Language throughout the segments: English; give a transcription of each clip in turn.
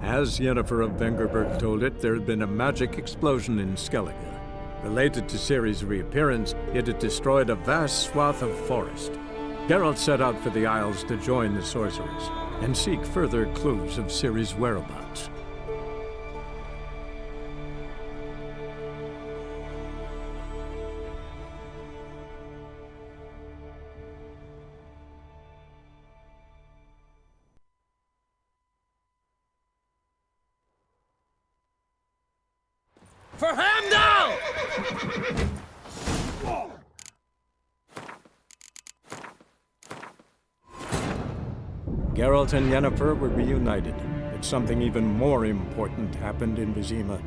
As Yennefer of Vengerberg told it, there had been a magic explosion in Skellige. Related to Ciri's reappearance, it had destroyed a vast swath of forest. Geralt set out for the Isles to join the sorcerers and seek further clues of Ciri's whereabouts. For Heimdall! Geralt and Yennefer were reunited, but something even more important happened in Vizima.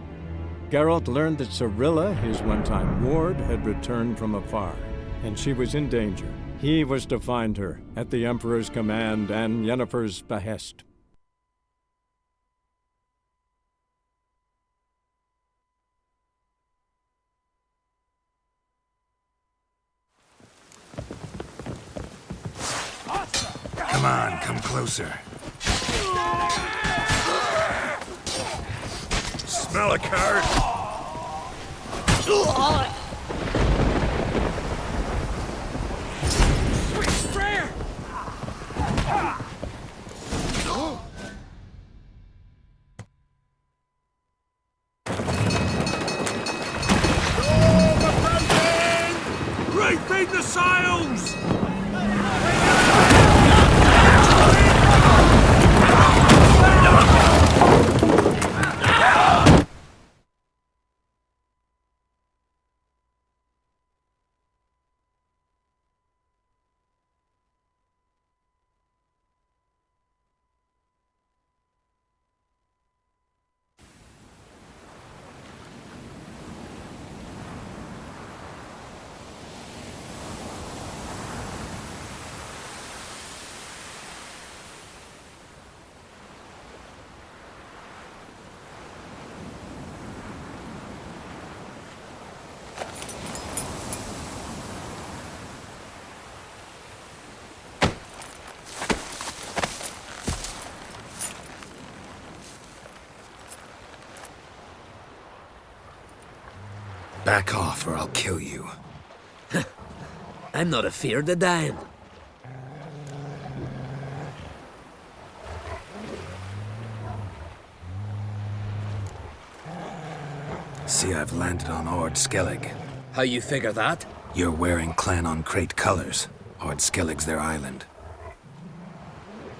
Geralt learned that Cirilla, his one-time ward, had returned from afar, and she was in danger. He was to find her, at the Emperor's command and Yennefer's behest. Come on, come closer. Smell a card? Sweet Freyr! Right feed the sails! Back off or I'll kill you. I'm not afeard of dying. See, I've landed on Ord Skellig. How you figure that? You're wearing Clan on Crate colors. Ord Skellig's their island.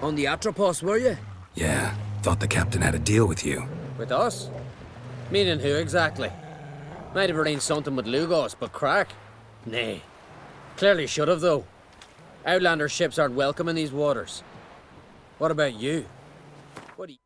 On the Atropos, were you? Yeah, thought the captain had a deal with you. With us? Meaning who exactly? Might have arranged something with Lugos, but crack? Nay. Clearly should have, though. Outlander ships aren't welcome in these waters. What about you? What do you...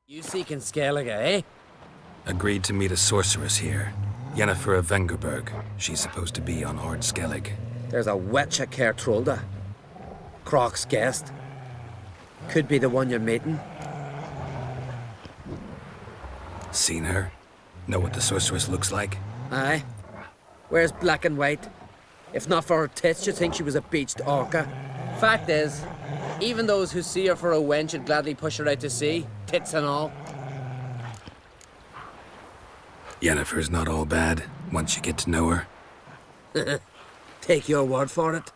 You seeking Skellige, eh? Agreed to meet a sorceress here. Yennefer of Vengerberg. She's supposed to be on Ord Skellig. There's a witch at Caer Trolda. Croc's guest. Could be the one you're meeting. Seen her? Know what the sorceress looks like? Aye. Wears black and white. If not for her tits, you'd think she was a beached orca. Fact is, even those who see her for a wench would gladly push her out to sea, tits and all. Yennefer's not all bad, once you get to know her. Take your word for it.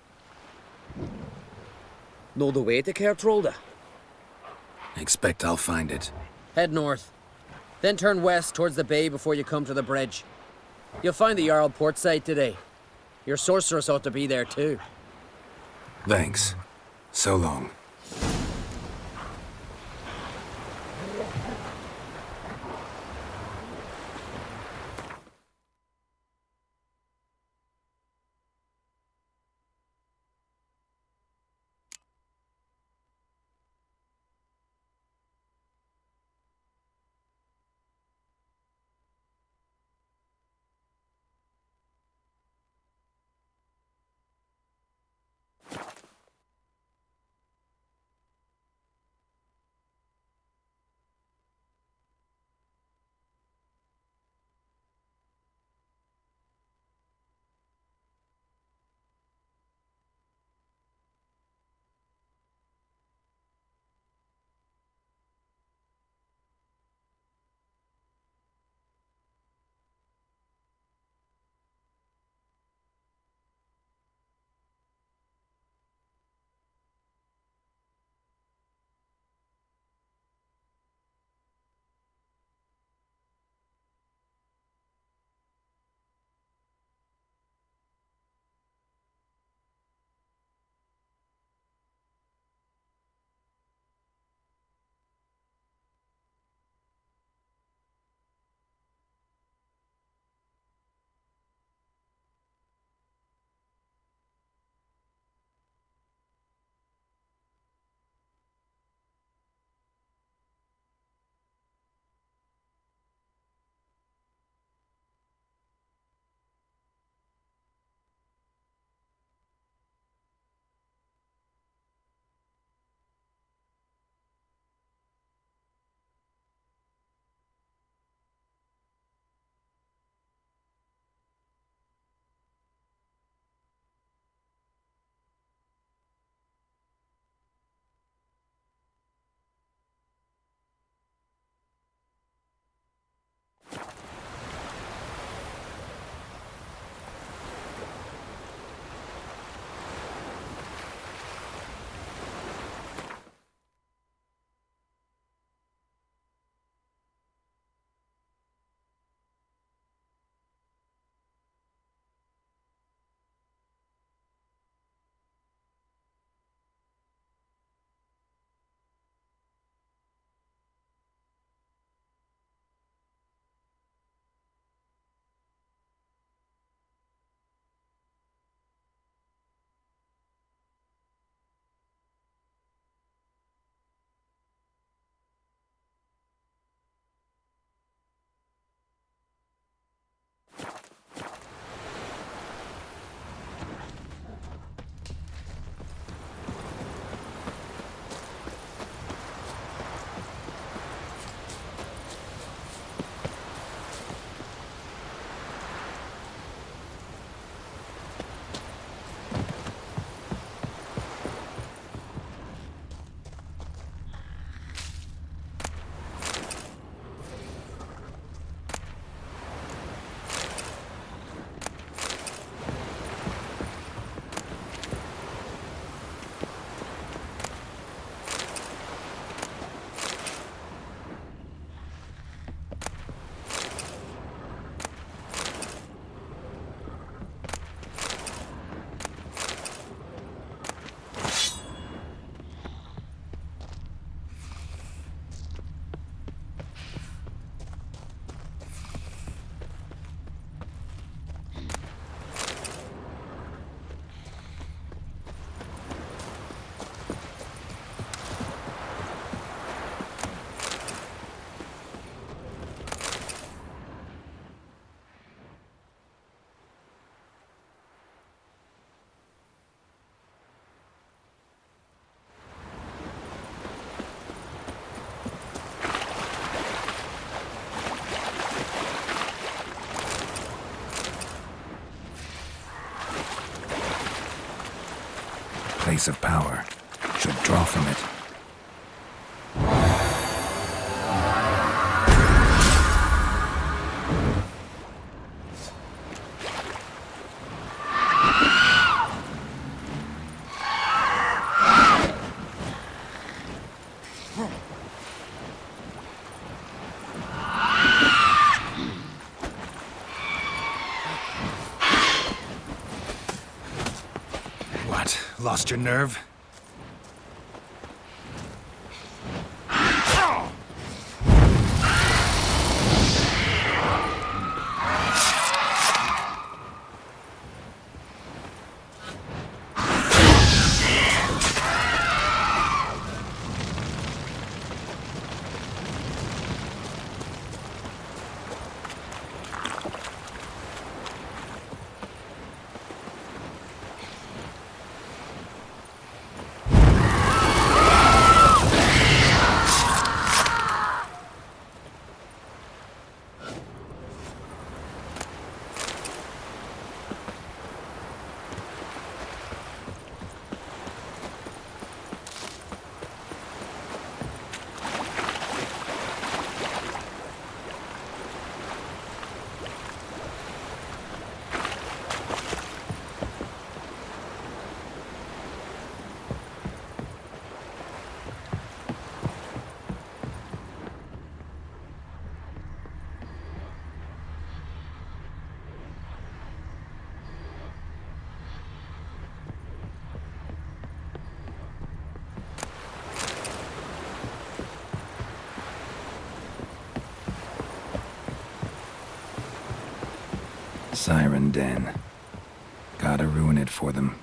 Know the way to Caer Trolda? Expect I'll find it. Head north. Then turn west towards the bay before you come to the bridge. You'll find the Jarl port site today. Your sorceress ought to be there too. Thanks. So long. Place of power. Should draw from it. What? Lost your nerve? Siren Den. Gotta ruin it for them.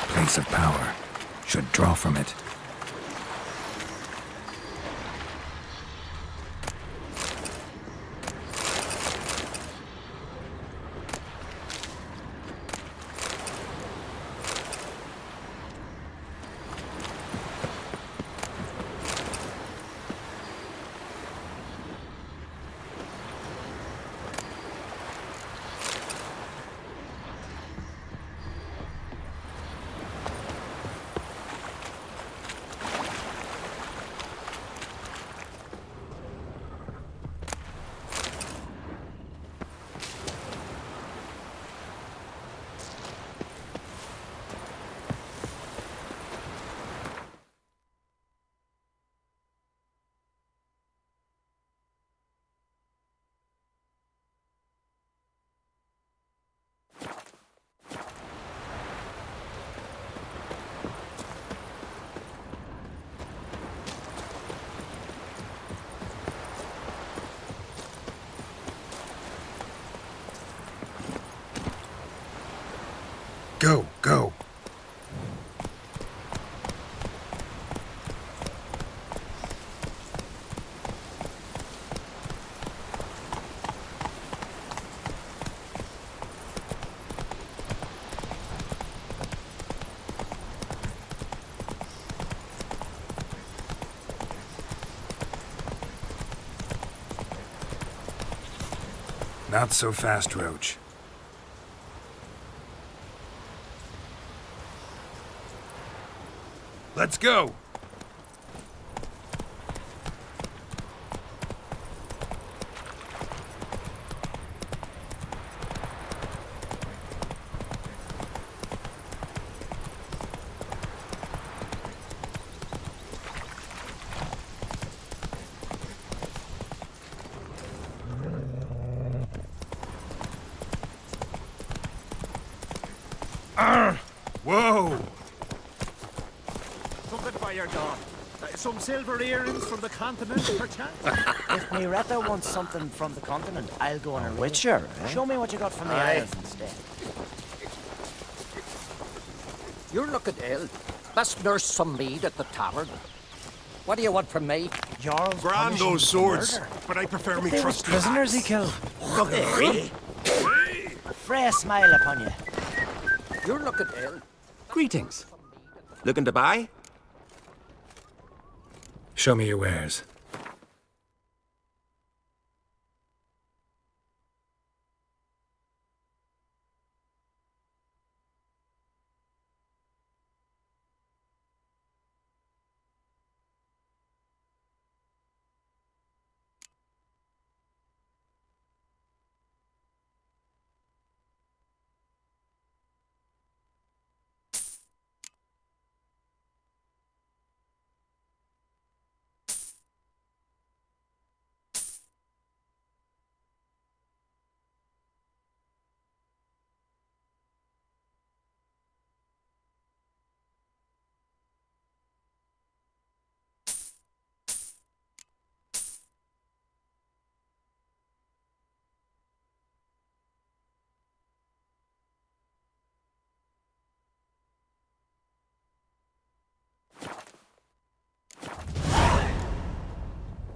Place of power. Should draw from it. Go, go. Not so fast, Roach. Let's go! Something by your door. Some silver earrings from the continent, perchance? If Miretta wants something from the continent, I'll go on a Witcher. Show me what you got from the Isles instead. You're looking ill. Best nurse some mead at the tavern. What do you want from me? Jarl's Grand punishing those for swords, murder. but I prefer me They were trusty prisoners he lads. killed. Hey! Freya smile upon you. You're looking ill. Greetings. Looking to buy? Show me your wares.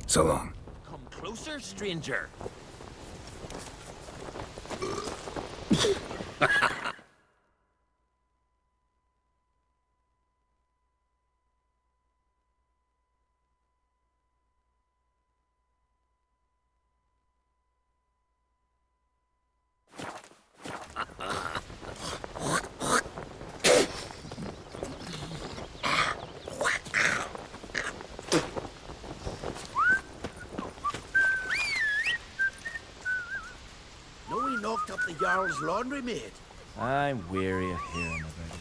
So long. Come closer, stranger. Know he knocked up the Jarl's laundry maid. I'm weary of hearing about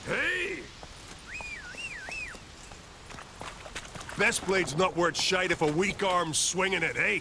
it. Hey! Best blade's not worth shite if a weak arm's swinging it, eh?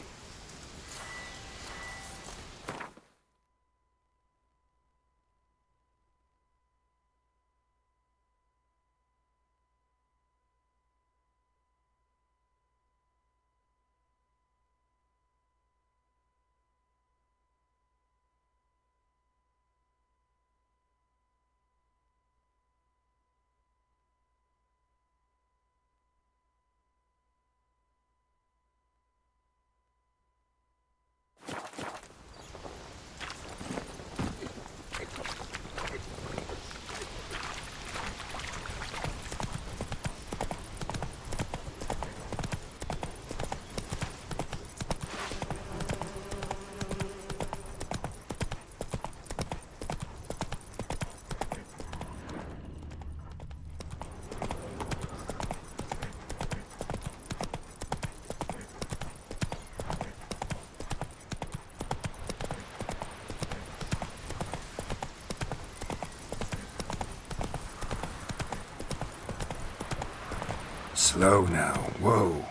Slow now. Whoa.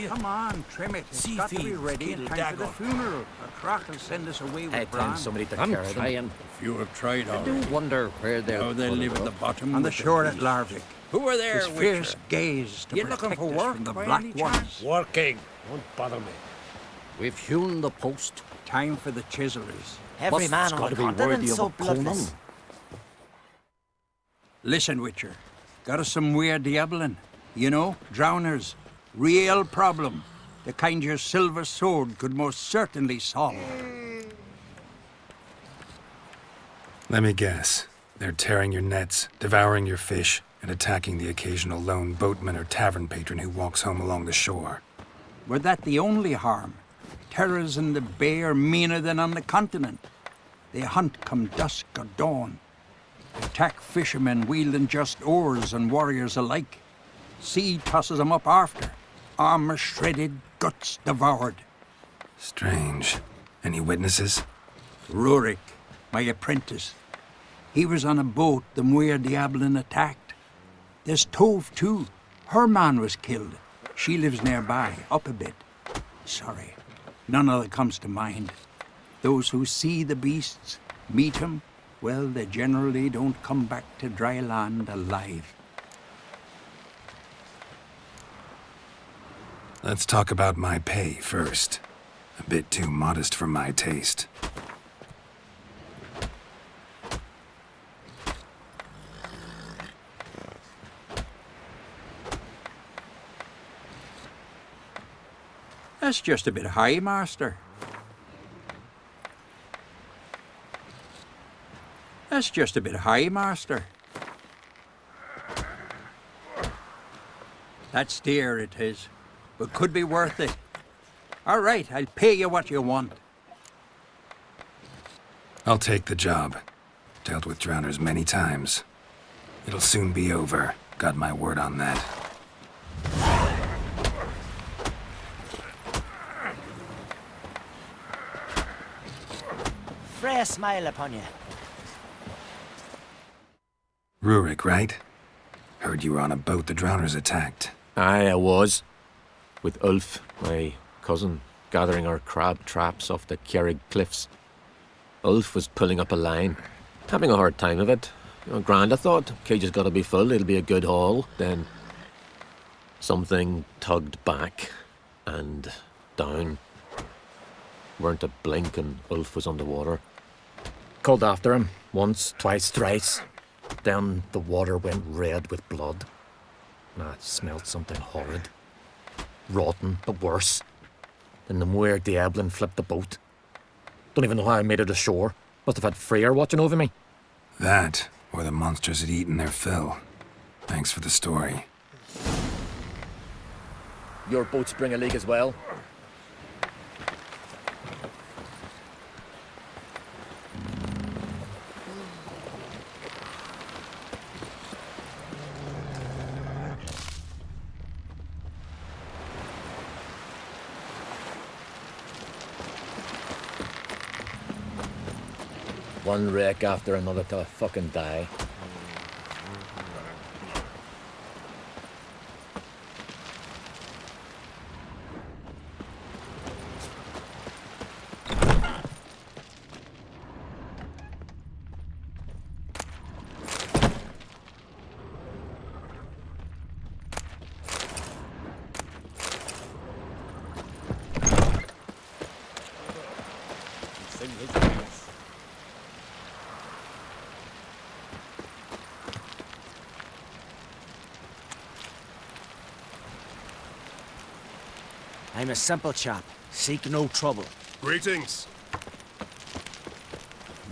Come on, trim it. It's got to be ready in time for the funeral. A crack will send us away with Bran. Somebody to carry them. If you have tried I do wonder where they're. how they live at the bottom. On the with shore the at beast. Larvik. Who are there, His fierce Witcher? gaze to You looking protect for us work from the by Black any Ones. chance? Working. Don't bother me. We've hewn the post. Time for the chiselers. Every Must- man it's on gotta the be continent worthy of so a Conan. bloodless. Listen, Witcher. Got us some weird diabling. You know, drowners. Real problem. The kind your silver sword could most certainly solve. Let me guess. They're tearing your nets, devouring your fish, and attacking the occasional lone boatman or tavern patron who walks home along the shore. Were that the only harm? terrors in the bay are meaner than on the continent. They hunt come dusk or dawn. Attack fishermen wielding just oars and warriors alike. Sea tosses them up after. Armor shredded, guts devoured. Strange. Any witnesses? Rurik, my apprentice. He was on a boat the Muir Diablin attacked. There's Tove, too. Her man was killed. She lives nearby, up a bit. Sorry, none other comes to mind. Those who see the beasts, meet him, well, they generally don't come back to dry land alive. Let's talk about my pay first. A bit too modest for my taste. That's just a bit high, Master. That's just a bit high, Master. That's dear, it is, but could be worth it. All right, I'll pay you what you want. I'll take the job. Dealt with drowners many times. It'll soon be over. Got my word on that. Freya smile upon you. Rurik, right? Heard you were on a boat the drowners attacked. Aye, I was. With Ulf, my cousin, gathering our crab traps off the Kjerrig cliffs. Ulf was pulling up a line, having a hard time of it. Grand, I thought. Cage has got to be full, it'll be a good haul. Then something tugged back and down. Weren't a blink and Ulf was underwater. Called after him, once, twice, thrice. Then the water went red with blood. I smelled something horrid. Rotten, but worse. Then the Muir Diablin flipped the boat. Don't even know how I made it ashore. Must have had Freyr watching over me. That, or the monsters had eaten their fill. Thanks for the story. Your boats bring a leak as well? One wreck after another till I fucking die. I'm a simple chap. Seek no trouble. Greetings.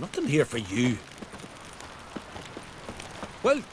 Nothing here for you. Welcome.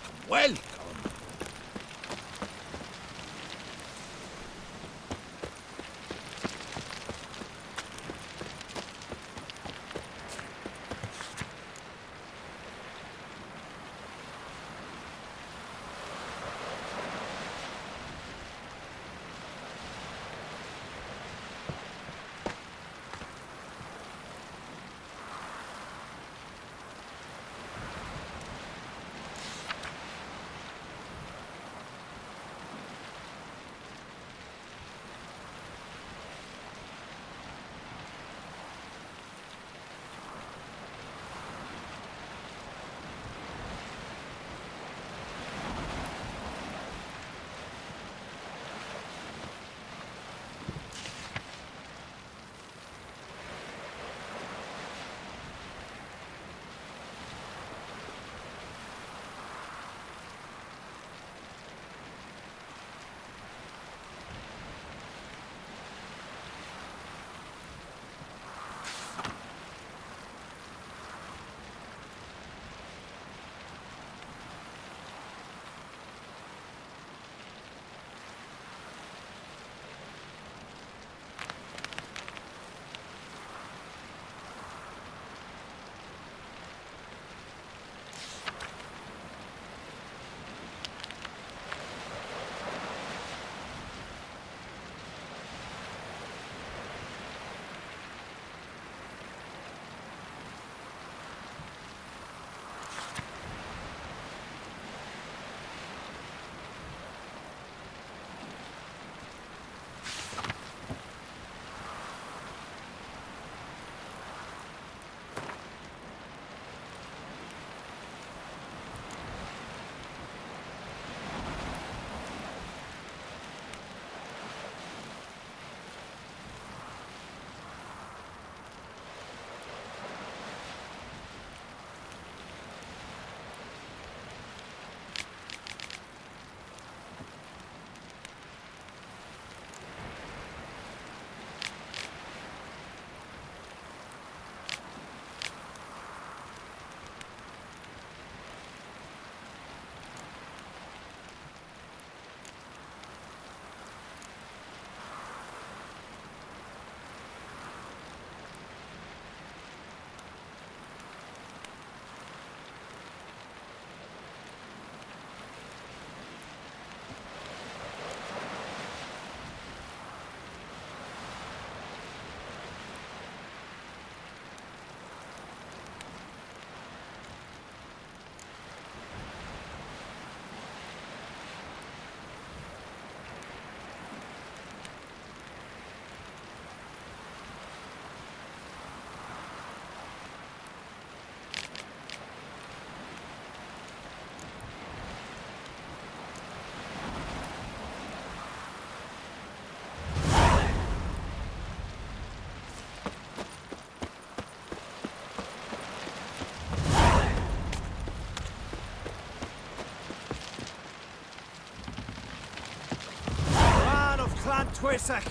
Twirsek,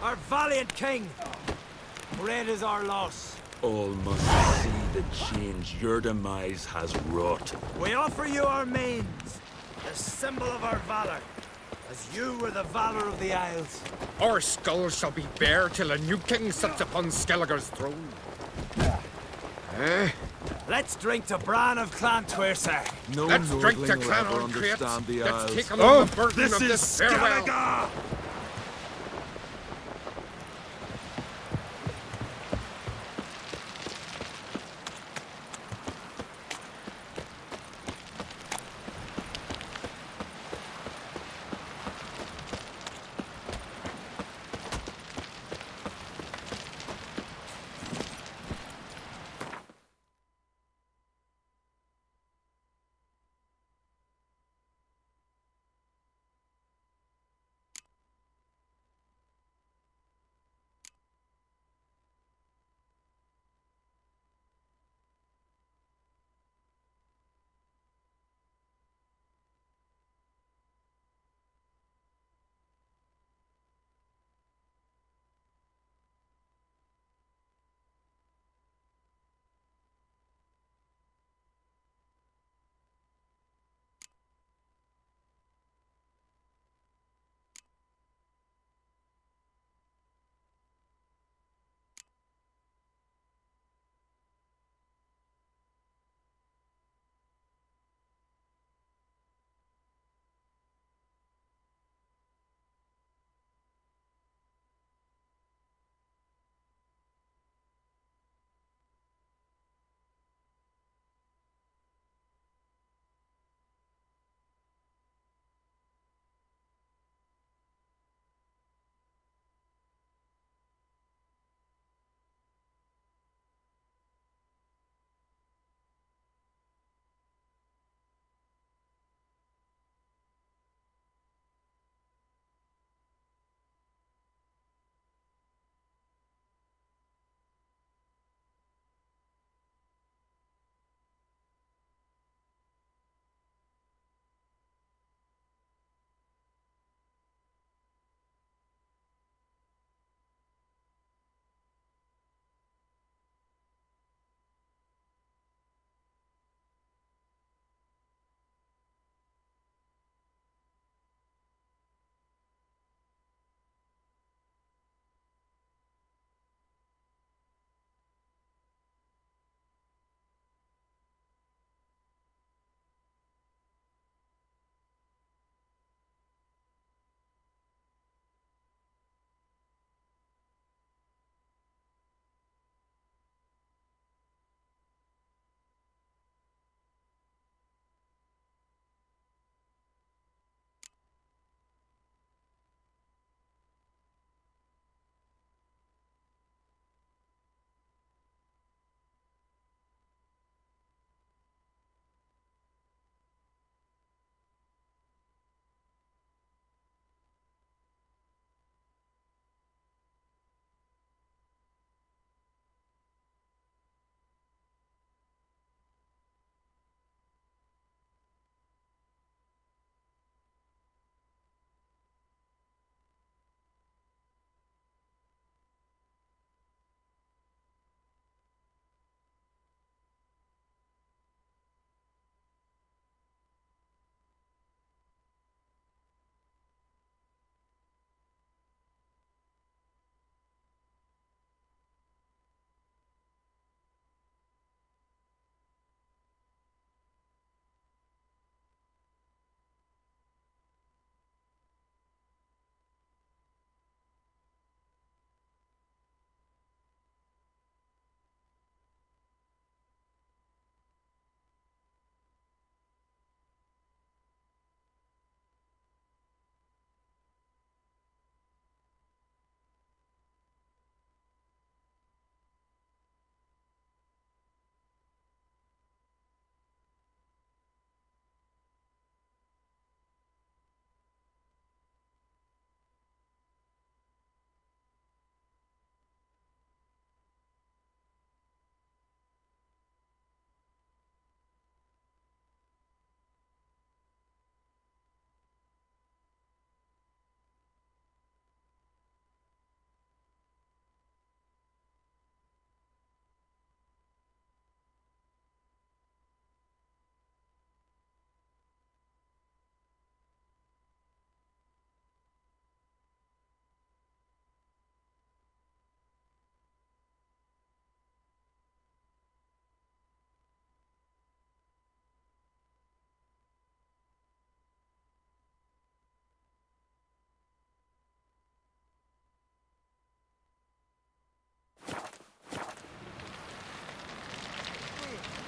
our valiant king. Great is our loss. All must see the change your demise has wrought. We offer you our mains, the symbol of our valor, as you were the valor of the Isles. Our skulls shall be bare till a new king sits upon Skellige's throne. Let's drink to Bran of Clan Twirsek. No Let's drink to Nordling will Clan ever on Creates. understand the Let's Isles. take along the burden This of is this farewell. Skellige!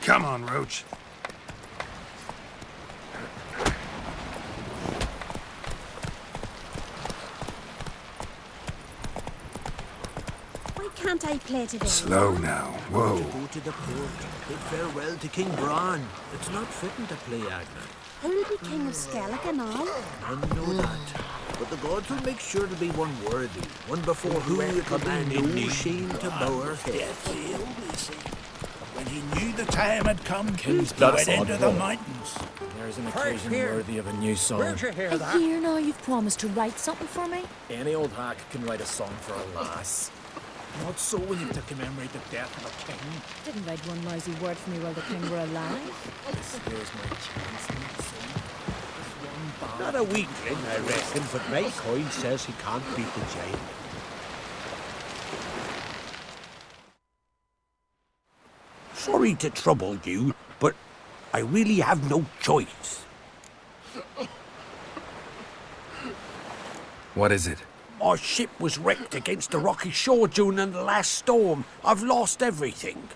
Come on, Roach. Why can't I play today? Slow now. Whoa. Go to the port. Bid farewell to King Bran. It's not fitting to play Agner. Who'll be king of Skellig and all? I know that. But the gods will make sure to be one worthy. One before who it will be no shame to bow our head. When he knew the time had come, King's he blood went into sword. the mountains. There's an occasion worthy of a new song. Where'd you hear I that? hear now you've promised to write something for me. Any old hack can write a song for a lass. Not so when you to commemorate the death of a king. Didn't write one lousy word for me while the king were alive. This here's my chance, not so. This one bad. Not a weakling, I reckon, but my coin says he can't beat the giant. Sorry to trouble you, but I really have no choice. What is it? Our ship was wrecked against the rocky shore during the last storm. I've lost everything.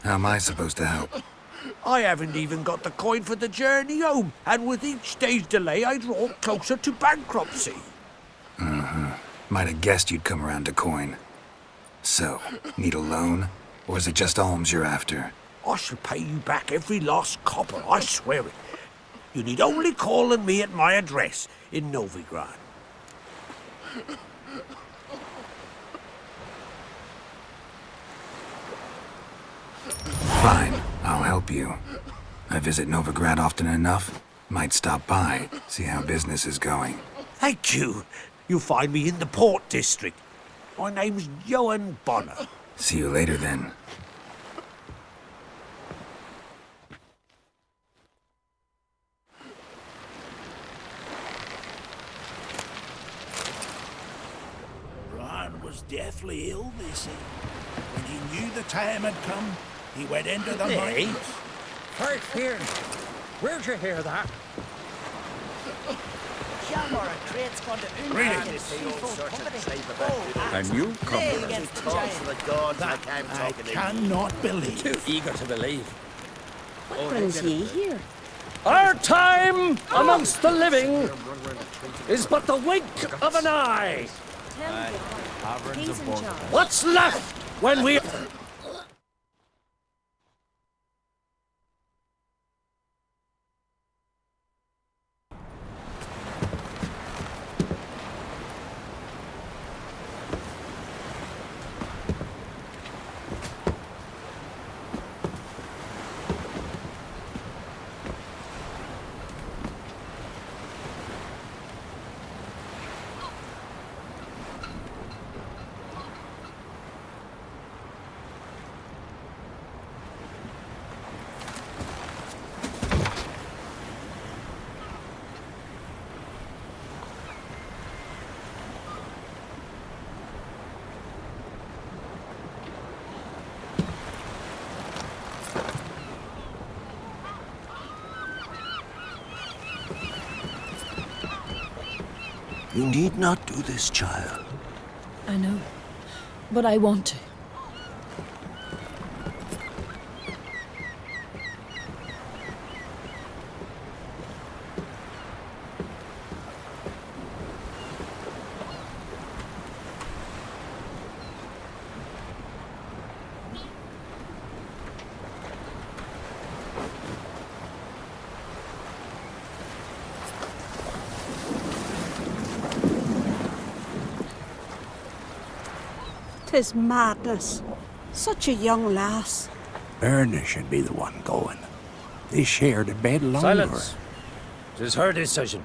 How am I supposed to help? I haven't even got the coin for the journey home, and with each day's delay, I draw closer to bankruptcy. Might have guessed you'd come around to coin. So, need a loan? Or is it just alms you're after? I shall pay you back every lost copper, I swear it. You need only call on me at my address in Novigrad. Fine, I'll help you. I visit Novigrad often enough. Might stop by, see how business is going. Thank you. You'll find me in the Port District. My name's Johan Bonner. See you later then. Bran was deathly ill, they say. When he knew the time had come, he went into the mountains. Right here. Where'd you hear that? Hjalmar and Crate's gone to Read Ungarn it. and threefold company. A new Play against the giant. I cannot believe. Too eager to believe. What brings ye here? Our time amongst the living is but the wink of an eye. Tell me, he's in charge. What's left when we... You need not do this, child. I know, but I want to. Tis madness. Such a young lass. Erna should be the one going. They shared a bed longer. Silence. It is her decision.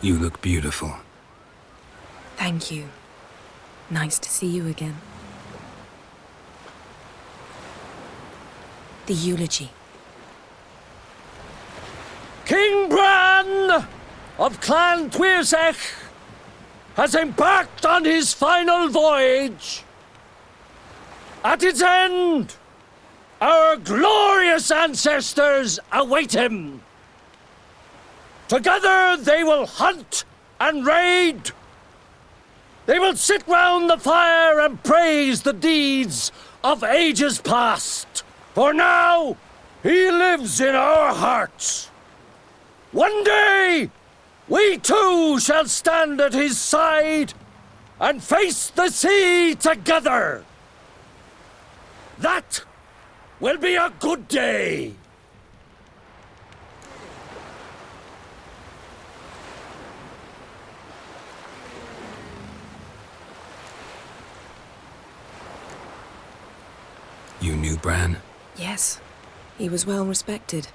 You look beautiful. Thank you. Nice to see you again. The eulogy. King Bran of Clan Tuirsech has embarked on his final voyage. At its end, our glorious ancestors await him. Together they will hunt and raid. They will sit round the fire and praise the deeds of ages past. For now, he lives in our hearts. One day, we too shall stand at his side and face the sea together. That will be a good day. You knew Bran? Yes, he was well respected.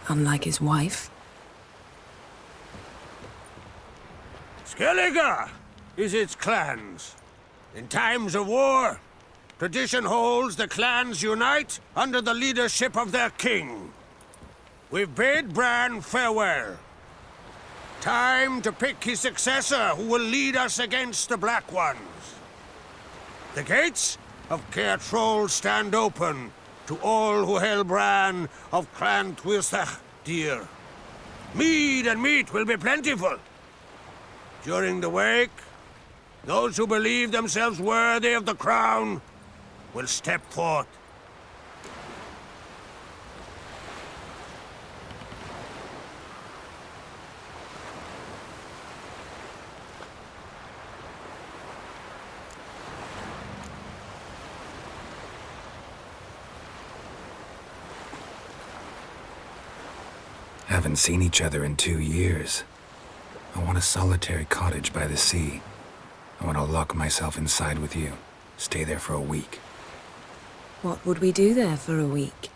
Unlike his wife. Skellige is its clans. In times of war, tradition holds the clans unite under the leadership of their king. We've bid Bran farewell. Time to pick his successor who will lead us against the Black Ones. The gates of Caer Troll stand open to all who held Bran of Clan Tuirsech dear. Mead and meat will be plentiful. During the wake, those who believe themselves worthy of the crown will step forth. Haven't seen each other in 2 years. I want a solitary cottage by the sea. I want to lock myself inside with you. Stay there for a week. What would we do there for a week?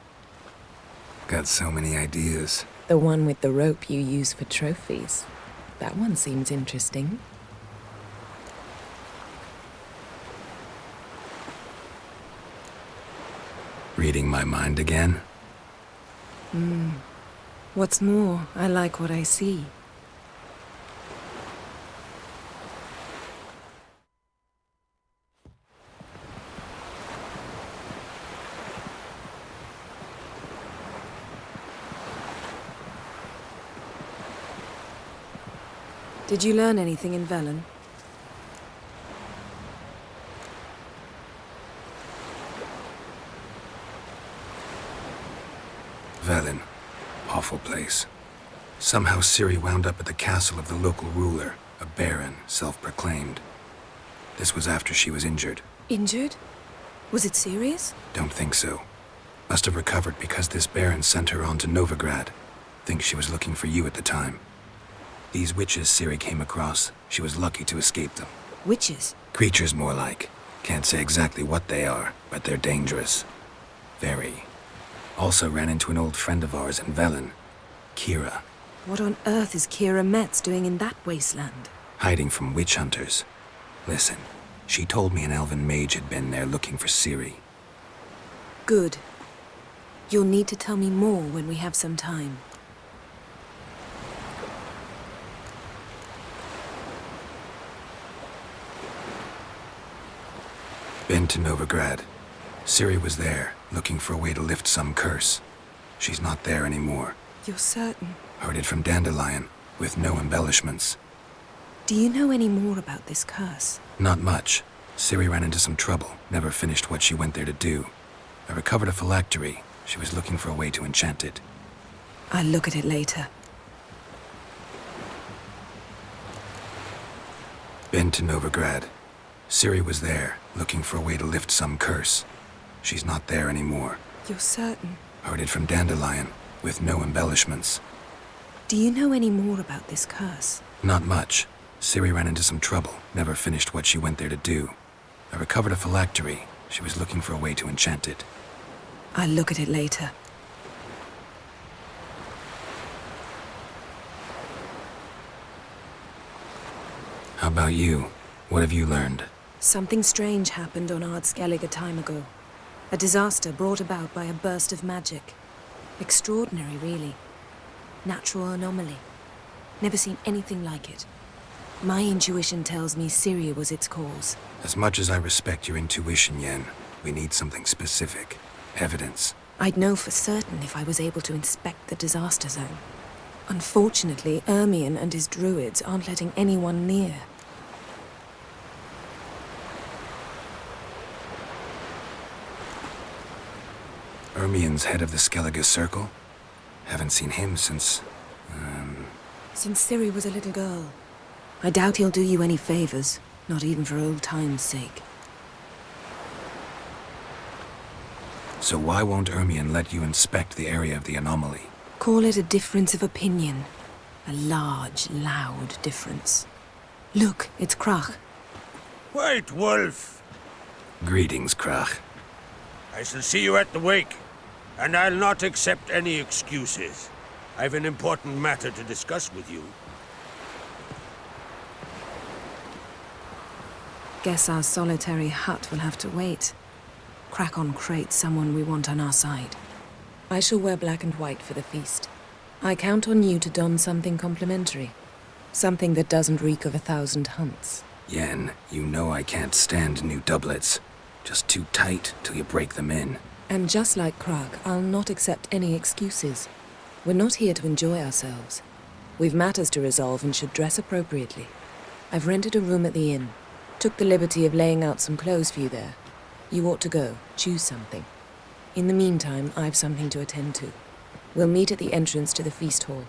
Got so many ideas. The one with the rope you use for trophies. That one seems interesting. Reading my mind again? What's more, I like what I see. Did you learn anything in Velen? Velen. Awful place. Somehow Ciri wound up at the castle of the local ruler, a baron, self-proclaimed. This was after she was injured. Injured? Was it serious? Don't think so. Must have recovered because this baron sent her on to Novigrad. Think she was looking for you at the time. These witches Ciri came across, she was lucky to escape them. Witches? Creatures more like. Can't say exactly what they are, but they're dangerous. Very. Also ran into an old friend of ours in Velen, Kira. What on earth is Kira Metz doing in that wasteland? Hiding from witch hunters. Listen, she told me an elven mage had been there looking for Ciri. Good. You'll need to tell me more when we have some time. Been to Novigrad. Ciri was there, looking for a way to lift some curse. She's not there anymore. You're certain? Heard it from Dandelion, with no embellishments. Do you know any more about this curse? Not much. Ciri ran into some trouble, never finished what she went there to do. I recovered a phylactery. She was looking for a way to enchant it. I'll look at it later. Been to Novigrad. Ciri was there, looking for a way to lift some curse. She's not there anymore. You're certain? Heard it from Dandelion, with no embellishments. Do you know any more about this curse? Not much. Ciri ran into some trouble, never finished what she went there to do. I recovered a phylactery. She was looking for a way to enchant it. I'll look at it later. How about you? What have you learned? Something strange happened on Ard Skellig a time ago. A disaster brought about by a burst of magic. Extraordinary, really. Natural anomaly. Never seen anything like it. My intuition tells me Ciri was its cause. As much as I respect your intuition, Yen, we need something specific. Evidence. I'd know for certain if I was able to inspect the disaster zone. Unfortunately, Ermion and his druids aren't letting anyone near. Ermion's head of the Skellige Circle? Haven't seen him since... Since Ciri was a little girl. I doubt he'll do you any favors, not even for old time's sake. So why won't Ermion let you inspect the area of the anomaly? Call it a difference of opinion. A large, loud difference. Look, it's Crach. White Wolf! Greetings, Crach. I shall see you at the wake, and I'll not accept any excuses. I've an important matter to discuss with you. Guess our solitary hut will have to wait. Crack on Crate, someone we want on our side. I shall wear black and white for the feast. I count on you to don something complimentary. Something that doesn't reek of 1,000 hunts. Yen, you know I can't stand new doublets. Just too tight till you break them in. And just like Crach, I'll not accept any excuses. We're not here to enjoy ourselves. We've matters to resolve and should dress appropriately. I've rented a room at the inn. Took the liberty of laying out some clothes for you there. You ought to go. Choose something. In the meantime, I've something to attend to. We'll meet at the entrance to the feast hall.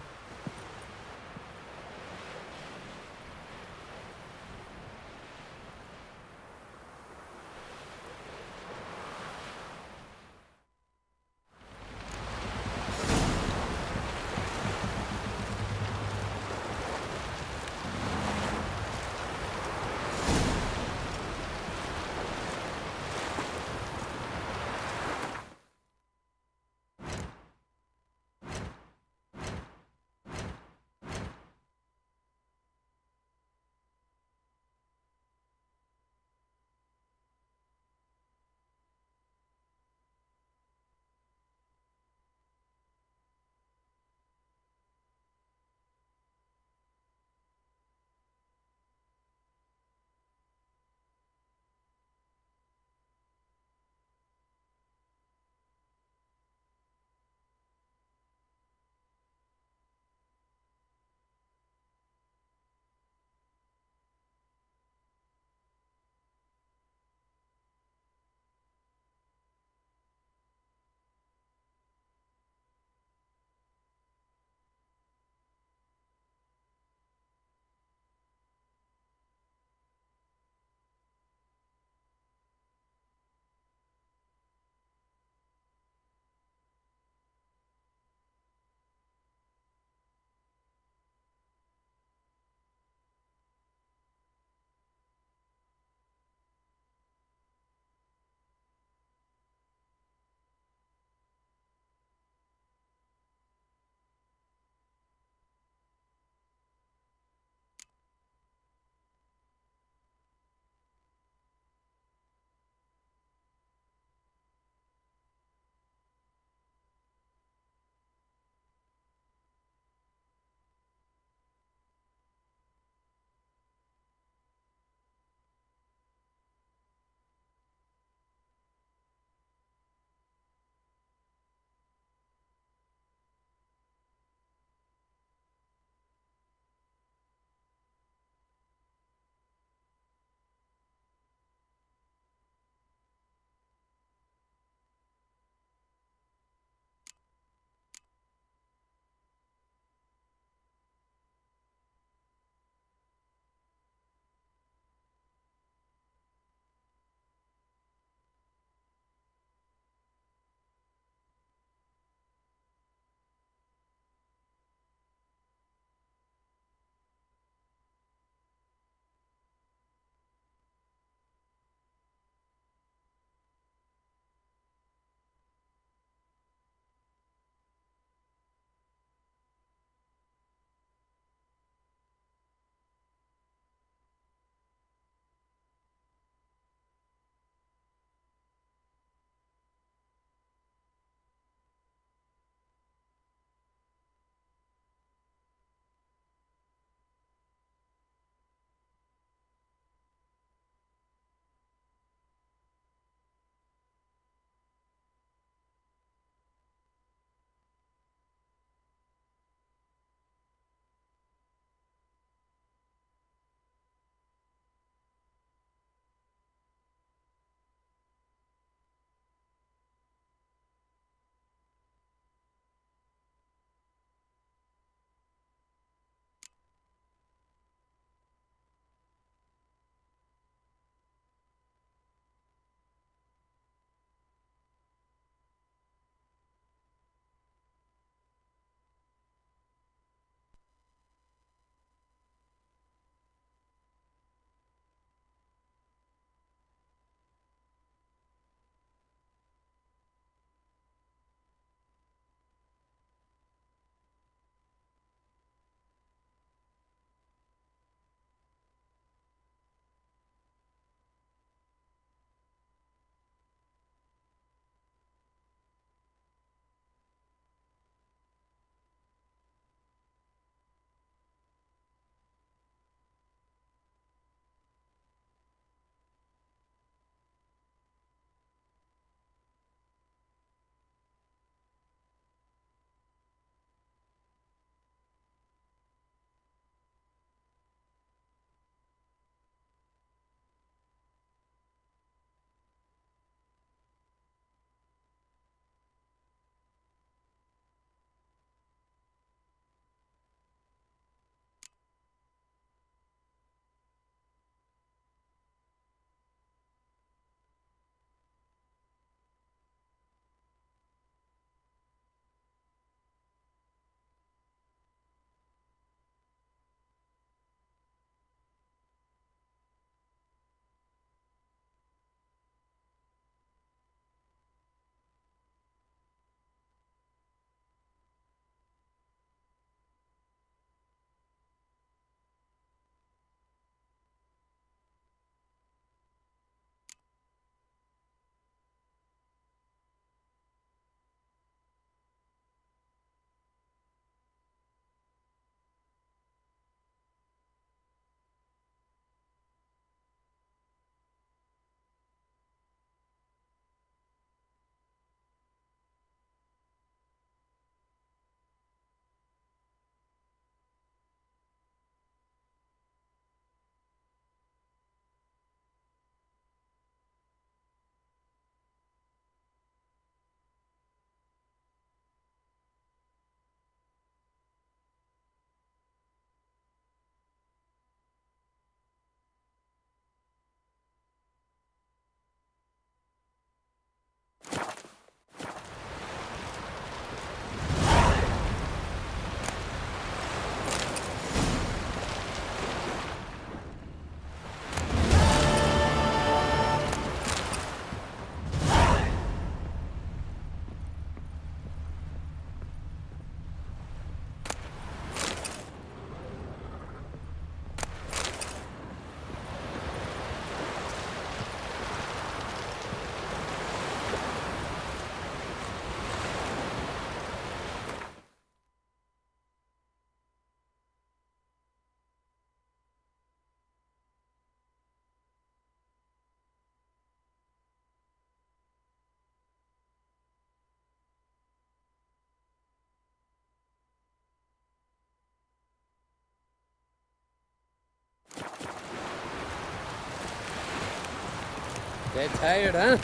Dead tired, huh?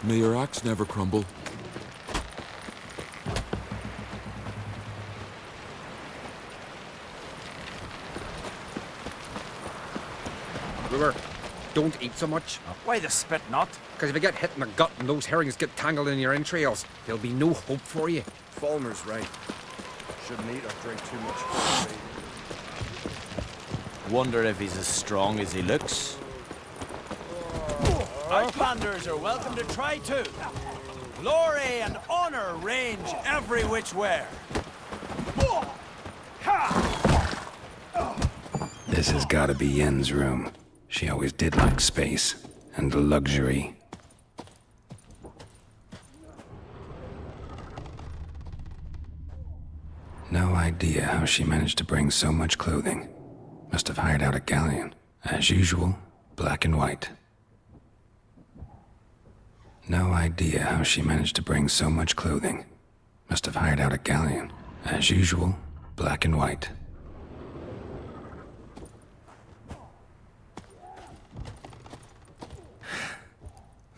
May your axe never crumble. Brewer, don't eat so much. Why the spit not? Because if you get hit in the gut and those herrings get tangled in your entrails, there'll be no hope for you. Falmer's right. Shouldn't eat or drink too much. Wonder if he's as strong as he looks. Outlanders are welcome to try too. Glory and honor range every which where. This has got to be Yen's room. She always did like space and luxury. No idea how she managed to bring so much clothing. Must have hired out a galleon. As usual, black and white. No idea how she managed to bring so much clothing. Must have hired out a galleon. As usual, black and white.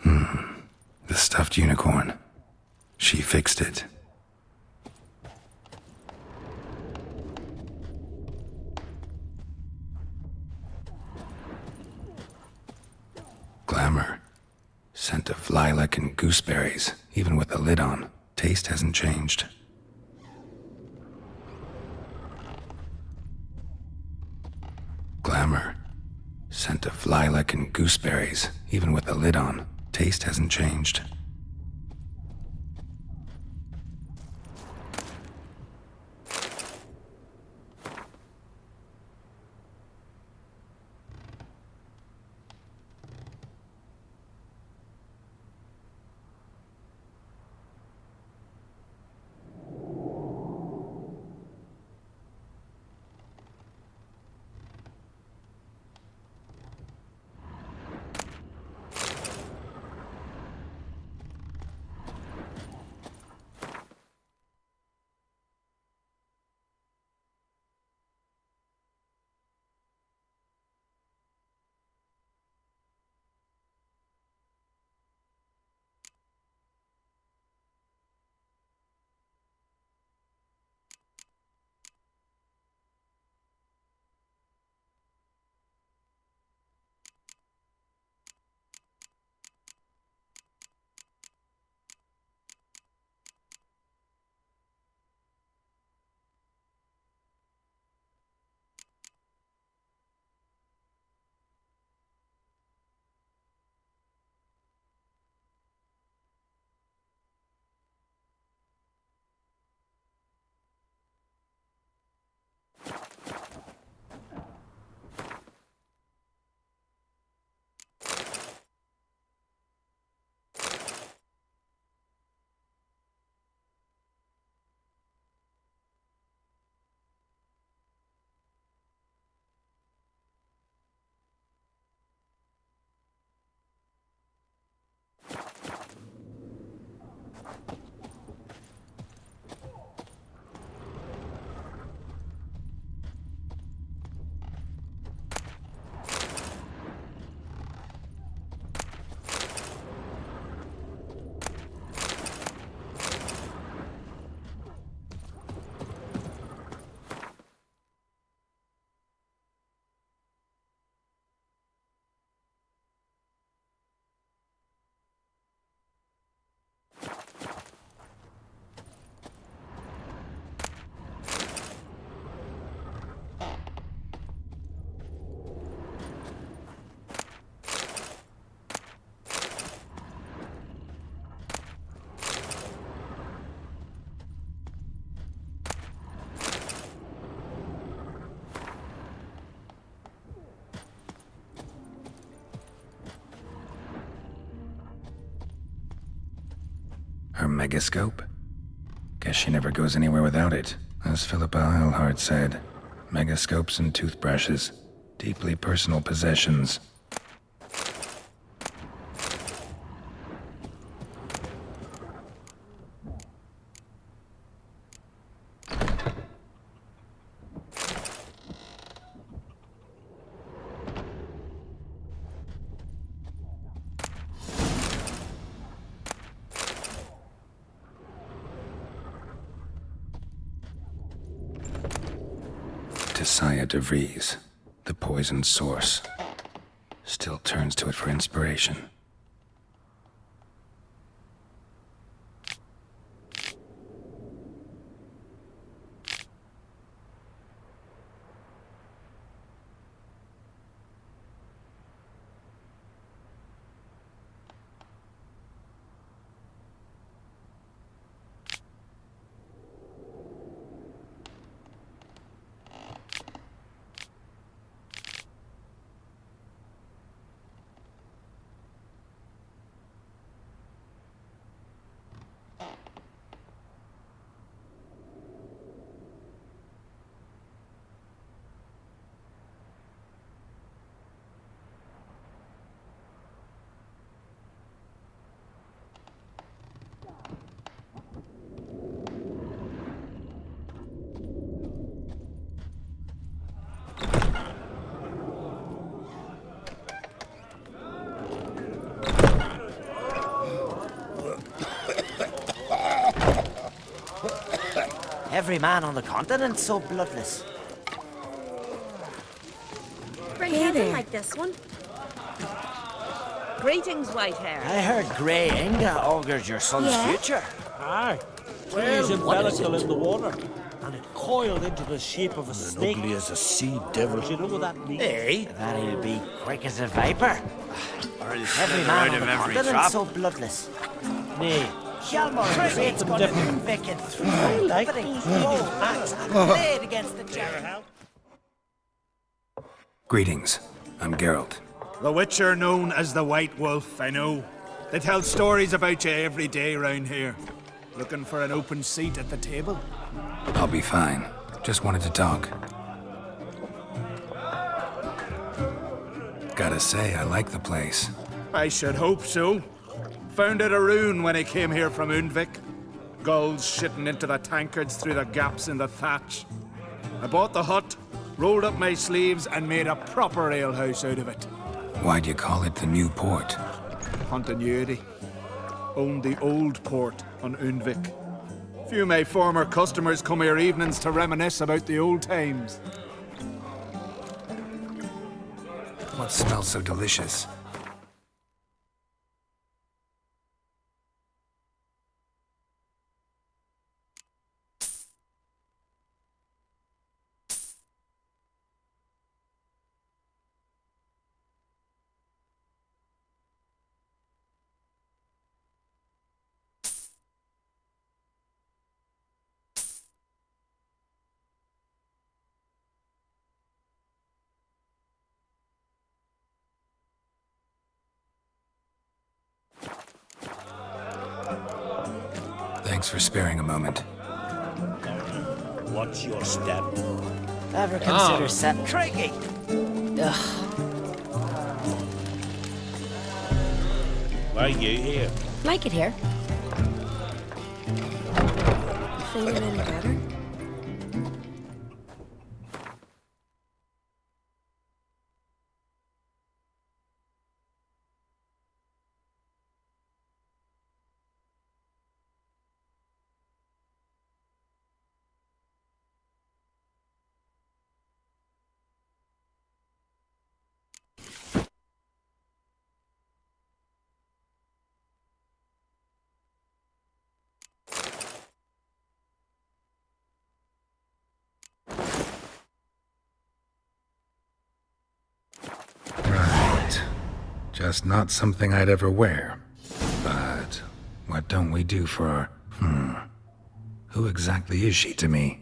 The stuffed unicorn. She fixed it. Glamour. Scent of lilac and gooseberries, even with the lid on. Taste hasn't changed. Glamour. Scent of lilac and gooseberries, even with the lid on. Taste hasn't changed. Her megascope? Guess she never goes anywhere without it. As Philippa Eilhart said, megascopes and toothbrushes, deeply personal possessions. Tessia de Vries, the poisoned source, still turns to it for inspiration. Every man on the continent's so bloodless. Bring Hey something there. like this one. Greetings, white hair. I heard Grey Inga augurs your son's Yeah? future. Aye. Well, Trees what is umbilical it? in the water, and it coiled into the shape of a snake. ugly as a sea devil. Do you know what that means? Hey, that he'll be quick as a viper. Every slither man out on of the every continent's trap. so bloodless. Nay. Hjalmar Try Trade's something got a different. Unvik in three I like openings, these bow, axe, and blade against the giant. Greetings. I'm Geralt. The Witcher known as the White Wolf, I know. They tell stories about you every day round here. Looking for an open seat at the table? I'll be fine. Just wanted to talk. Gotta say, I like the place. I should hope so. Found it a rune when I came here from Unvik. Gulls shitting into the tankards through the gaps in the thatch. I bought the hut, rolled up my sleeves, and made a proper alehouse out of it. Why'd you call it the New Port? Continuity. Owned the old port on Unvik. Few of my former customers come here evenings to reminisce about the old times. What smells so delicious? Thanks for sparing a moment. Watch your step. Ever consider setting Craigie? Ugh. Why are you here? Like it here. Feeling any better? Right. Just not something I'd ever wear. But what don't we do for our... Who exactly is she to me?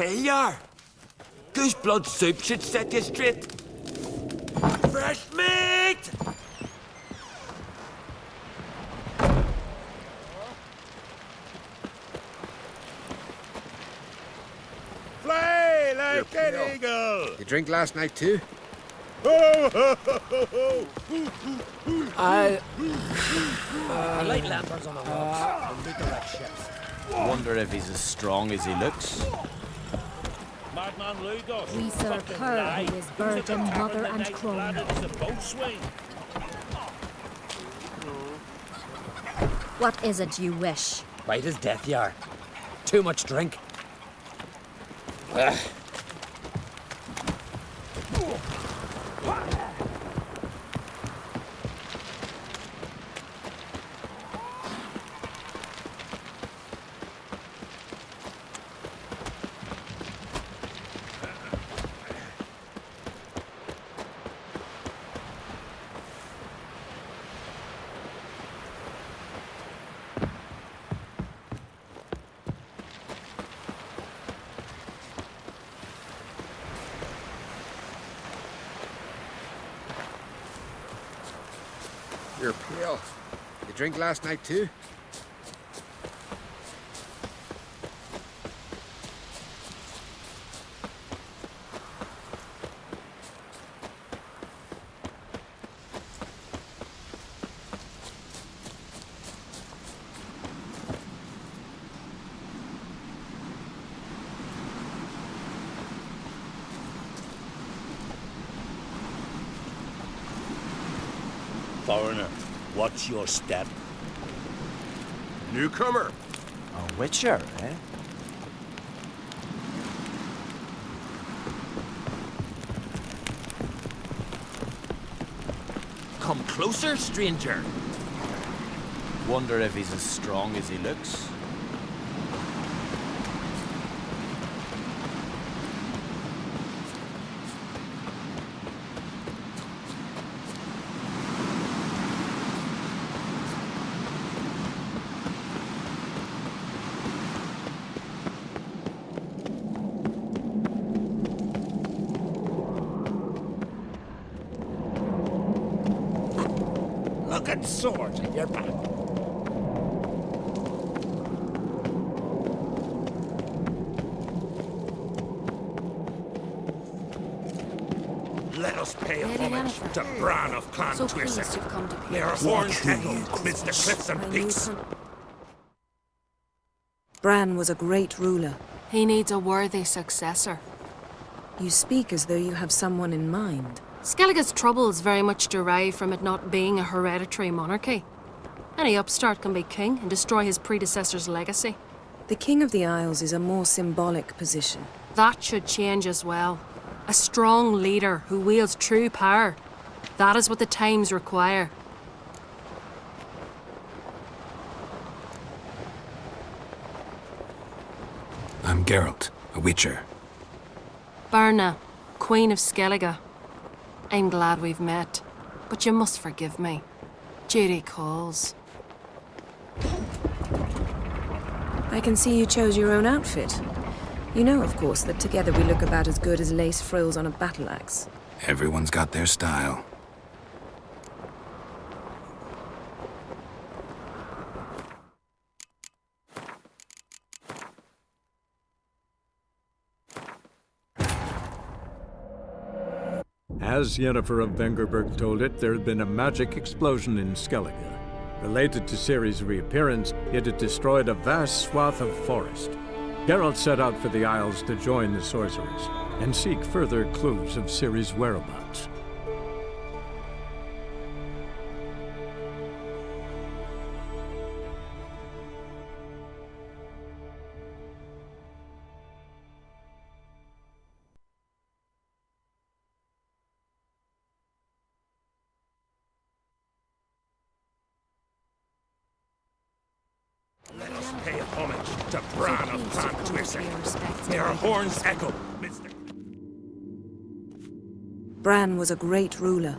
tell ya. Goose blood soup should set you straight. Fresh meat! Fly like an eagle! You drink last night too? I like lanterns on the rocks and loot the wrecked ships. Wonder if he's as strong as he looks. We serve her who is virgin, mother, and crone. What is it you wish? White as death, yar. Too much drink. You're pale. You drink last night too? Foreigner, what's your step? Newcomer. A witcher, eh? Come closer, stranger. Wonder if he's as strong as he looks. Look at swords in your back. Let us pay Lady homage Yennefer. to Bran of Clan So Twisser. pleased you've come to pay May our respect. horns echo amidst the cliffs and My new peaks. Bran was a great ruler. He needs a worthy successor. You speak as though you have someone in mind. Skellige's troubles very much derive from it not being a hereditary monarchy. Any upstart can be king and destroy his predecessor's legacy. The King of the Isles is a more symbolic position. That should change as well. A strong leader who wields true power. That is what the times require. I'm Geralt, a witcher. Berna, Queen of Skellige. I'm glad we've met, but you must forgive me. Duty calls. I can see you chose your own outfit. You know, of course, that together we look about as good as lace frills on a battle axe. Everyone's got their style. As Yennefer of Vengerberg told it, there had been a magic explosion in Skellige. Related to Ciri's reappearance, it had destroyed a vast swath of forest. Geralt set out for the Isles to join the sorcerers and seek further clues of Ciri's whereabouts. Let us pay homage to Bran of Clan Twisser. May our horns echo amidst the... Bran was a great ruler.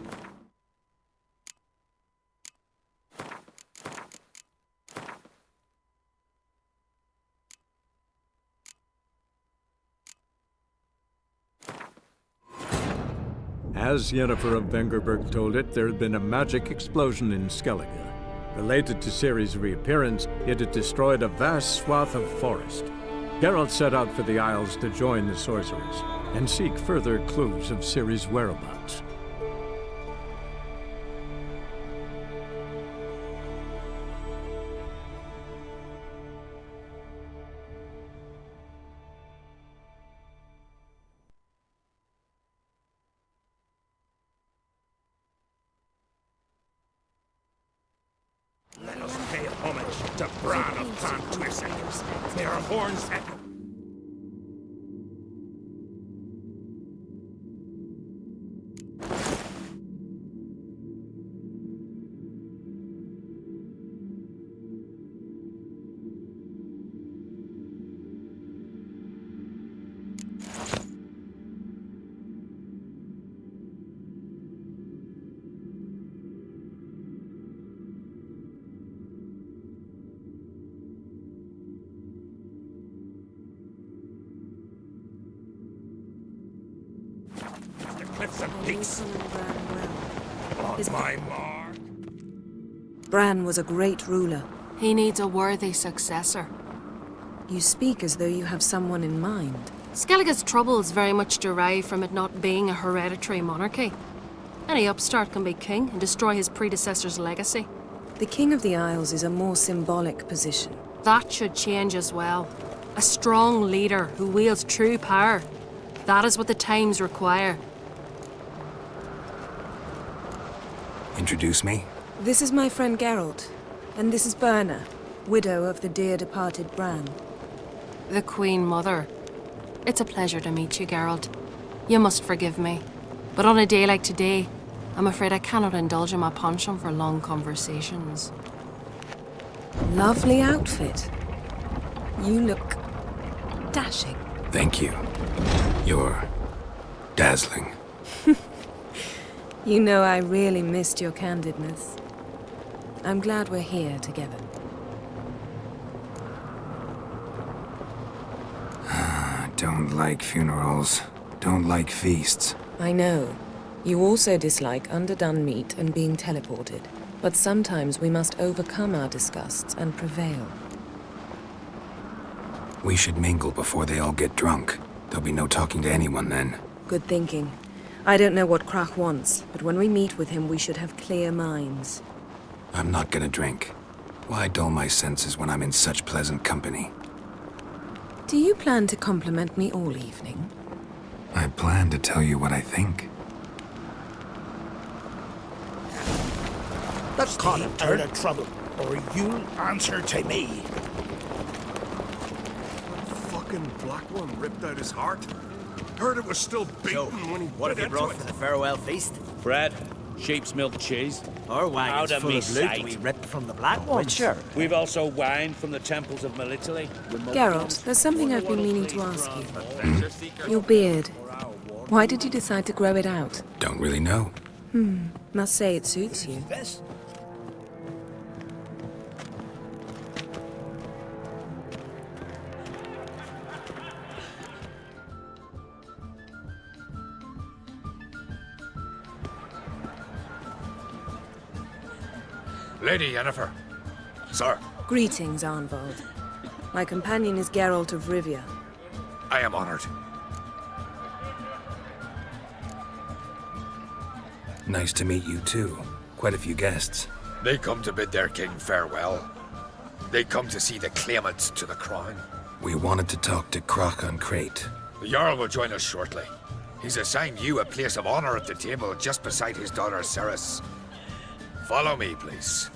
As Yennefer of Vengerberg told it, there had been a magic explosion in Skellige. Related to Ciri's reappearance, it had destroyed a vast swath of forest. Geralt set out for the Isles to join the sorcerers and seek further clues of Ciri's whereabouts. Let us pay homage to Bran of Clan Twisek. May our horns echo. Cliffs of Peace. On my mark. Bran was a great ruler. He needs a worthy successor. You speak as though you have someone in mind. Skellige's troubles very much derive from it not being a hereditary monarchy. Any upstart can be king and destroy his predecessor's legacy. The King of the Isles is a more symbolic position. That should change as well. A strong leader who wields true power. That is what the times require. Introduce me? This is my friend Geralt, and this is Birna, widow of the dear departed Bran. The Queen Mother. It's a pleasure to meet you, Geralt. You must forgive me. But on a day like today, I'm afraid I cannot indulge in my penchant for long conversations. Lovely outfit. You look dashing. Thank you. You're dazzling. You know I really missed your candidness. I'm glad we're here together. Don't like funerals. Don't like feasts. I know. You also dislike underdone meat and being teleported. But sometimes we must overcome our disgusts and prevail. We should mingle before they all get drunk. There'll be no talking to anyone then. Good thinking. I don't know what Krach wants, but when we meet with him, we should have clear minds. I'm not gonna drink. Why dull my senses when I'm in such pleasant company? Do you plan to compliment me all evening? I plan to tell you what I think. Let's call him out of trouble, or you'll answer to me. Fucking black one ripped out his heart. Heard it was still beating when he What have you brought for the farewell feast? Bread, sheep's milk cheese. Our wagon's Out of full me of loot sight. we ripped from the black ones. Sure. We've also wine from the temples of Melitele. Geralt, there's something I've been meaning to ask you. Your beard. Why did you decide to grow it out? Don't really know. Must say it suits you. Lady Yennefer. Sir, Greetings, Arnvald. My companion is Geralt of Rivia. I am honored. Nice to meet you too. Quite a few guests. They come to bid their king farewell. They come to see the claimants to the crown. We wanted to talk to Krach on Crate. The Jarl will join us shortly. He's assigned you a place of honor at the table just beside his daughter Cerys. Follow me, please.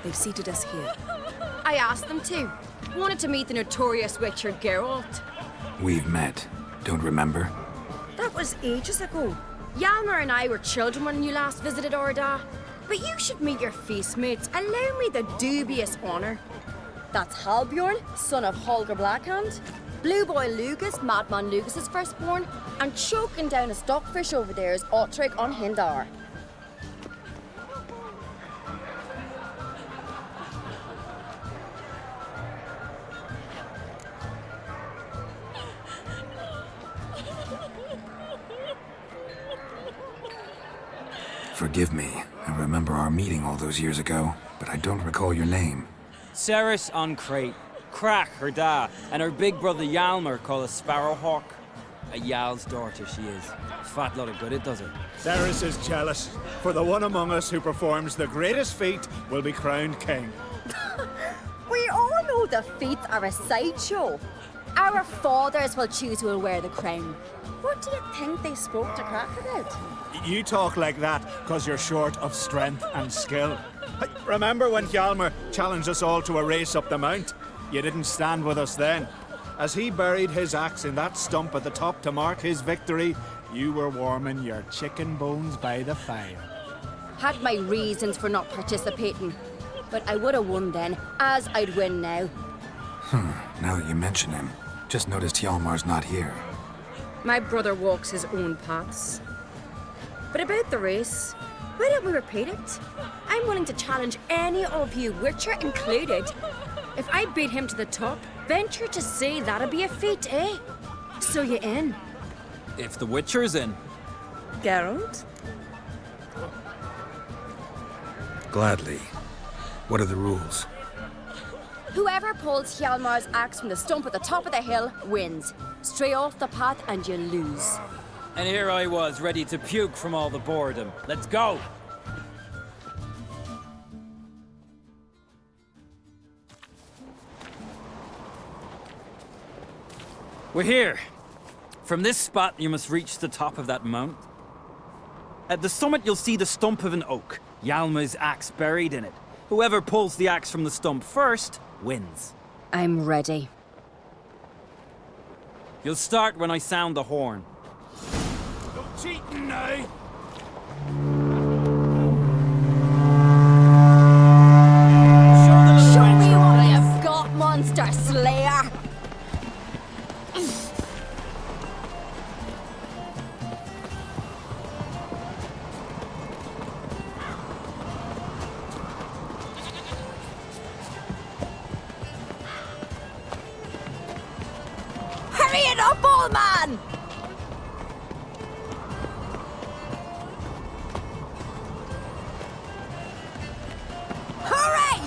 They've seated us here. I asked them to. Wanted to meet the notorious witcher Geralt. We've met. Don't remember? That was ages ago. Hjalmar and I were children when you last visited Orda. But you should meet your feast mates. Allow me the dubious honor. That's Halbjorn, son of Holger Blackhand. Blue Boy Lugus, Madman Lugus' firstborn. And choking down a stockfish over there is Ottrig on Hindar. Forgive me. I remember our meeting all those years ago, but I don't recall your name. Cerys on Crate. Crack, her da, and her big brother Yalmer called a Sparrowhawk. A Yal's daughter she is. Fat lot of good it does her. Cerys is jealous, for the one among us who performs the greatest feat will be crowned king. We all know the feats are a sideshow. Our fathers will choose who will wear the crown. What do you think they spoke to Crack about? You talk like that because you're short of strength and skill. Remember when Hjalmar challenged us all to a race up the mount? You didn't stand with us then. As he buried his axe in that stump at the top to mark his victory, you were warming your chicken bones by the fire. Had my reasons for not participating, but I would have won then, as I'd win now. Now that you mention him, just noticed Hjalmar's not here. My brother walks his own paths. But about the race, why don't we repeat it? I'm willing to challenge any of you, Witcher included. If I beat him to the top, venture to say that'd be a feat, eh? So you in? If the Witcher's in. Geralt? Gladly. What are the rules? Whoever pulls Hjalmar's axe from the stump at the top of the hill wins. Stray off the path and you lose. And here I was, ready to puke from all the boredom. Let's go! We're here. From this spot, you must reach the top of that mount. At the summit, you'll see the stump of an oak. Hjalmar's axe buried in it. Whoever pulls the axe from the stump first wins. I'm ready. You'll start when I sound the horn. No cheating now! Show me what you've got, Monster Slayer! Hurry it up, old man! Hurry!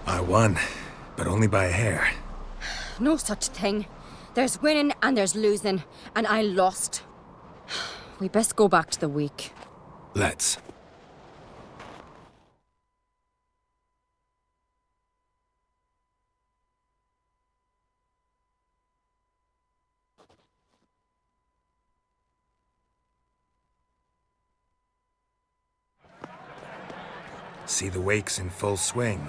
I won, but only by a hair. No such thing. There's winning and there's losing, and I lost. We best go back to the week. Let's. See the wakes in full swing.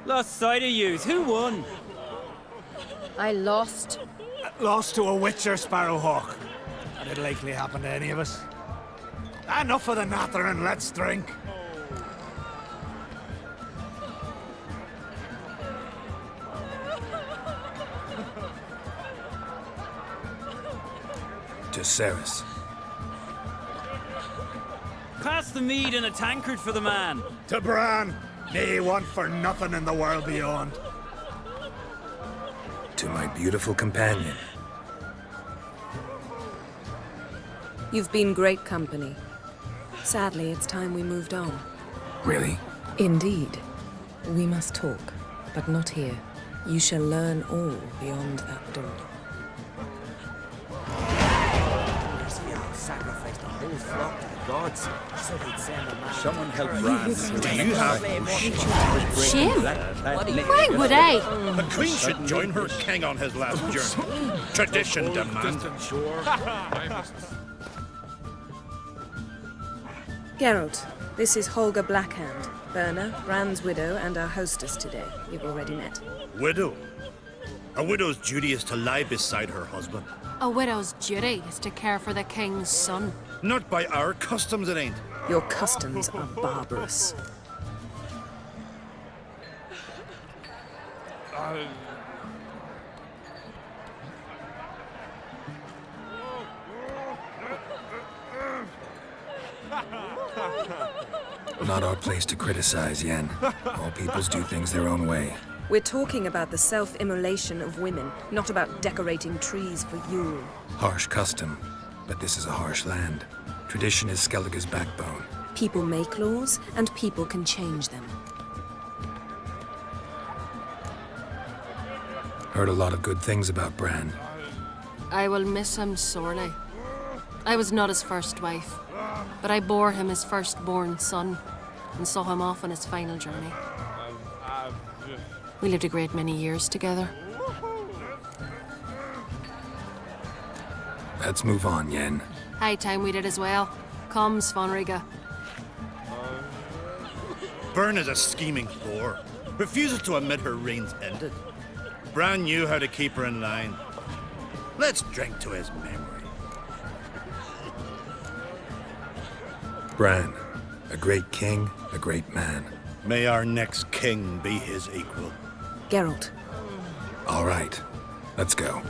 Lost sight of yous. Who won? I lost. Lost to a Witcher, Sparrowhawk. That'd likely happen to any of us. Enough of the natter and let's drink. To Cerys. Pass the mead in a tankard for the man. To Bran. May he want for nothing in the world beyond. To my beautiful companion. You've been great company. Sadly, it's time we moved on. Really? Indeed. We must talk, but not here. You shall learn all beyond that door. Sacrificed a whole flock to the gods, so they'd send a man. Someone help Bran. Do you have Shame? Why would I? The Queen should join her king on his last journey. Tradition demands. Geralt, this is Holger Blackhand, Berna, Brand's widow, and our hostess today. You've already met. Widow? A widow's duty is to lie beside her husband. A widow's duty is to care for the king's son. Not by our customs, it ain't. Your customs are barbarous. Not our place to criticize, Yen. All peoples do things their own way. We're talking about the self-immolation of women, not about decorating trees for Yule. Harsh custom, but this is a harsh land. Tradition is Skellige's backbone. People make laws, and people can change them. Heard a lot of good things about Bran. I will miss him sorely. I was not his first wife, but I bore him his firstborn son and saw him off on his final journey. We lived a great many years together. Let's move on, Yen. High time we did as well. Come, Svanriga. Byrne is a scheming whore. Refuses to admit her reign's ended. Bran knew how to keep her in line. Let's drink to his memory. Bran, a great king, a great man. May our next king be his equal. Geralt. All right, let's go.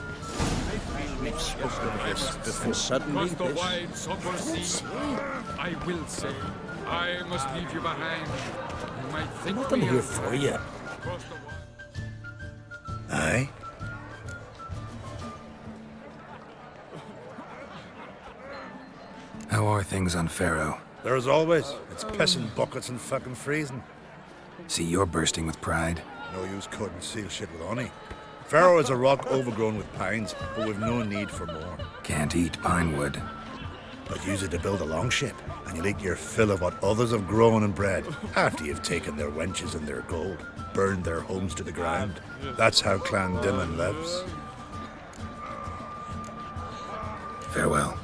We've spoken of this, and suddenly Across the wide somber sea, I will sail. I must leave you behind. You might think Nothing we here are for you. across the Aye? How are things on Pharaoh? There as always. It's pissing buckets and fucking freezing. See, you're bursting with pride. No use cutting seal shit with honey. Pharaoh is a rock overgrown with pines, but we've no need for more. Can't eat pine wood. But use it to build a longship, and you'll eat your fill of what others have grown and bred, after you've taken their wenches and their gold, burned their homes to the ground. That's how Clan Dimon lives. Farewell.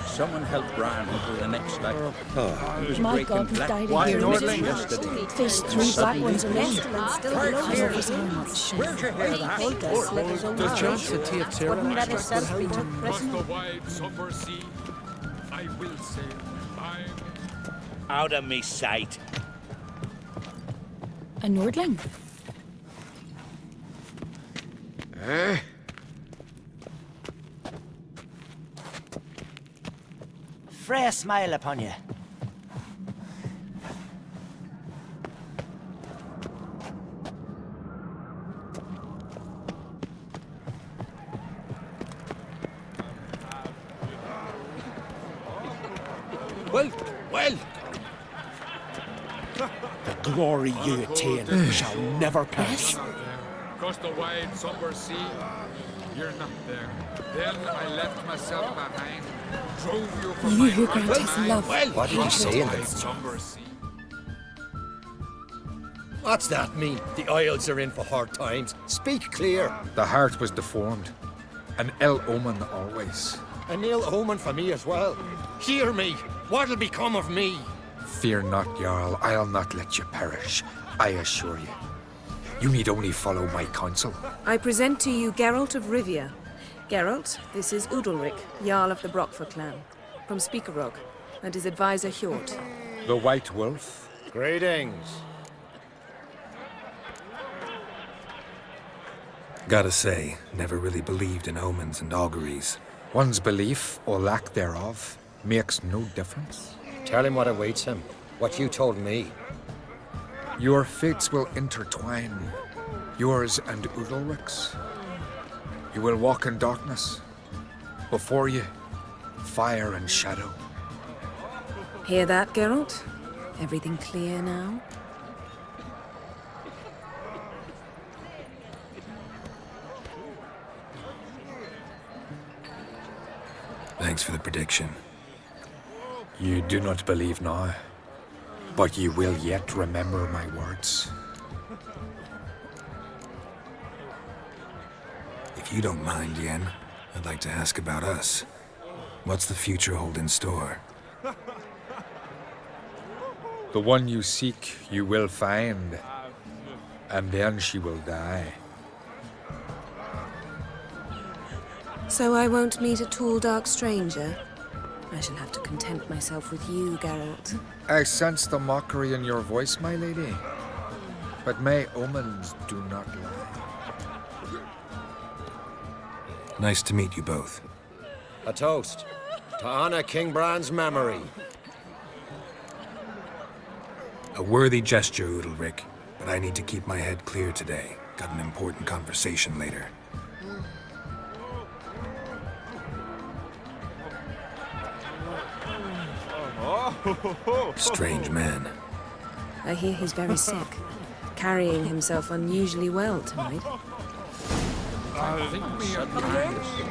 Someone help Bran over the next leg. He was My breaking God, he's black died wine here. yesterday. Fished 3 black ones a pestilence still blows over much. Where'd you hear that? The chance that Wouldn't that itself be took prisoner? Across the wide somber sea, I will sail. Out of me sight. A Nordling? Eh? Freya smile upon you. Well. The glory you attain shall never perish. Across the wide somber sea, you're not there. Then I left myself behind, drove you from my You grant right us hand love. What did you say in wide this? somber sea. What's that mean? The Isles are in for hard times. Speak clear. The heart was deformed. An ill omen always. An ill omen for me as well. Hear me. What'll become of me? Fear not, Jarl. I'll not let you perish. I assure you. You need only follow my counsel. I present to you Geralt of Rivia. Geralt, this is Udalric, Jarl of the Brockford clan, from Speakerog, and his advisor Hjort. The White Wolf. Greetings. Gotta say, never really believed in omens and auguries. One's belief, or lack thereof, makes no difference. Tell him what awaits him. What you told me. Your fates will intertwine. Yours and Udalric's. You will walk in darkness. Before you, fire and shadow. Hear that, Geralt? Everything clear now? Thanks for the prediction. You do not believe now, but you will yet remember my words. If you don't mind, Yen, I'd like to ask about us. What's the future hold in store? The one you seek, you will find, and then she will die. So I won't meet a tall, dark stranger? I shall have to content myself with you, Geralt. I sense the mockery in your voice, my lady. But may omens do not lie. Nice to meet you both. A toast to honor King Bran's memory. A worthy gesture, Udalric, but I need to keep my head clear today. Got an important conversation later. Strange man. I hear he's very sick, carrying himself unusually well tonight.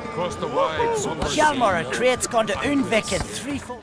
Across the wide summer sea. Hjalmar and Krait's gone to Undvik in 3-4.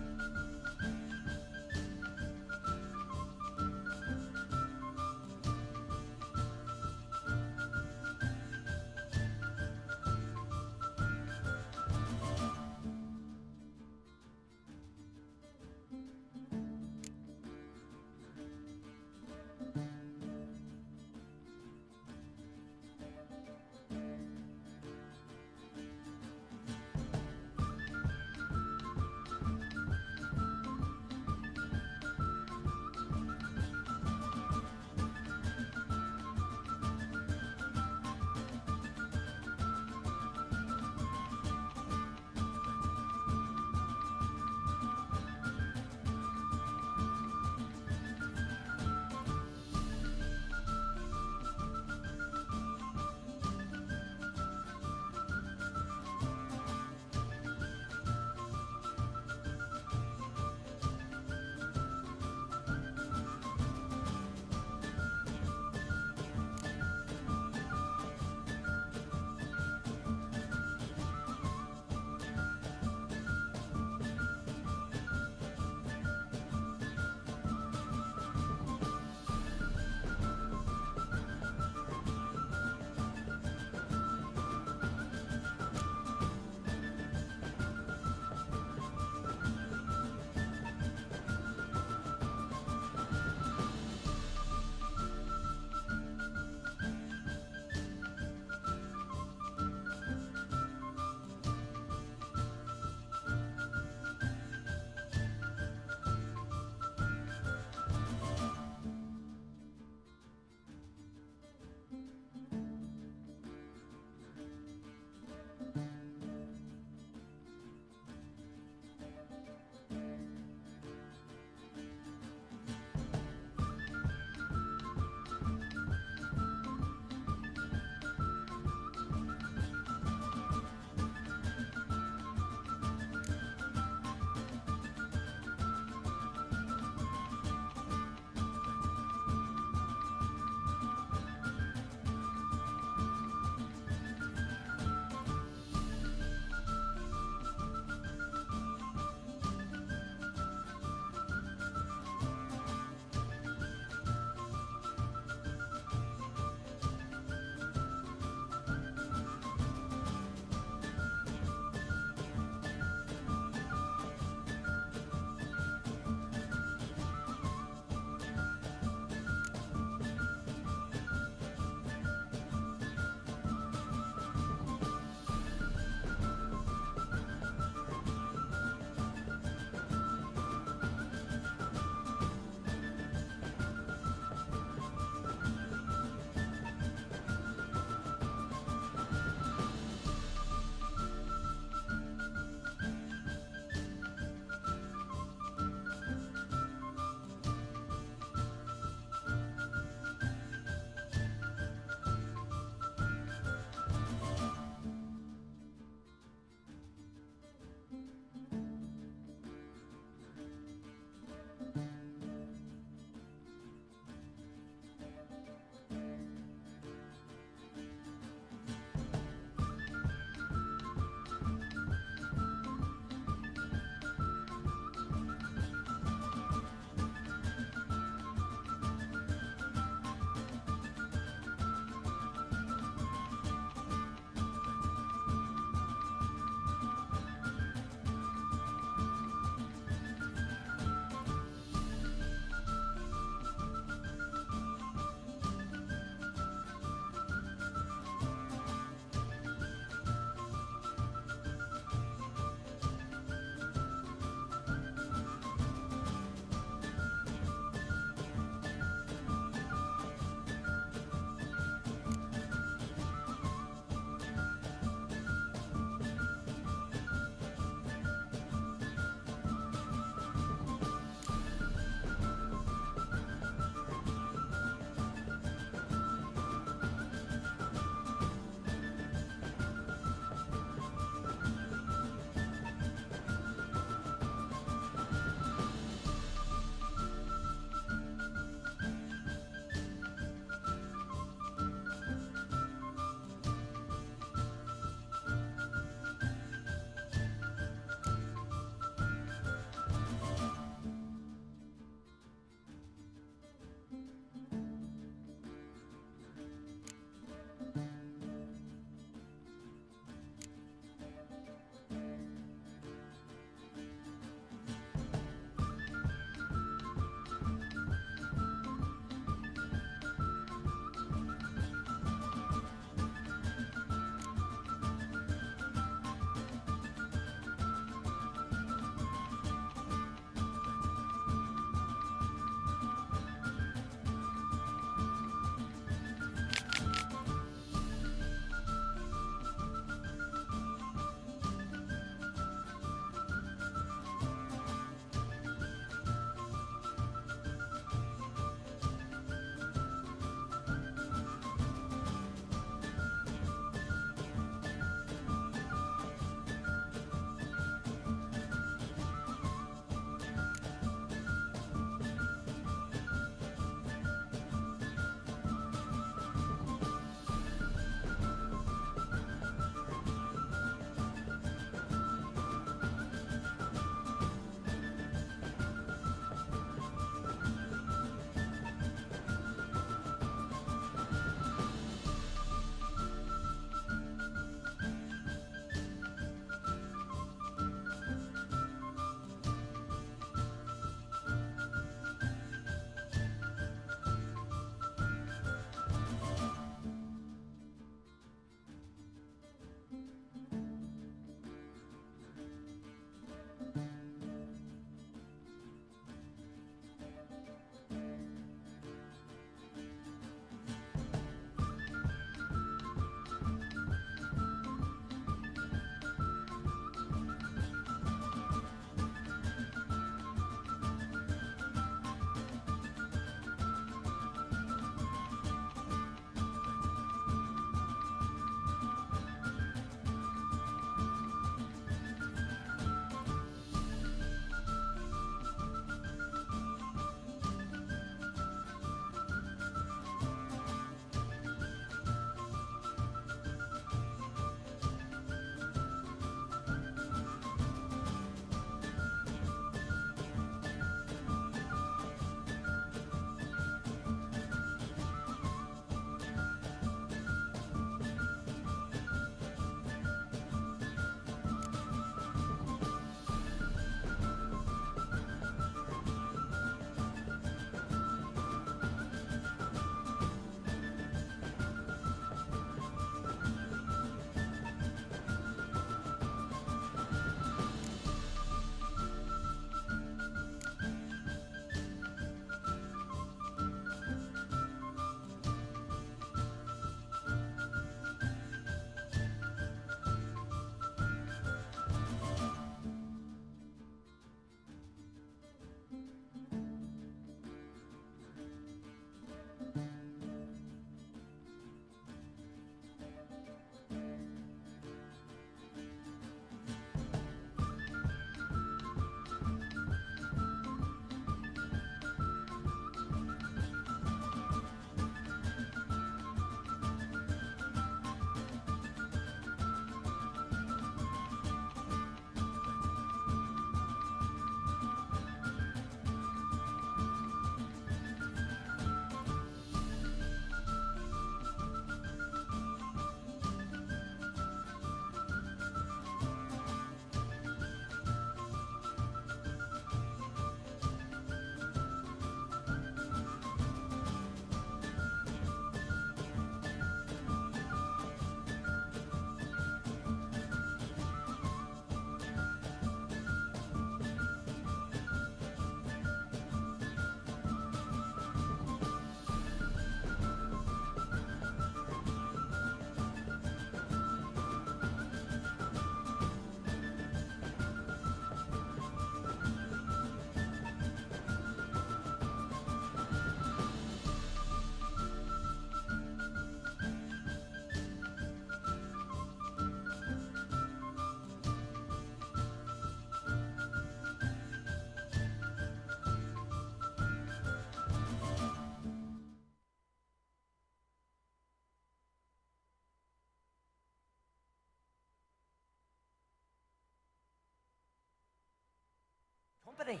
property.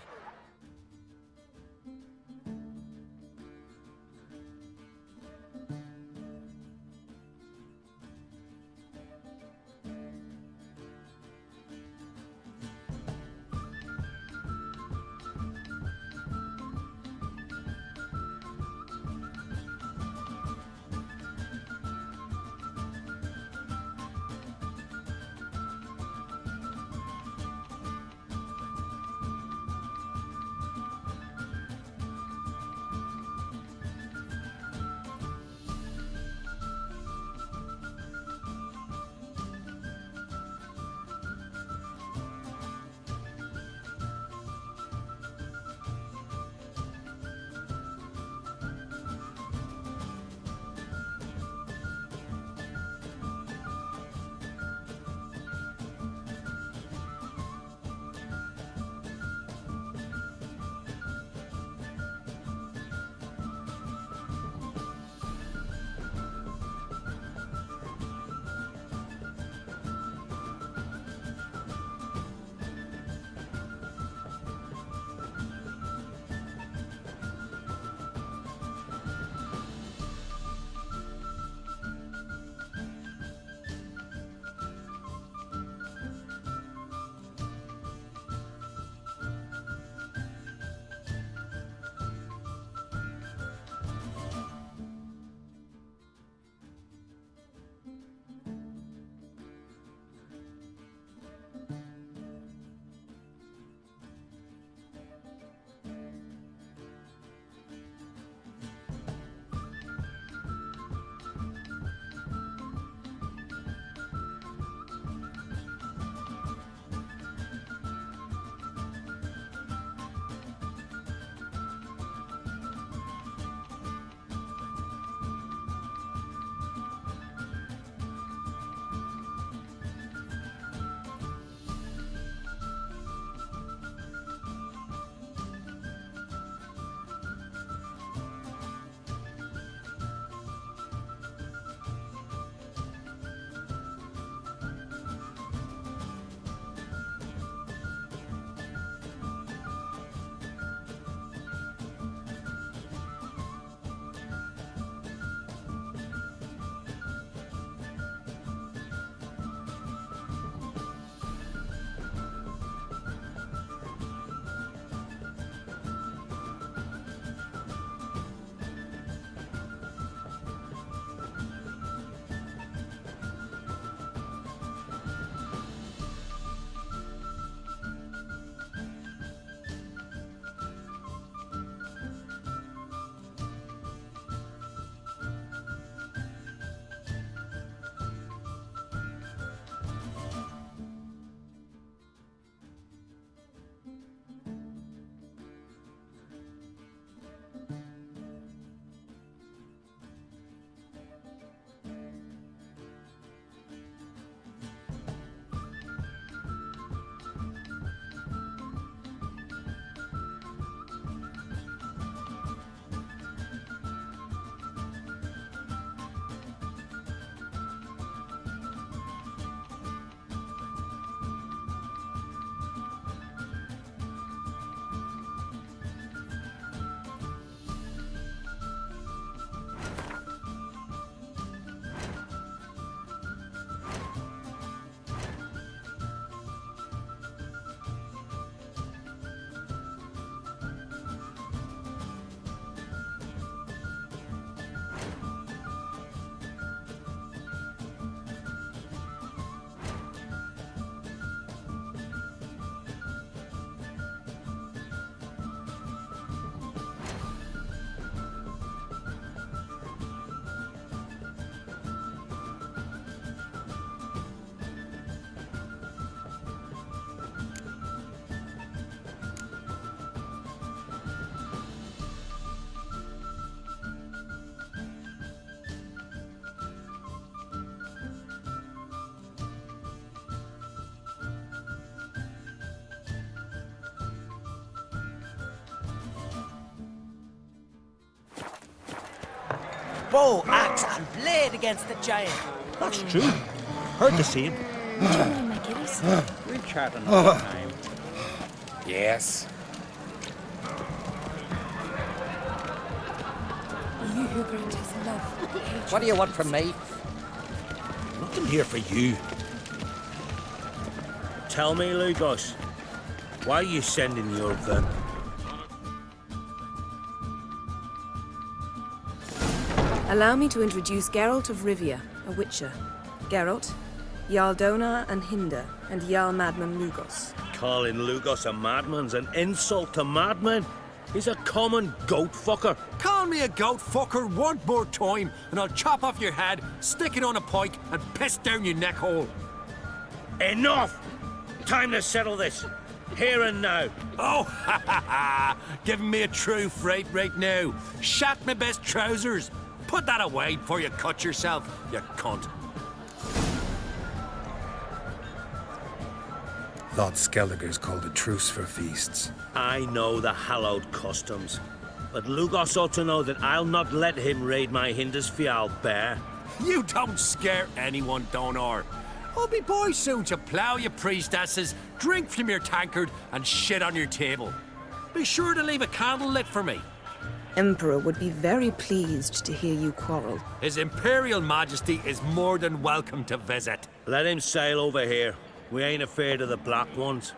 Bow, axe, and blade against the giant. That's true. Heard the same. Would you mind my kitties? We'll chat another time. Yes, you who grant his love. What do you want from me? Nothing here for you. Tell me, Lugos, why are you sending York then? Allow me to introduce Geralt of Rivia, a witcher. Geralt, Jarl Donar and Hinder, and Jarl Madman Lugos. Calling Lugos a madman's an insult to madmen. He's a common goat fucker. Call me a goat fucker one more time, and I'll chop off your head, stick it on a pike, and piss down your neck hole. Enough! Time to settle this. Here and now. Oh, ha ha ha! Giving me a true fright right now. Shat my best trousers. Put that away before you cut yourself, you cunt. Thought Skelliger's called a truce for feasts. I know the hallowed customs, but Lugos ought to know that I'll not let him raid my Hindisfial bear. You don't scare anyone, Donar. I'll be boys soon to plough your priestesses, drink from your tankard, and shit on your table. Be sure to leave a candle lit for me. Emperor would be very pleased to hear you quarrel. His Imperial Majesty is more than welcome to visit. Let him sail over here. We ain't afraid of the Black Ones.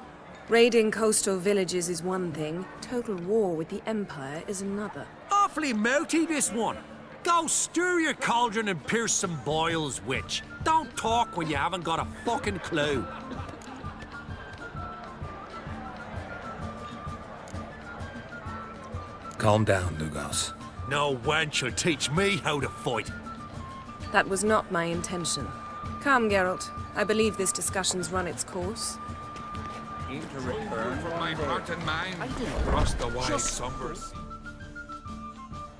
Raiding coastal villages is one thing. Total war with the Empire is another. Awfully mouty, this one. Go stir your cauldron and pierce some boils, witch. Don't talk when you haven't got a fucking clue. Calm down, Lugos. No wench will teach me how to fight. That was not my intention. Come, Geralt. I believe this discussion's run its course. To return from my heart and mind across the wide somber sea.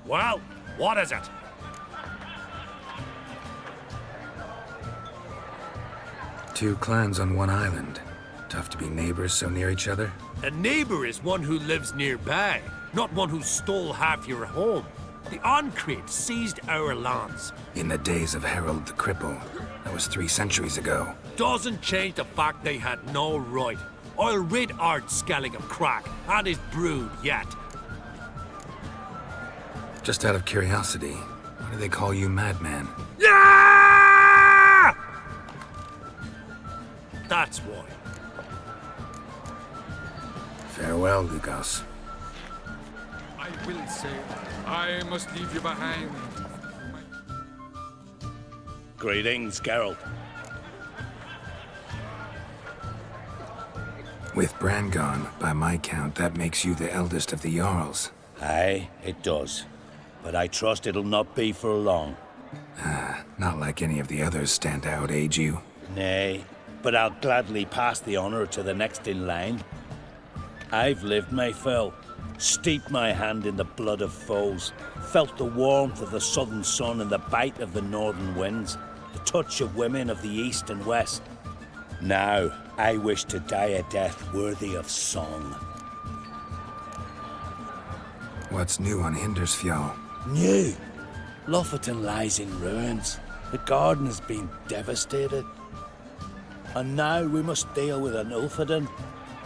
Well, what is it? Two clans on one island. Tough to be neighbors so near each other. A neighbor is one who lives nearby, not one who stole half your home. The Oncreed seized our lands. In the days of Harold the Cripple. That was 3 centuries ago. Doesn't change the fact they had no right. I'll rid Ard Skellig of Crack and his brood yet. Just out of curiosity, why do they call you Madman? Yeah! That's why. Farewell, Lugos. I will say, I must leave you behind. Greetings, Geralt. With Bran gone, by my count, that makes you the eldest of the Jarls. Aye, it does. But I trust it'll not be for long. Not like any of the others stand out, age you? Nay, but I'll gladly pass the honor to the next in line. I've lived my fill, steeped my hand in the blood of foes, felt the warmth of the southern sun and the bite of the northern winds, the touch of women of the east and west. Now, I wish to die a death worthy of song. What's new on Hindersfjall? New? Lofferton lies in ruins. The garden has been devastated. And now we must deal with an Ulfheden.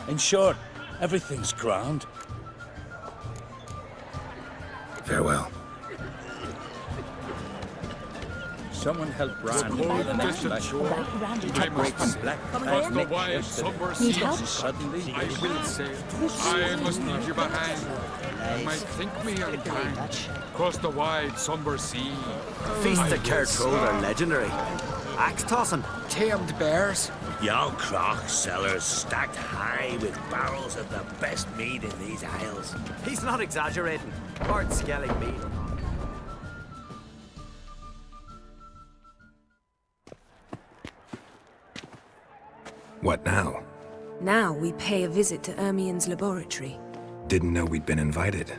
In short, everything's grand. Farewell. Someone help Bran over the next Distant shore. I must cross the wide somber sea. Suddenly, I will sail. I must leave you behind. You might think me unkind. Cross the wide somber sea. Feasts at Cairtroll are legendary. Axe tossing. Tamed bears. Jarl Croc cellars stacked high with barrels of the best mead in these isles. He's not exaggerating. Ard Skellig mead. What now? Now we pay a visit to Ermien's laboratory. Didn't know we'd been invited.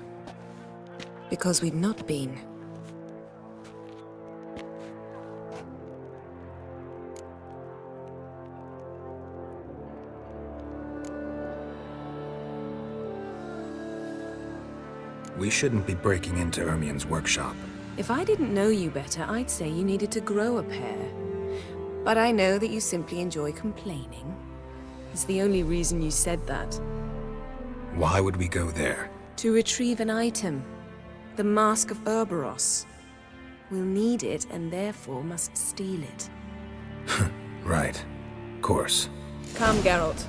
Because we've not been. We shouldn't be breaking into Ermien's workshop. If I didn't know you better, I'd say you needed to grow a pair. But I know that you simply enjoy complaining. It's the only reason you said that. Why would we go there? To retrieve an item. The Mask of Urboros. We'll need it and therefore must steal it. Right. Course. Come, Geralt.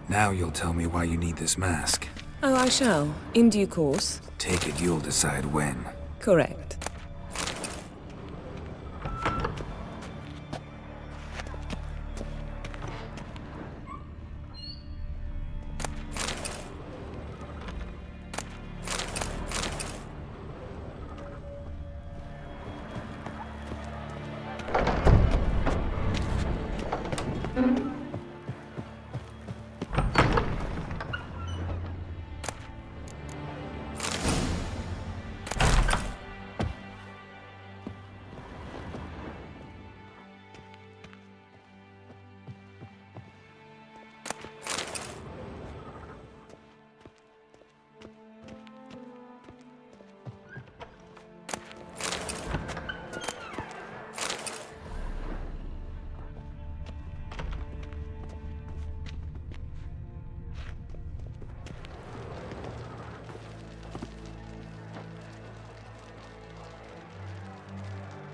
Now you'll tell me why you need this mask. Oh, I shall. In due course. Take it you'll decide when. Correct.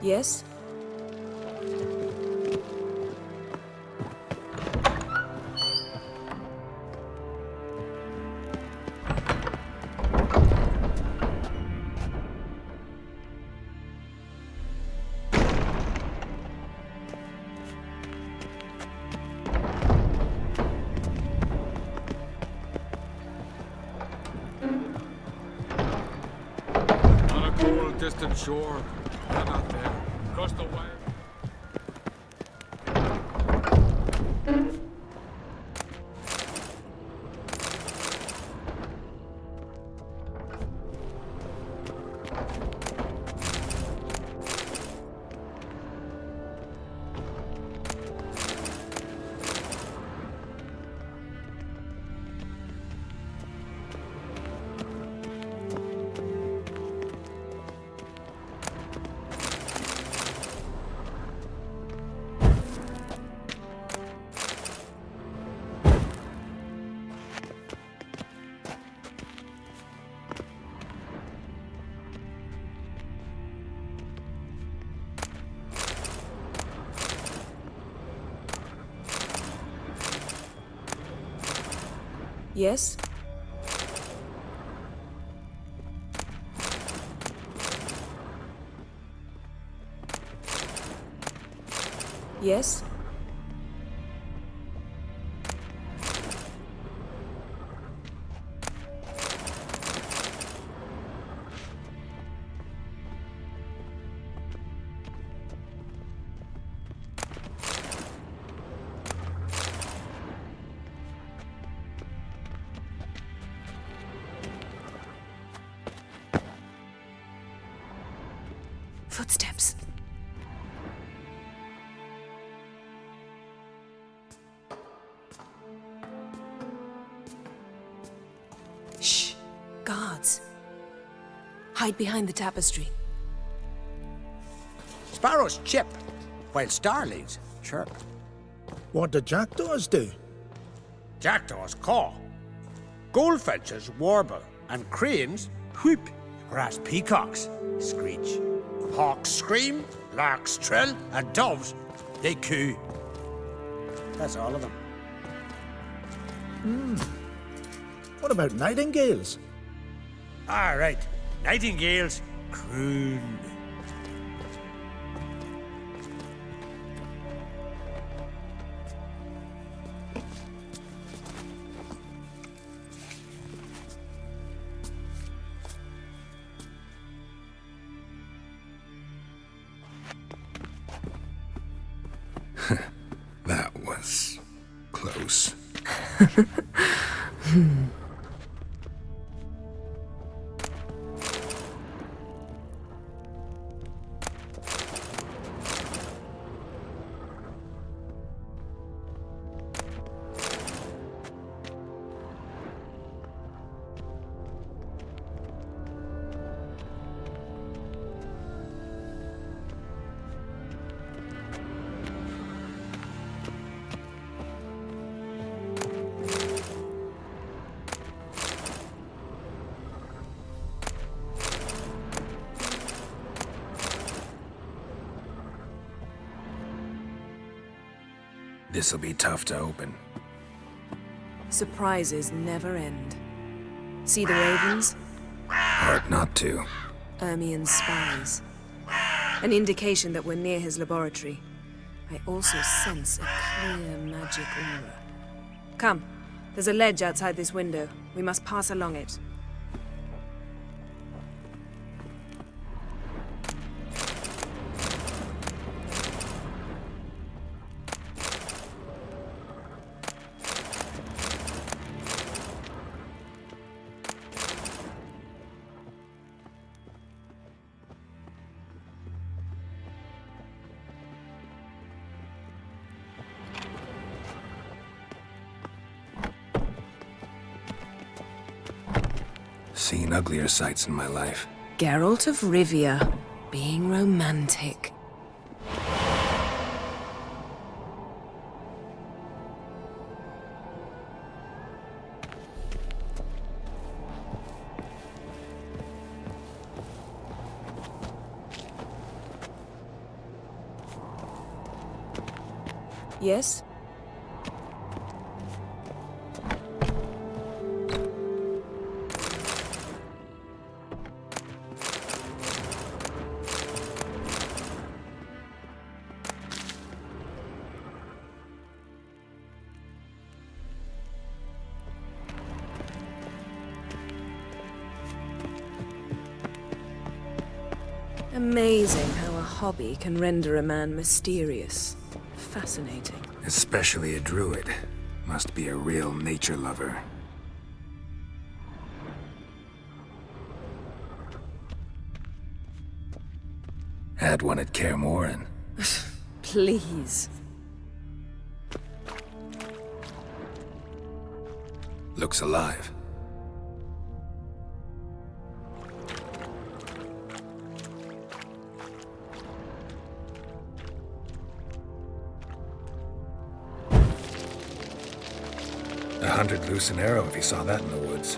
Yes? On a cold, distant shore, they're not there. Across the wire. Yes? Yes? Footsteps. Shh. Guards. Hide behind the tapestry. Sparrows chip, while starlings chirp. What do jackdaws do? Jackdaws caw. Goldfinches warble, and cranes whoop, whereas peacocks screech. Hawks scream, larks trill, and doves, they coo. That's all of them. What about nightingales? All right, nightingales croon. That was close. This'll be tough to open. Surprises never end. See the ravens? Hard not to. Ermien's spies. An indication that we're near his laboratory. I also sense a clear magic aura. Come, there's a ledge outside this window. We must pass along it. Seen uglier sights in my life. Geralt of Rivia, being romantic. Yes? Amazing how a hobby can render a man mysterious. Fascinating. Especially a druid. Must be a real nature lover. Had one at Kaer Morhen. Please. Looks alive. A hunted loose an arrow if he saw that in the woods.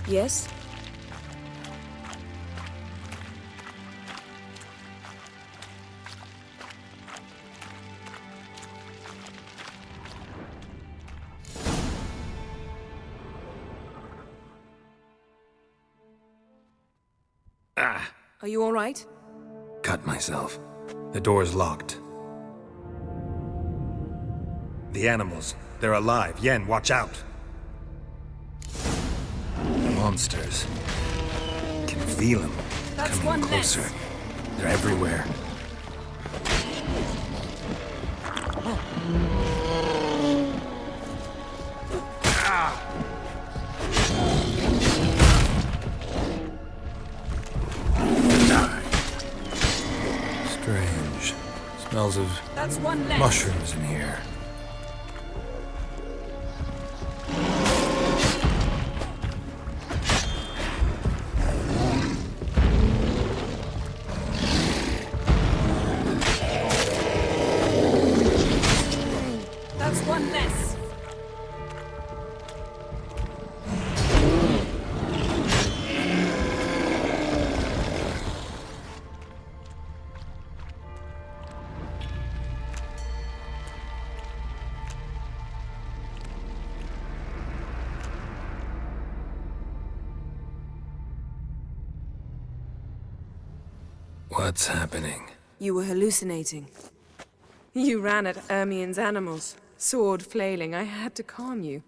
Yes? Ah! Are you all right? Cut myself. The door's locked. The animals. They're alive. Yen, watch out! Monsters. Can feel them. That's Coming one closer. less. They're everywhere. Die. Strange. Smells of That's one less. mushrooms in here. That's one less. What's happening? You were hallucinating. You ran at Ermien's animals, sword flailing. I had to calm you.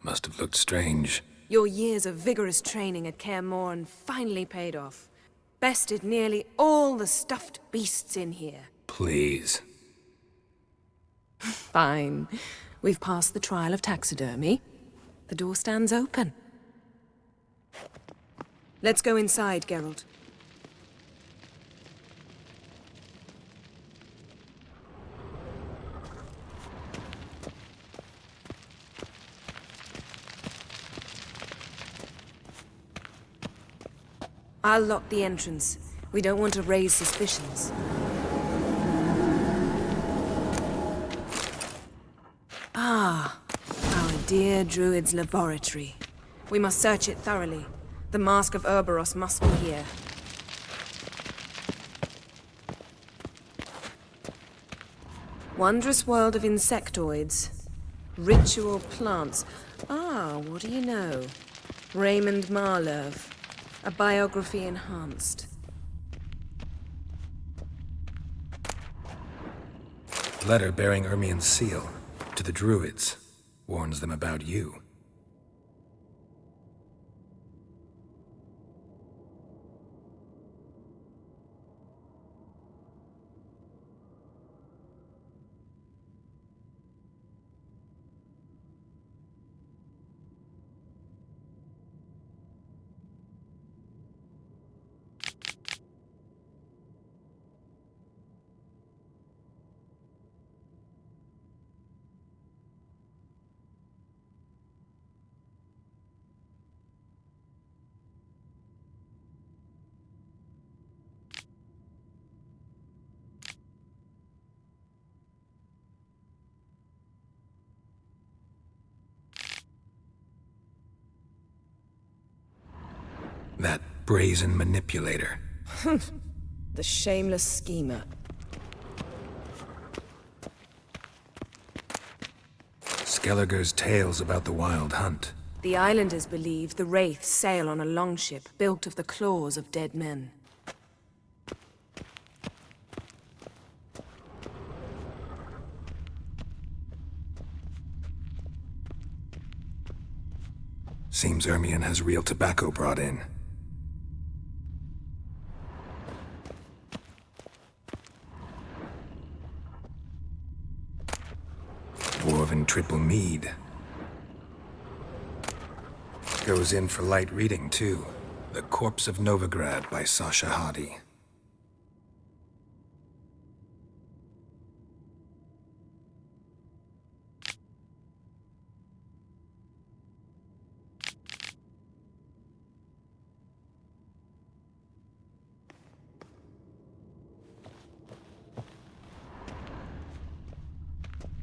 Must have looked strange. Your years of vigorous training at Kaer Morhen finally paid off. Bested nearly all the stuffed beasts in here. Please. Fine. We've passed the trial of taxidermy. The door stands open. Let's go inside, Geralt. I'll lock the entrance. We don't want to raise suspicions. Ah, our dear Druid's laboratory. We must search it thoroughly. The Mask of Ouroboros must be here. Wondrous world of insectoids. Ritual plants. Ah, what do you know? Raymond Marlev. A biography enhanced. Letter bearing Ermien's seal. To the Druids. Warns them about you. That brazen manipulator. The shameless schemer. Skelliger's tales about the Wild Hunt. The islanders believe the Wraiths sail on a longship built of the claws of dead men. Seems Ermien has real tobacco brought in. Dwarven triple mead. Goes in for light reading, too. The Corpse of Novigrad by Sasha Hadi.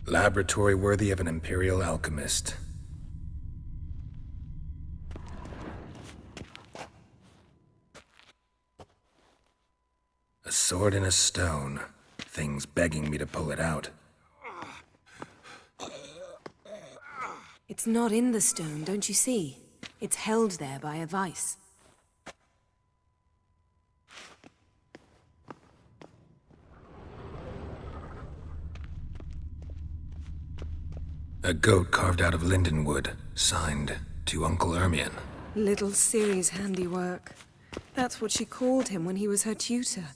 Laboratory worthy of an Imperial alchemist. A sword in a stone. Things begging me to pull it out. It's not in the stone, don't you see? It's held there by a vice. A goat carved out of lindenwood, signed to Uncle Ermien. Little Ciri's handiwork. That's what she called him when he was her tutor.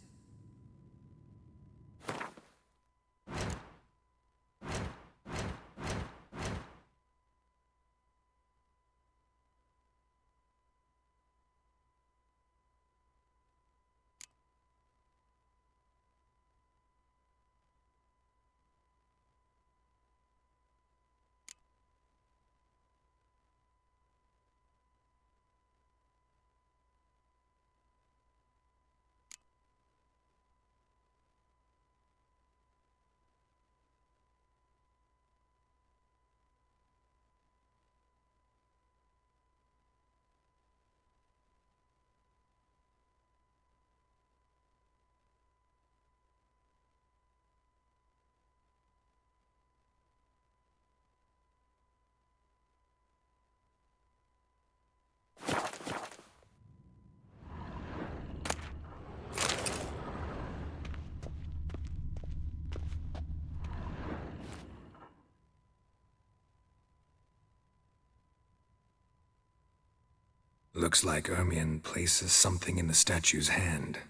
Looks like Ermion places something in the statue's hand.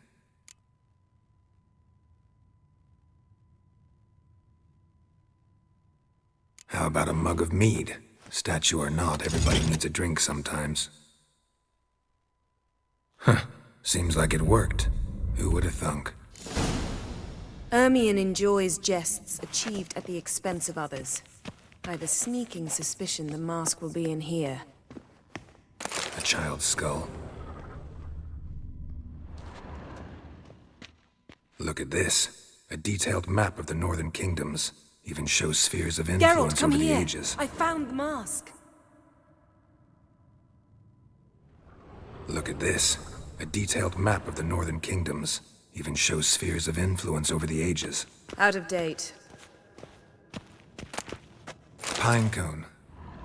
How about a mug of mead? Statue or not, everybody needs a drink sometimes. Huh. Seems like it worked. Who would have thunk? Ermion enjoys jests achieved at the expense of others. I have a sneaking suspicion the mask will be in here. A child's skull. Look at this. A detailed map of the Northern Kingdoms. Even shows spheres of Geralt, influence come over the here. ages. I found the mask. Look at this. A detailed map of the Northern Kingdoms. Even shows spheres of influence over the ages. Out of date. Pinecone.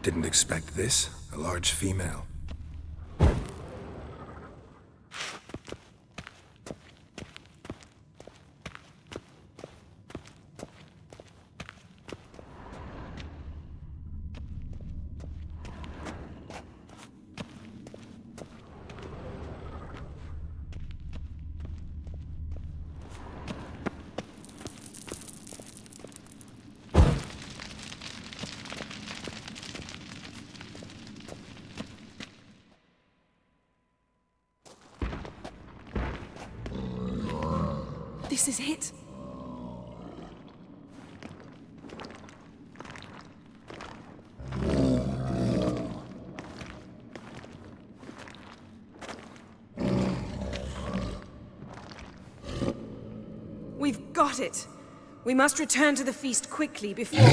Didn't expect this. A large female. This is it. We've got it. We must return to the feast quickly before...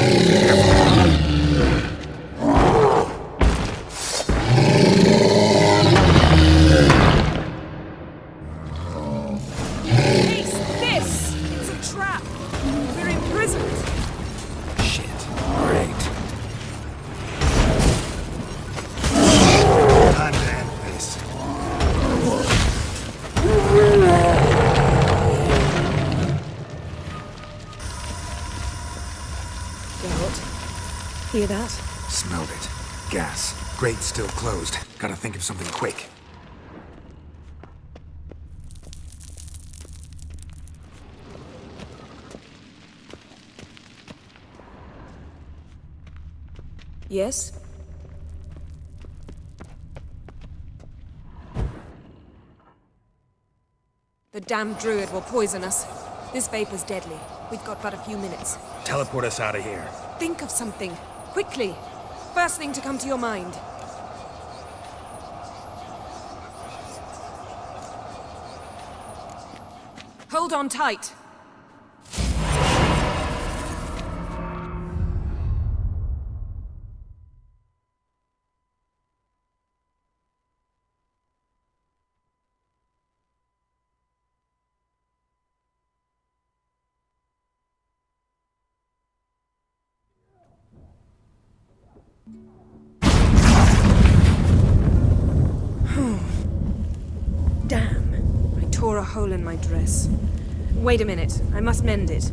Hear that? Smelled it. Gas. Grate still closed. Gotta think of something quick. Yes? The damned druid will poison us. This vapor's deadly. We've got but a few minutes. Teleport us out of here. Think of something. Quickly. First thing to come to your mind. Hold on tight. Damn. I tore a hole in my dress. Wait a minute. I must mend it.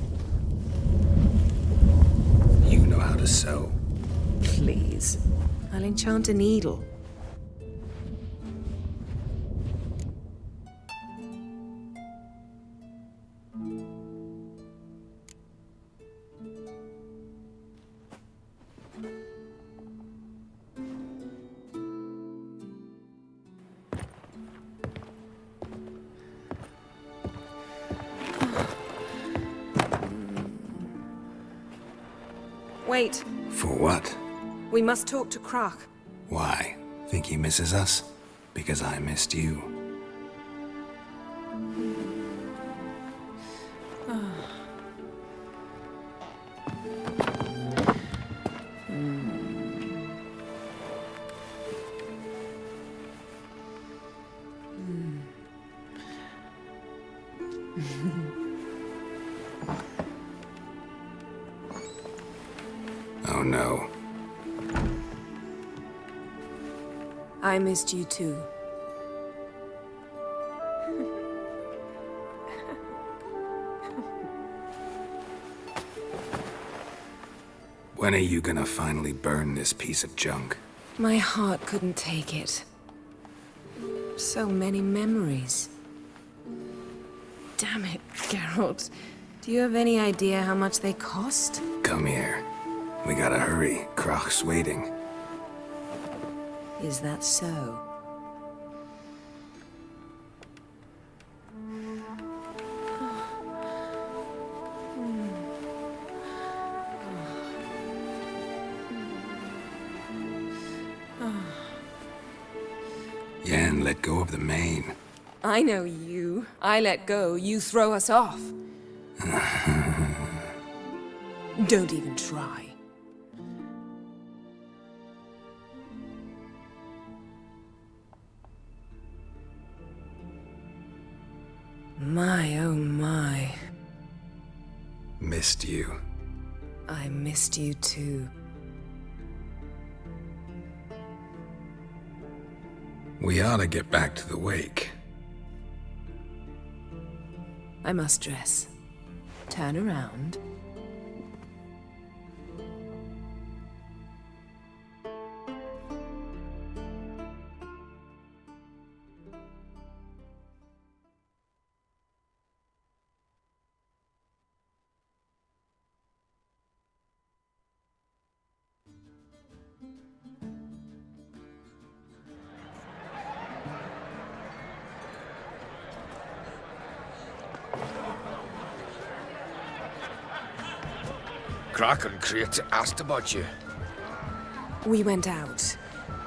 You know how to sew. Please. I'll enchant a needle. Wait. For what? We must talk to Crach. Why? Think he misses us? Because I missed you. Oh no. I missed you too. When are you gonna finally burn this piece of junk? My heart couldn't take it. So many memories. Damn it, Geralt. Do you have any idea how much they cost? Come here. We gotta hurry. Croc's waiting. Is that so? Yen let go of the mane. I know you. I let go, you throw us off. Don't even try. My, oh my. Missed you. I missed you too. We ought to get back to the wake. I must dress. Turn around. Croc and Crate asked about you. We went out.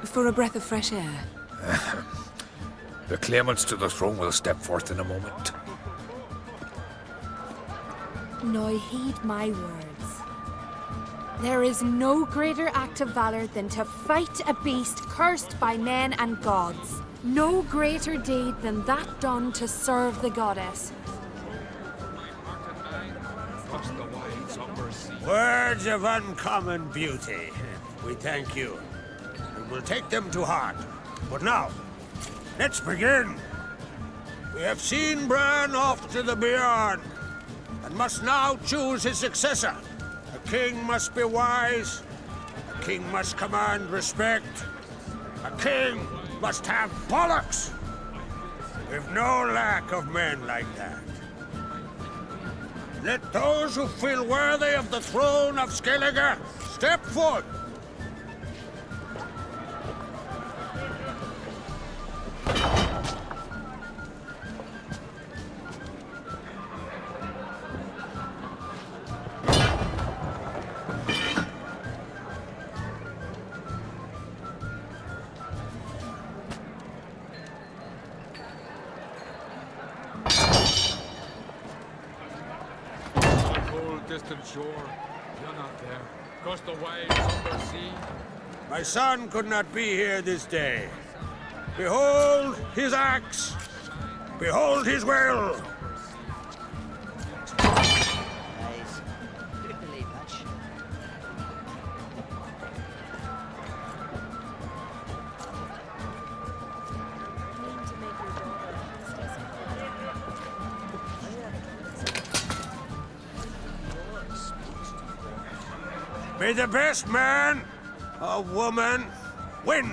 For a breath of fresh air. The claimants to the throne will step forth in a moment. Now heed my words. There is no greater act of valor than to fight a beast cursed by men and gods. No greater deed than that done to serve the goddess. Words of uncommon beauty. We thank you. And we'll take them to heart. But now, let's begin. We have seen Bran off to the beyond, and must now choose his successor. A king must be wise. A king must command respect. A king must have bollocks. We've no lack of men like that. Let those who feel worthy of the throne of Skellige step forth. Distant shore. You're not there. Across the wide somber sea. My son could not be here this day. Behold his axe. Behold his will. May the best man or woman win.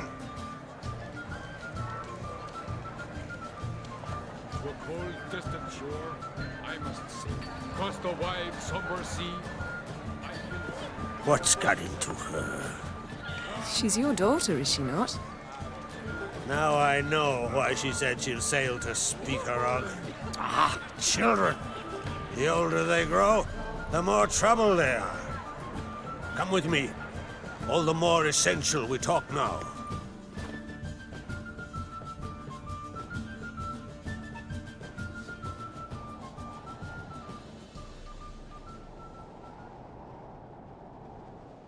To a cold, distant shore, I must sail. Across the wide, somber sea. What's got into her? She's your daughter, is she not? Now I know why she said she'll sail to Speakerog. Ah, children. The older they grow, the more trouble they are. Come with me. All the more essential we talk now.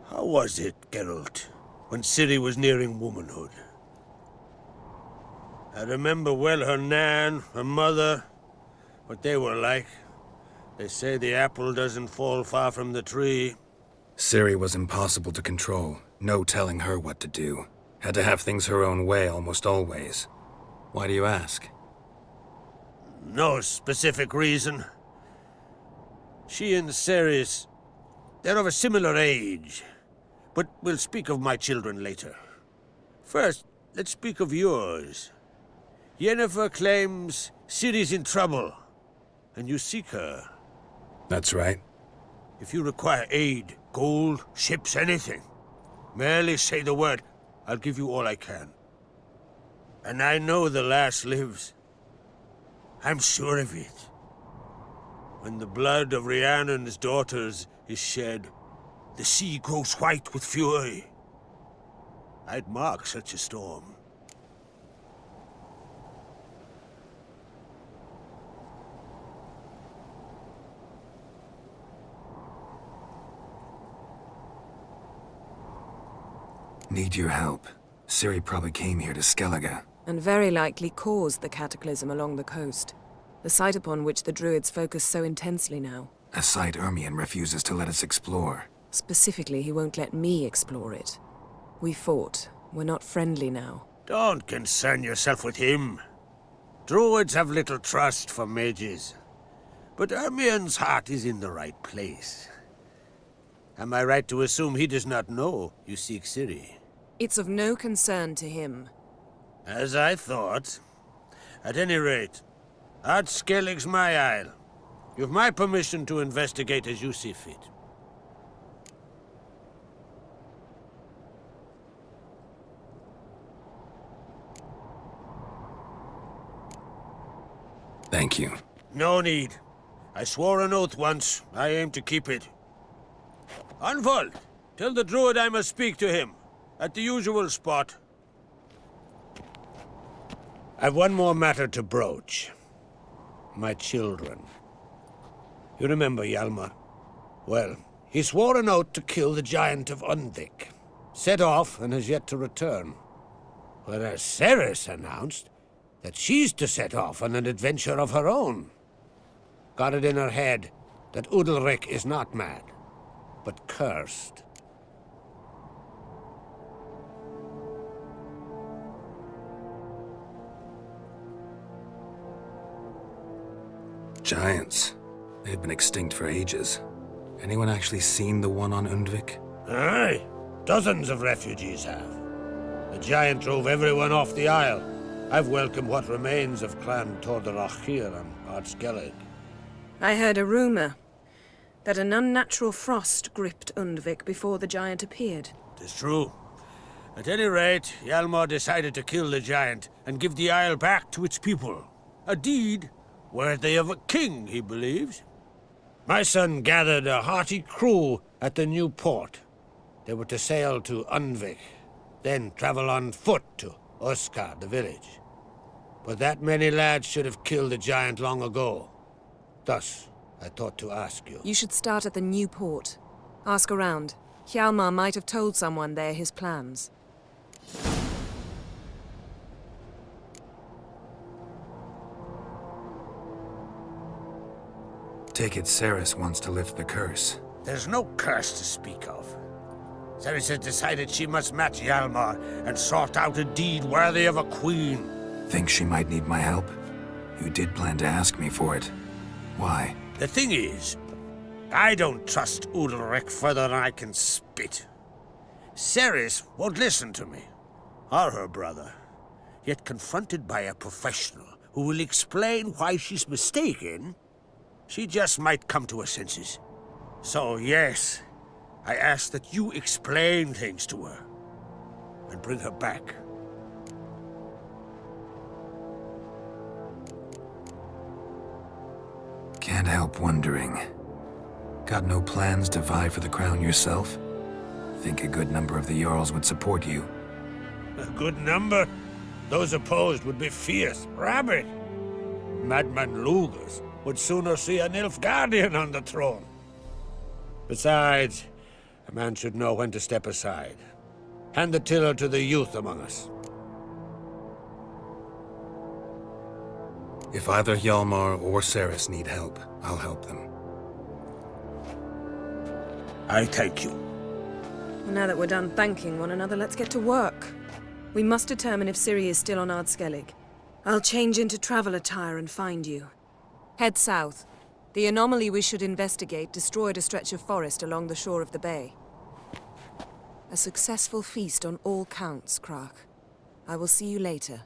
How was it, Geralt, when Ciri was nearing womanhood? I remember well her nan, her mother, what they were like. They say the apple doesn't fall far from the tree. Ciri was impossible to control. No telling her what to do. Had to have things her own way almost always. Why do you ask? No specific reason. She and Ceres, they're of a similar age. But we'll speak of my children later. First, let's speak of yours. Yennefer claims Ciri's in trouble, and you seek her. That's right. If you require aid, gold, ships, anything, merely say the word. I'll give you all I can. And I know the lass lives. I'm sure of it. When the blood of Rhiannon's daughters is shed, the sea grows white with fury. I'd mark such a storm. Need your help. Ciri probably came here to Skellige. And very likely caused the cataclysm along the coast. The site upon which the Druids focus so intensely now. A site Ermion refuses to let us explore. Specifically, he won't let me explore it. We fought. We're not friendly now. Don't concern yourself with him. Druids have little trust for mages. But Ermion's heart is in the right place. Am I right to assume he does not know you seek Ciri? It's of no concern to him. As I thought. At any rate, Ard Skellig's my isle. You've my permission to investigate as you see fit. Thank you. No need. I swore an oath once. I aim to keep it. Anvold, tell the druid I must speak to him. At the usual spot. I've one more matter to broach. My children. You remember Hjalmar? Well, he swore an oath to kill the giant of Undvik. Set off and has yet to return. Whereas Ceres announced that she's to set off on an adventure of her own. Got it in her head that Udalryk is not mad, but cursed. Giants. They've been extinct for ages. Anyone actually seen the one on Undvik? Aye. Dozens of refugees have. The giant drove everyone off the isle. I've welcomed what remains of Clan Tordarach here on Ard Skellig. I heard a rumor that an unnatural frost gripped Undvik before the giant appeared. 'Tis true. At any rate, Hjalmar decided to kill the giant and give the isle back to its people. A deed worthy of a king, he believes. My son gathered a hearty crew at the new port. They were to sail to Undvik, then travel on foot to Uskar, the village. But that many lads should have killed the giant long ago. Thus, I thought to ask you. You should start at the new port. Ask around. Hjalmar might have told someone there his plans. Take it Ceres wants to lift the curse. There's no curse to speak of. Ceres has decided she must match Hjalmar and sort out a deed worthy of a queen. Think she might need my help? You did plan to ask me for it. Why? The thing is, I don't trust Udalryk further than I can spit. Ceres won't listen to me, or her brother. Yet confronted by a professional who will explain why she's mistaken, she just might come to her senses. So yes, I ask that you explain things to her and bring her back. Can't help wondering. Got no plans to vie for the crown yourself? Think a good number of the Jarls would support you. A good number? Those opposed would be fierce, rabid. Madman Lugus would sooner see a Nilfgaardian on the throne. Besides, a man should know when to step aside. Hand the tiller to the youth among us. If either Hjalmar or Ceres need help, I'll help them. I thank you. Well, now that we're done thanking one another, let's get to work. We must determine if Ciri is still on Ard Skellig. I'll change into travel attire and find you. Head south. The anomaly we should investigate destroyed a stretch of forest along the shore of the bay. A successful feast on all counts, Crach. I will see you later.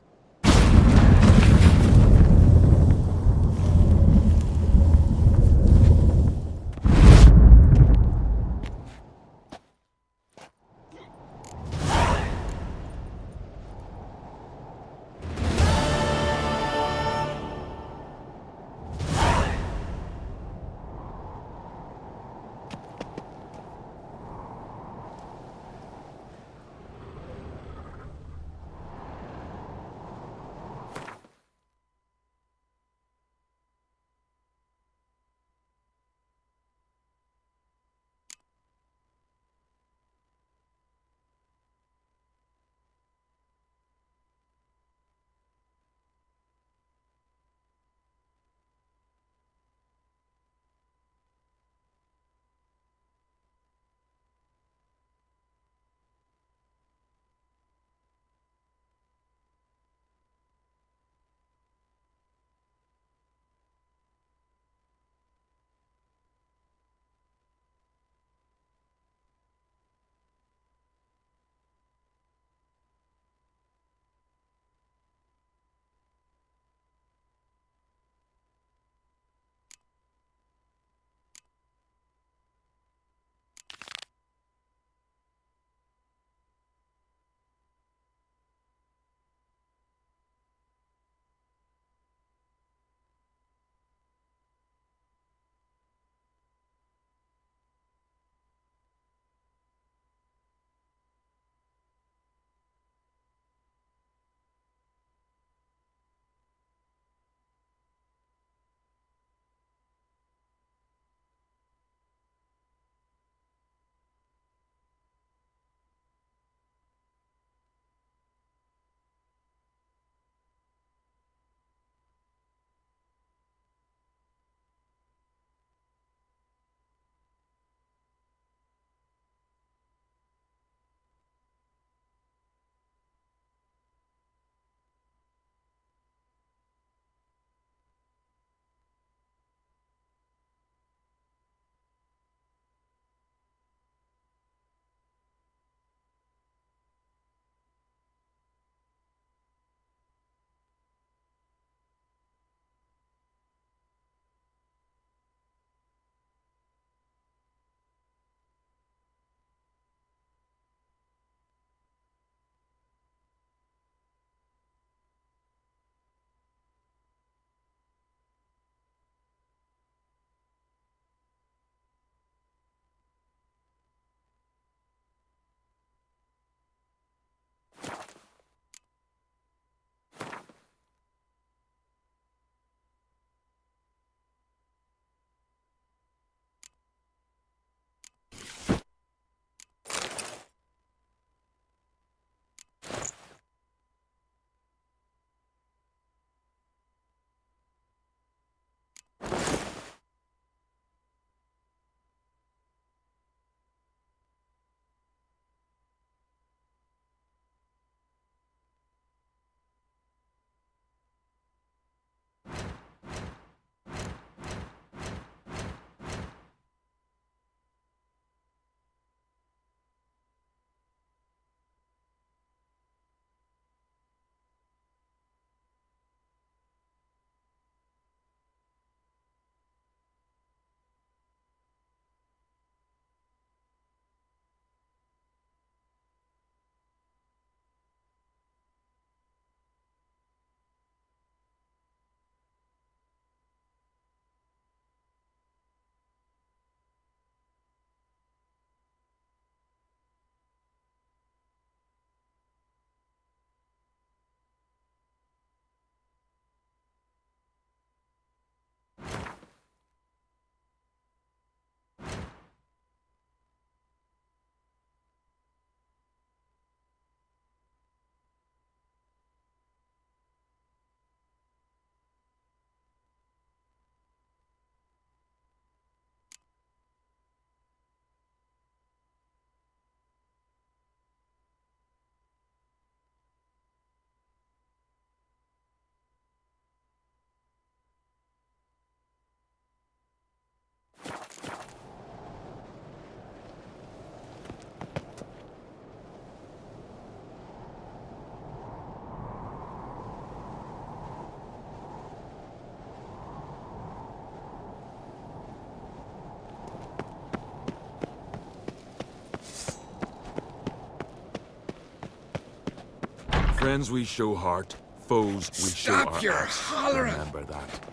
Friends we show heart, foes we show our Stop your arse. hollering! Remember that.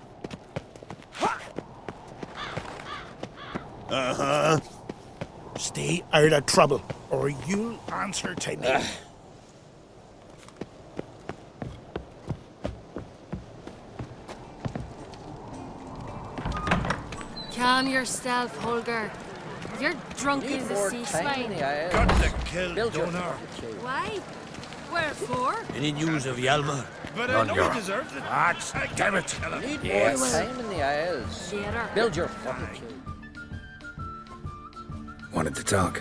Uh-huh. Stay out of trouble, or you'll answer to me. Calm yourself, Holger. You're drunk as a sea swine. Got to kill Donar. Why? Wherefore? Any news of Yalmar? But None, I know Your- he deserves it. Ah, damn it! Need Yes. more time in the Isles. Later. Build your fortitude. Wanted to talk.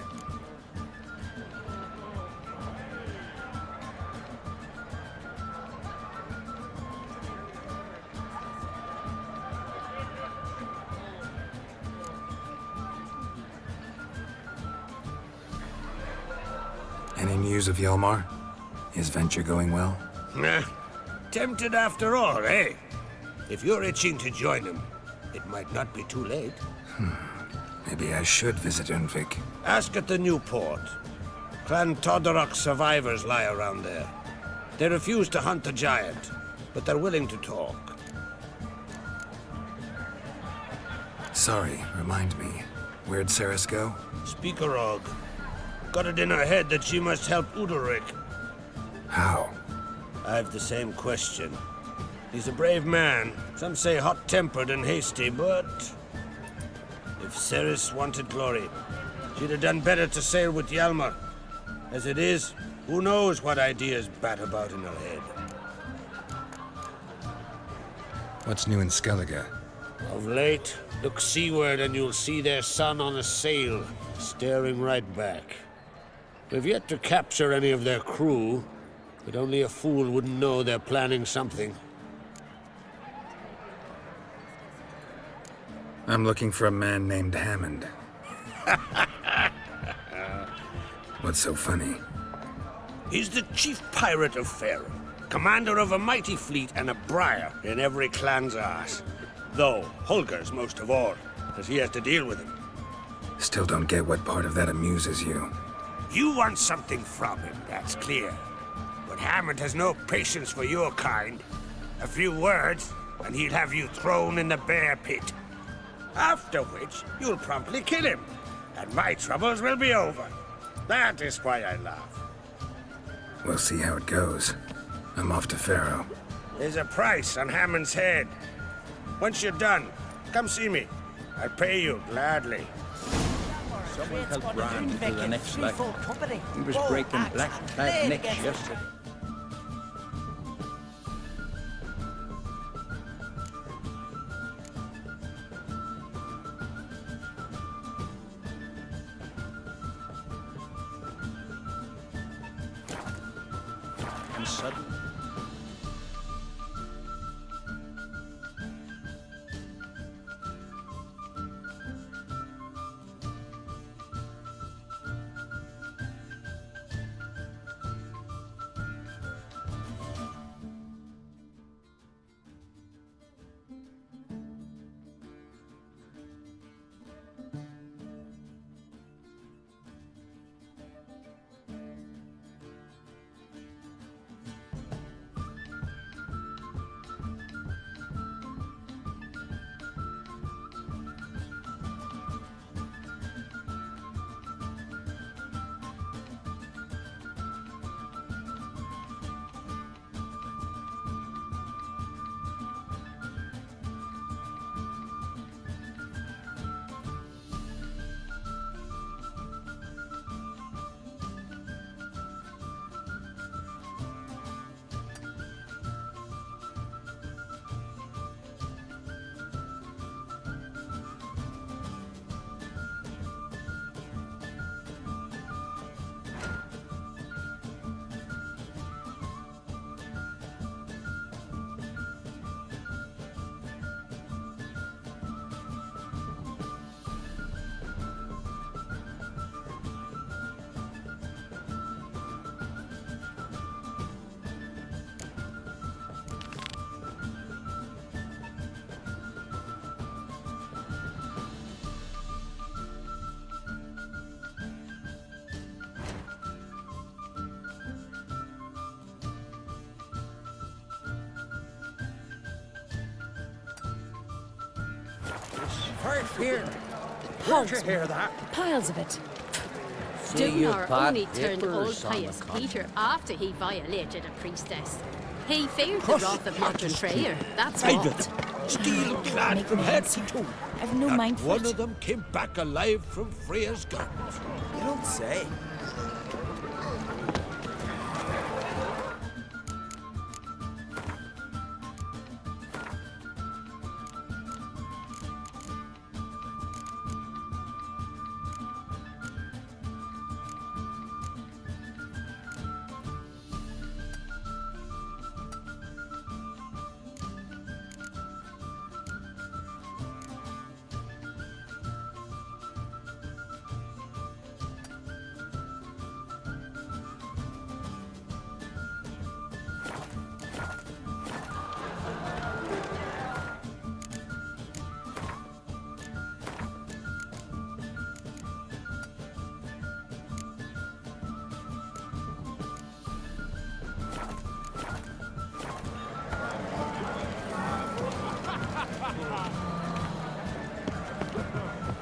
Any news of Yelmar? His venture going well? Nah. Tempted after all, eh? If you're itching to join him, it might not be too late. Maybe I should visit Unvik. Ask at the new port. Clan Todorok survivors lie around there. They refuse to hunt the giant, but they're willing to talk. Sorry, remind me. Where'd Ceres go? Speakerog. Got it in her head that she must help Udalric. How? I've the same question. He's a brave man. Some say hot-tempered and hasty, but... if Ceres wanted glory, she'd have done better to sail with Yalmar. As it is, who knows what ideas bat about in her head. What's new in Skellige? Of late, look seaward and you'll see their son on a sail, staring right back. We've yet to capture any of their crew, but only a fool wouldn't know they're planning something. I'm looking for a man named Hammond. What's so funny? He's the chief pirate of Faerun, commander of a mighty fleet and a briar in every clan's arse. Though Holger's most of all, because he has to deal with him. Still don't get what part of that amuses you. You want something from him, that's clear. But Hammond has no patience for your kind. A few words, and he'll have you thrown in the bear pit. After which, you'll promptly kill him, and my troubles will be over. That is why I laugh. We'll see how it goes. I'm off to Pharaoh. There's a price on Hammond's head. Once you're done, come see me. I'll pay you gladly. Someone help Bran to the next leg. He was breaking black-clad necks yesterday. And suddenly... Hard fear. Halt. Did you hear that? Piles of it. Dunar bad only turned papers old on pious the con- Peter after he violated a priestess. He feared the wrath of Lord Betrayer, that's what. Steel clad from head to toe. I've no mind for One it. of them came back alive from Freya's gardens. You don't say.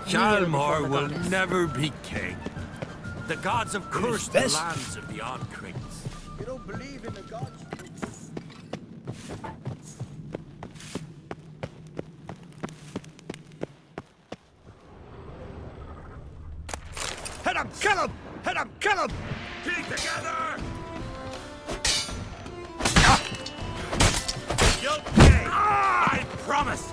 Hjalmar will never be king. The gods have cursed the this? lands of the Onkrings. You don't believe in the gods? Hit him! Kill him! Hit him! Kill him! Keep together! You'll pay! I promise!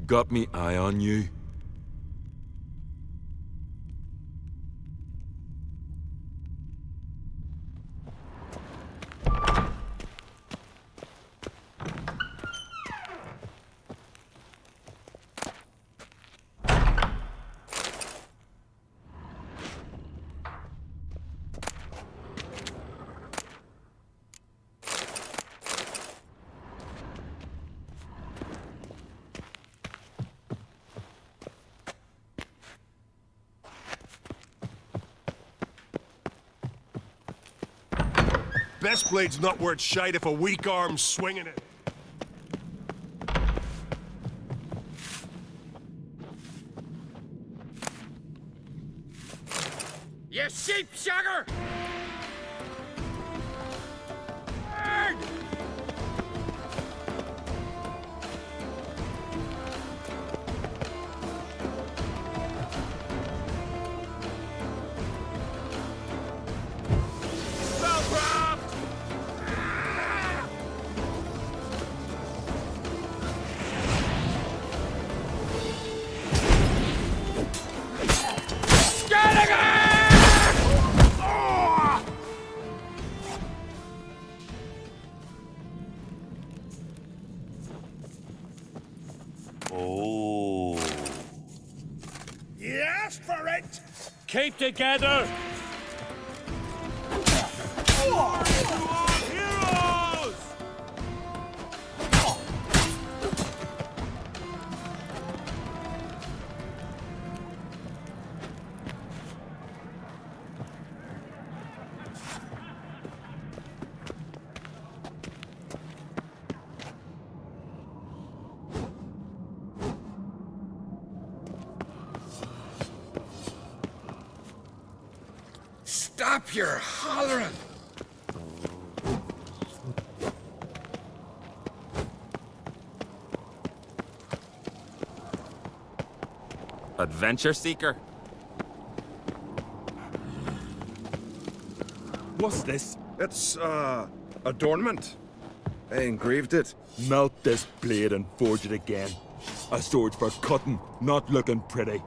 Got me eye on you. Best blade's not worth shite if a weak arm's swinging it. You sheepshagger! Oh. You asked for it! Keep together! Stop your hollering! Adventure seeker? What's this? It's, adornment. I engraved it. Melt this blade and forge it again. A sword for cutting, not looking pretty.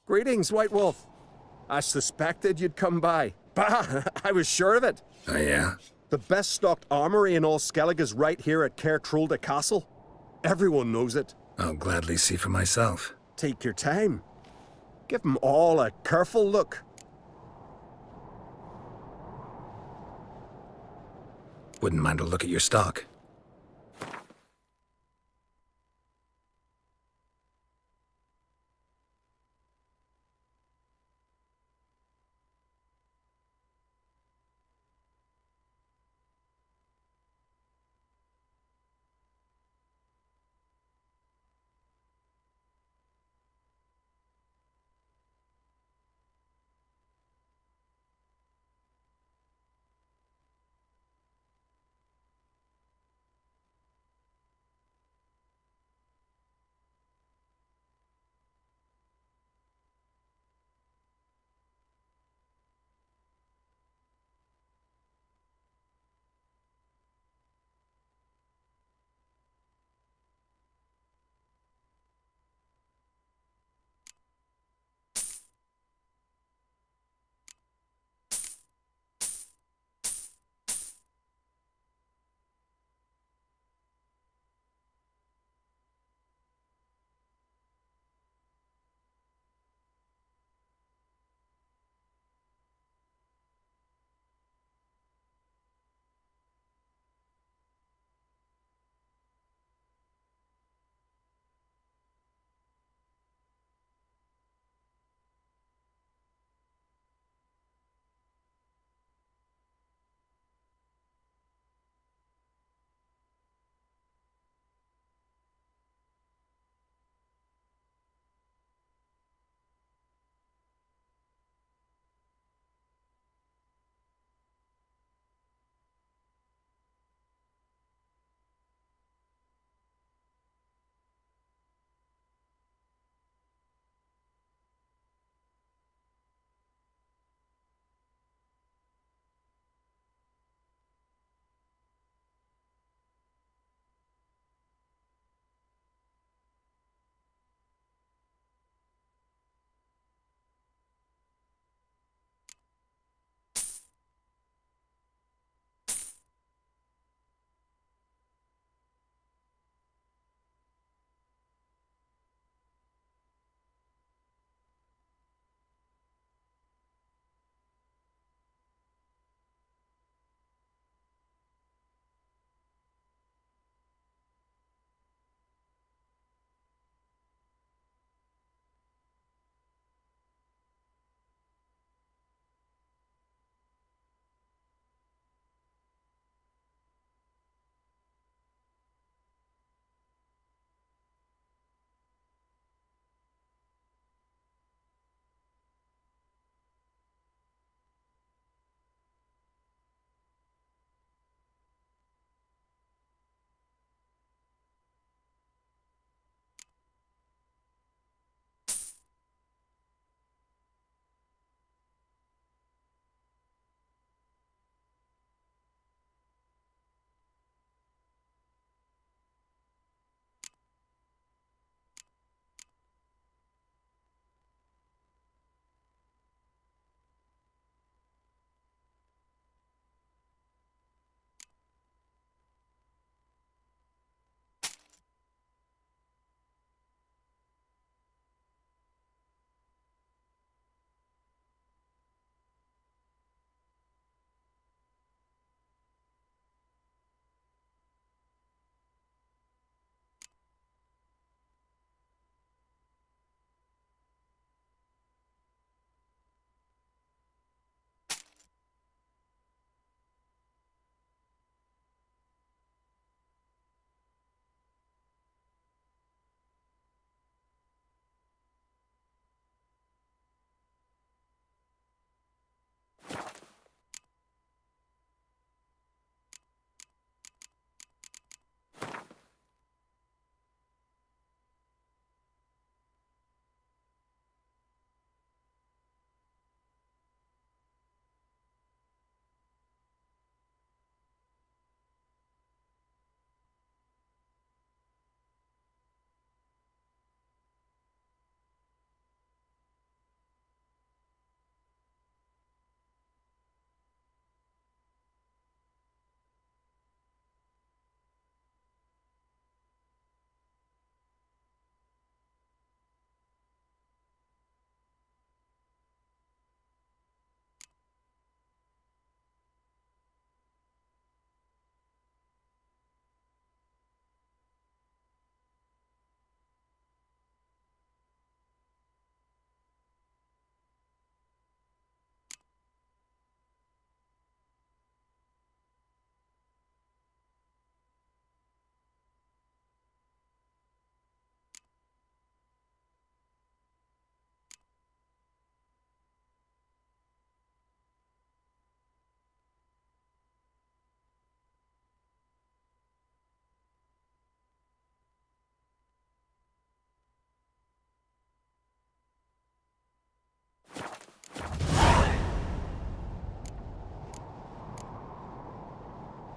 Greetings, White Wolf. I suspected you'd come by. Bah, I was sure of it. Oh, yeah? The best stocked armory in all Skellig is right here at Caer Trulda Castle. Everyone knows it. I'll gladly see for myself. Take your time. Give them all a careful look. Wouldn't mind a look at your stock.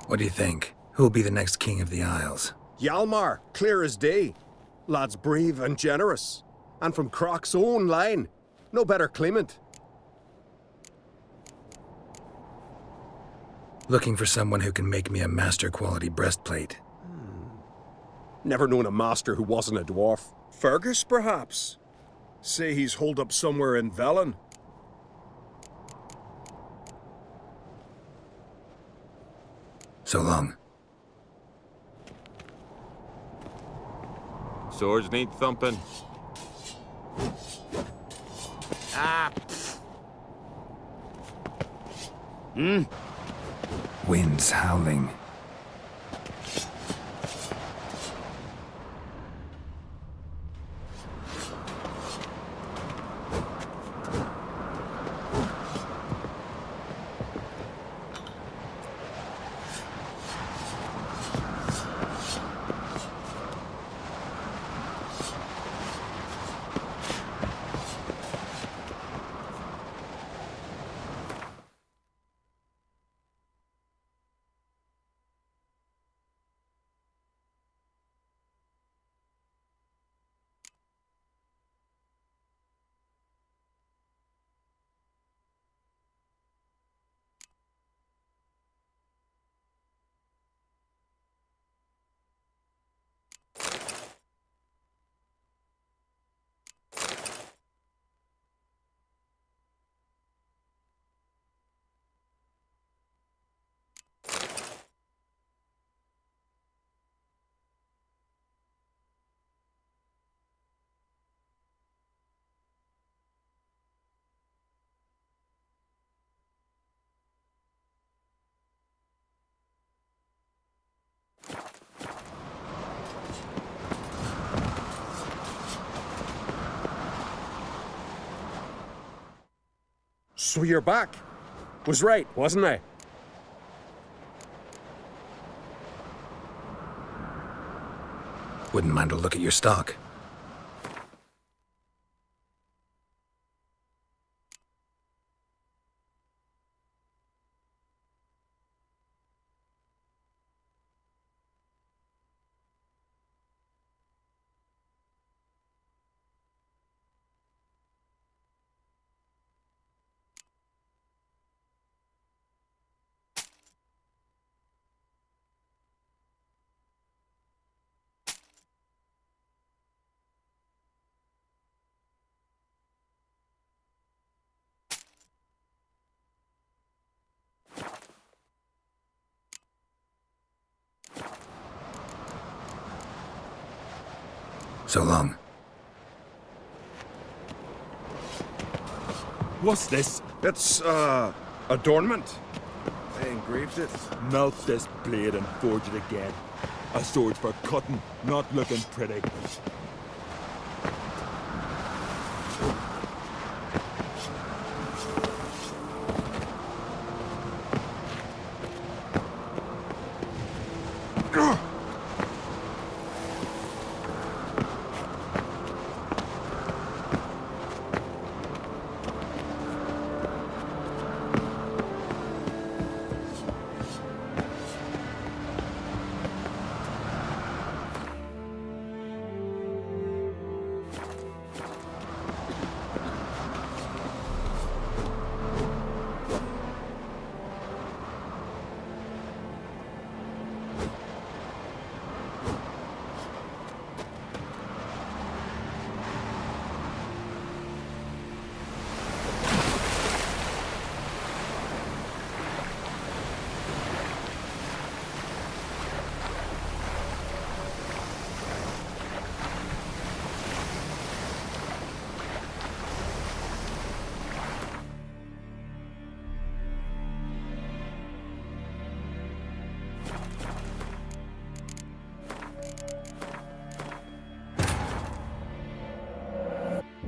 What do you think? Who'll be the next king of the Isles? Hjalmar, clear as day. Lad's brave and generous. And from Croc's own line. No better claimant. Looking for someone who can make me a master-quality breastplate. Never known a master who wasn't a dwarf. Fergus, perhaps? Say he's holed up somewhere in Velen. So long. Swords need thumping. Ah. Winds howling. So you're back. Was right, wasn't I? Wouldn't mind a look at your stock. So long. What's this? It's, adornment. I engraved it. Melt this blade and forge it again. A sword for cutting, not looking pretty.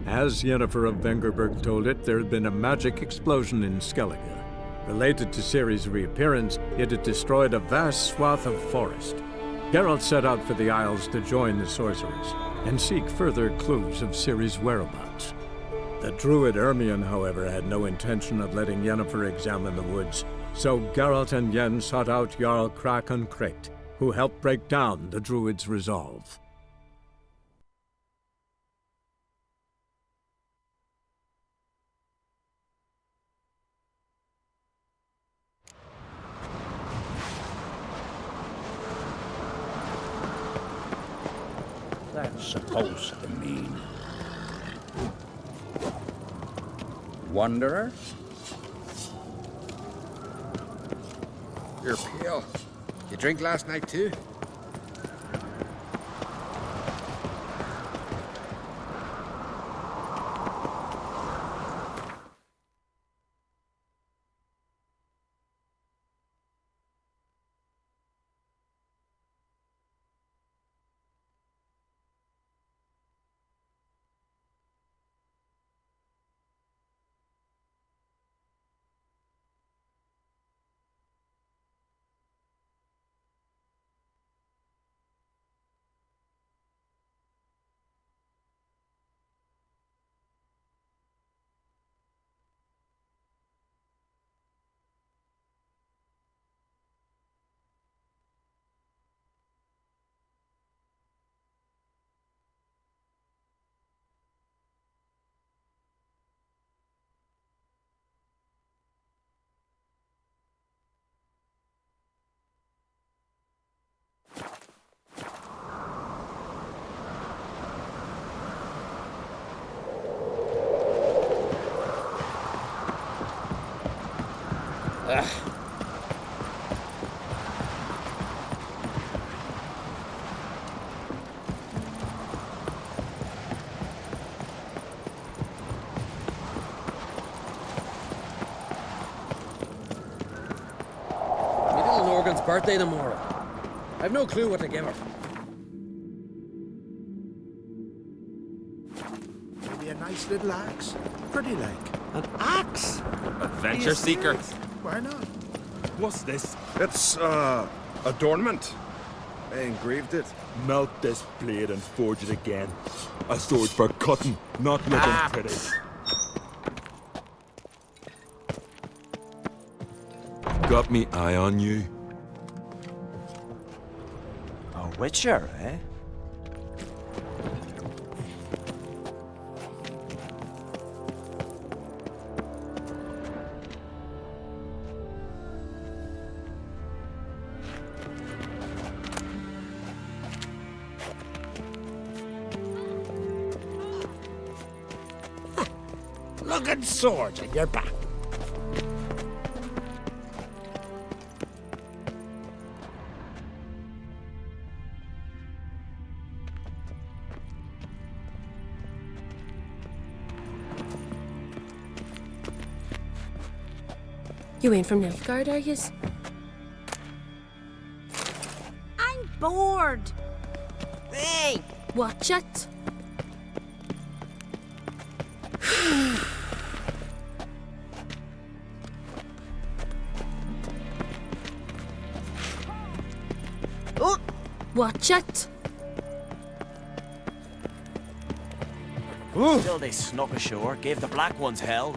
As Yennefer of Vengerberg told it, there had been a magic explosion in Skellige. Related to Ciri's reappearance, it had destroyed a vast swath of forest. Geralt set out for the Isles to join the sorcerers and seek further clues of Ciri's whereabouts. The druid Ermion, however, had no intention of letting Yennefer examine the woods So Geralt and Yen sought out Jarl Krakon Krit, who helped break down the Druid's resolve. That's supposed to mean. Wanderer? You're pale. You drink last night too? Morgan's birthday tomorrow. I've no clue what to give her. Maybe a nice little axe. Pretty like. An axe? Adventure seeker. Why not? What's this? It's, adornment. I engraved it. Melt this blade and forge it again. A sword for cutting, not looking pretty. Got me eye on you. A witcher, eh? Looking swords in your back. You ain't from Nilfgaard, are yous? I'm bored. Hey! Watch it. Oh! Watch it. Still they snuck ashore, gave the black ones hell.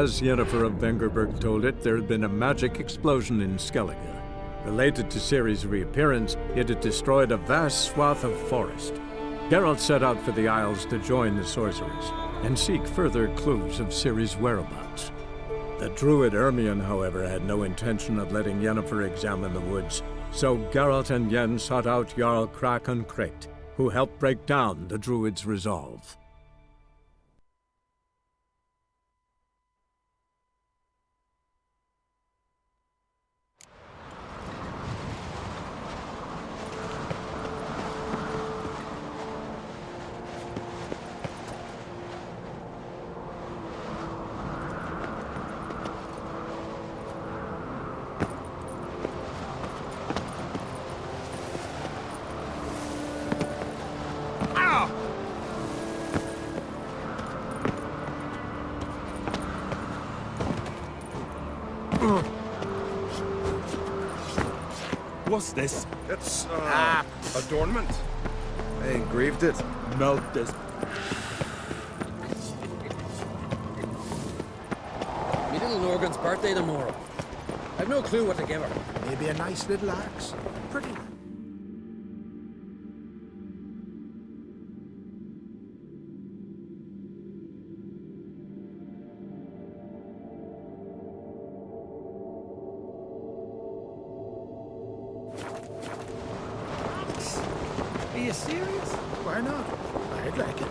As Yennefer of Vengerberg told it, there had been a magic explosion in Skellige. Related to Ciri's reappearance, it had destroyed a vast swath of forest. Geralt set out for the Isles to join the sorcerers and seek further clues of Ciri's whereabouts. The druid Ermion, however, had no intention of letting Yennefer examine the woods, so Geralt and Yen sought out Jarl Krakon Krekt, who helped break down the druid's resolve. What's this? It's, adornment. I engraved it. Melt this. Me little Norgan's birthday tomorrow. I've no clue what to give her. Maybe a nice little axe. Pretty. Are you serious? Why not? I'd like it.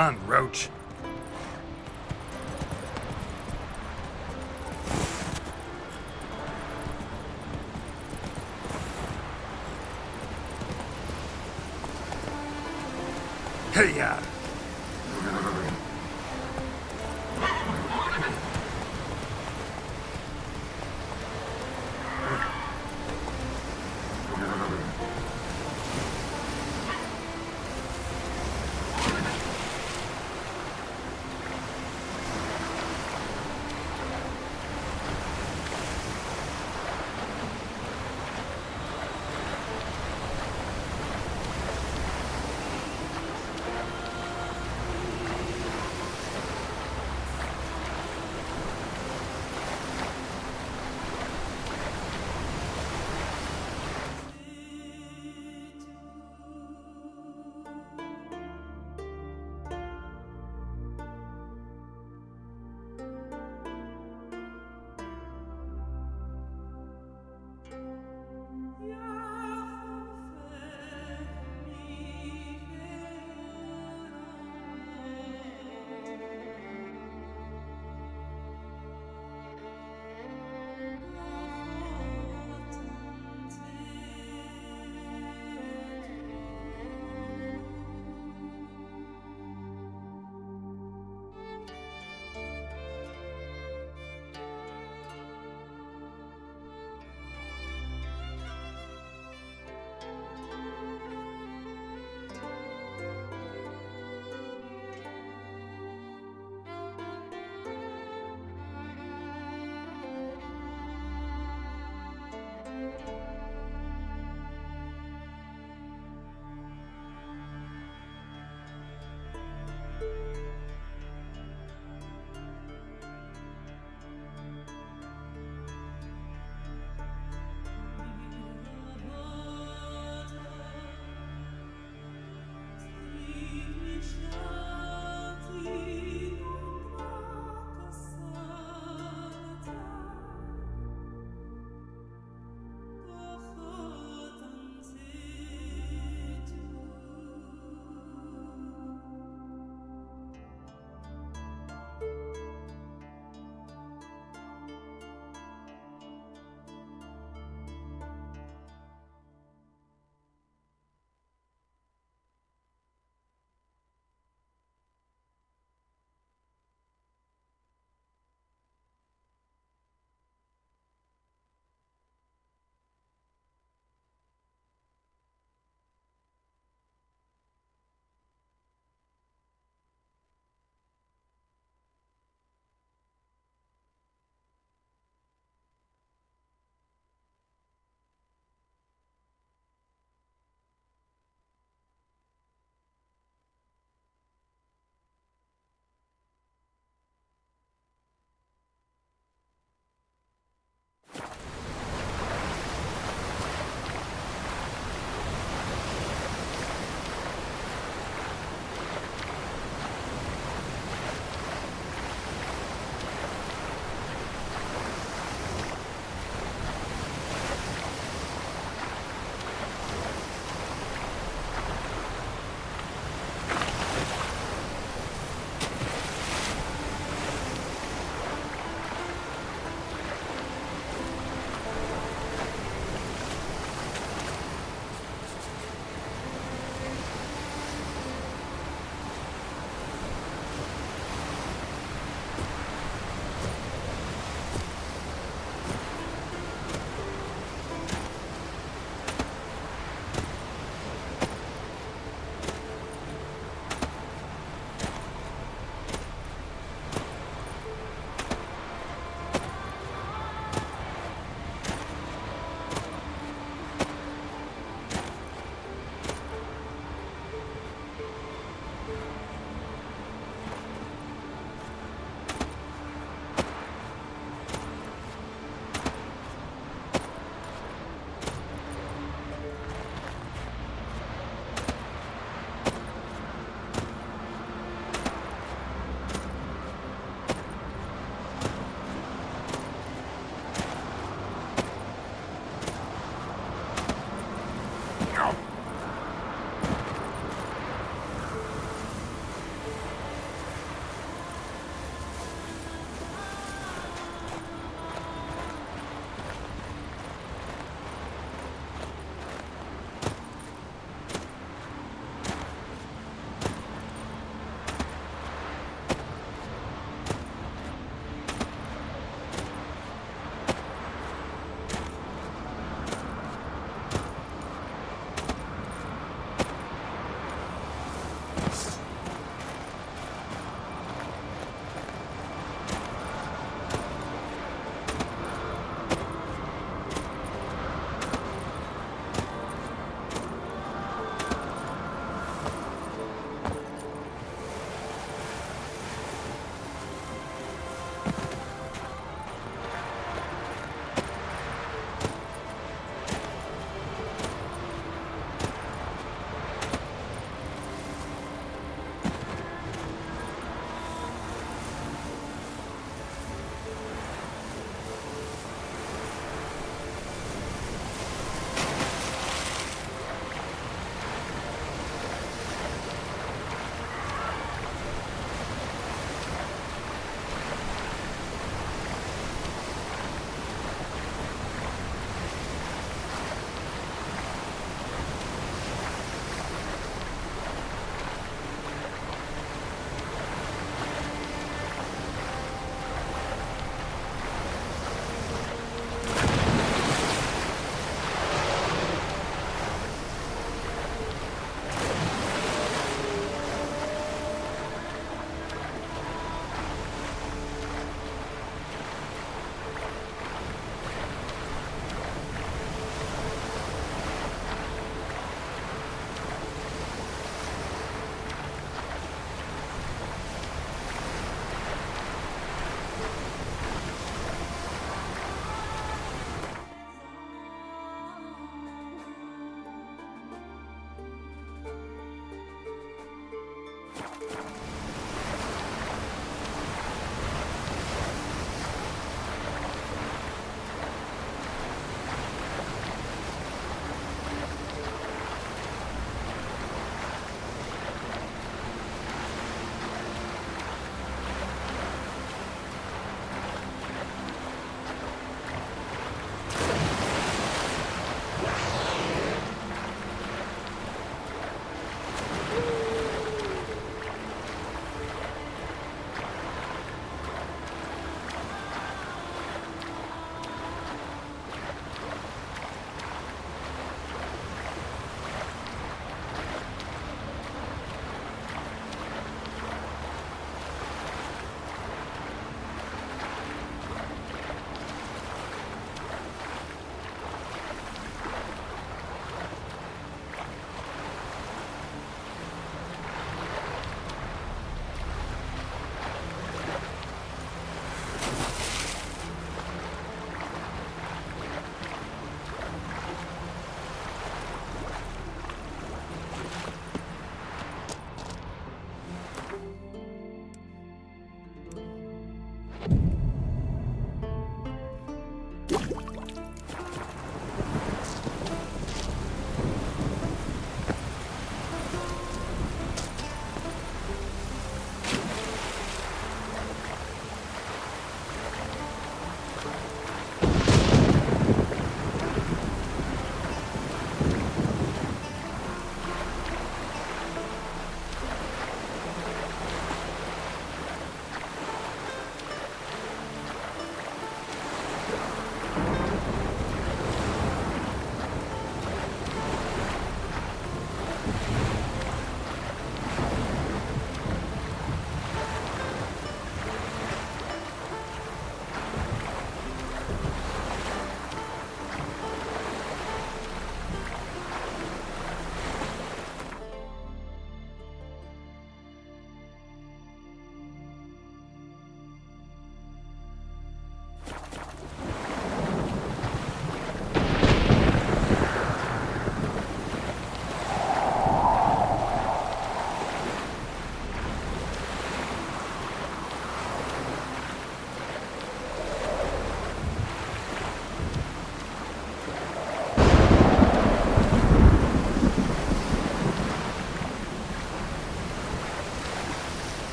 Run, Roach. Hey-ya!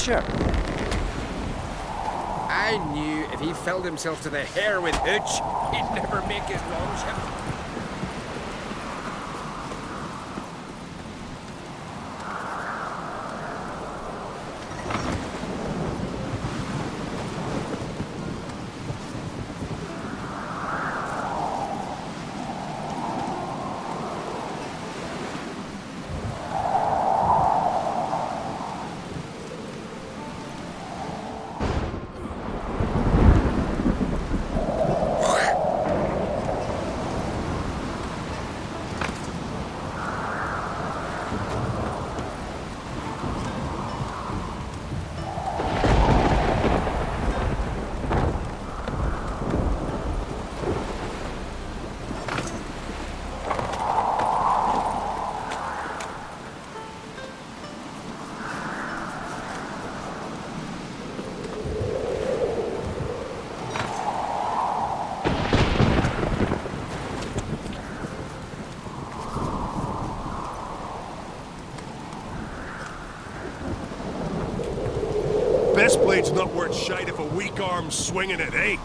adventure. I knew if he filled himself to the hair with hooch, he'd never make his longship. Best blade's not worth shite if a weak arm's swinging it, eh?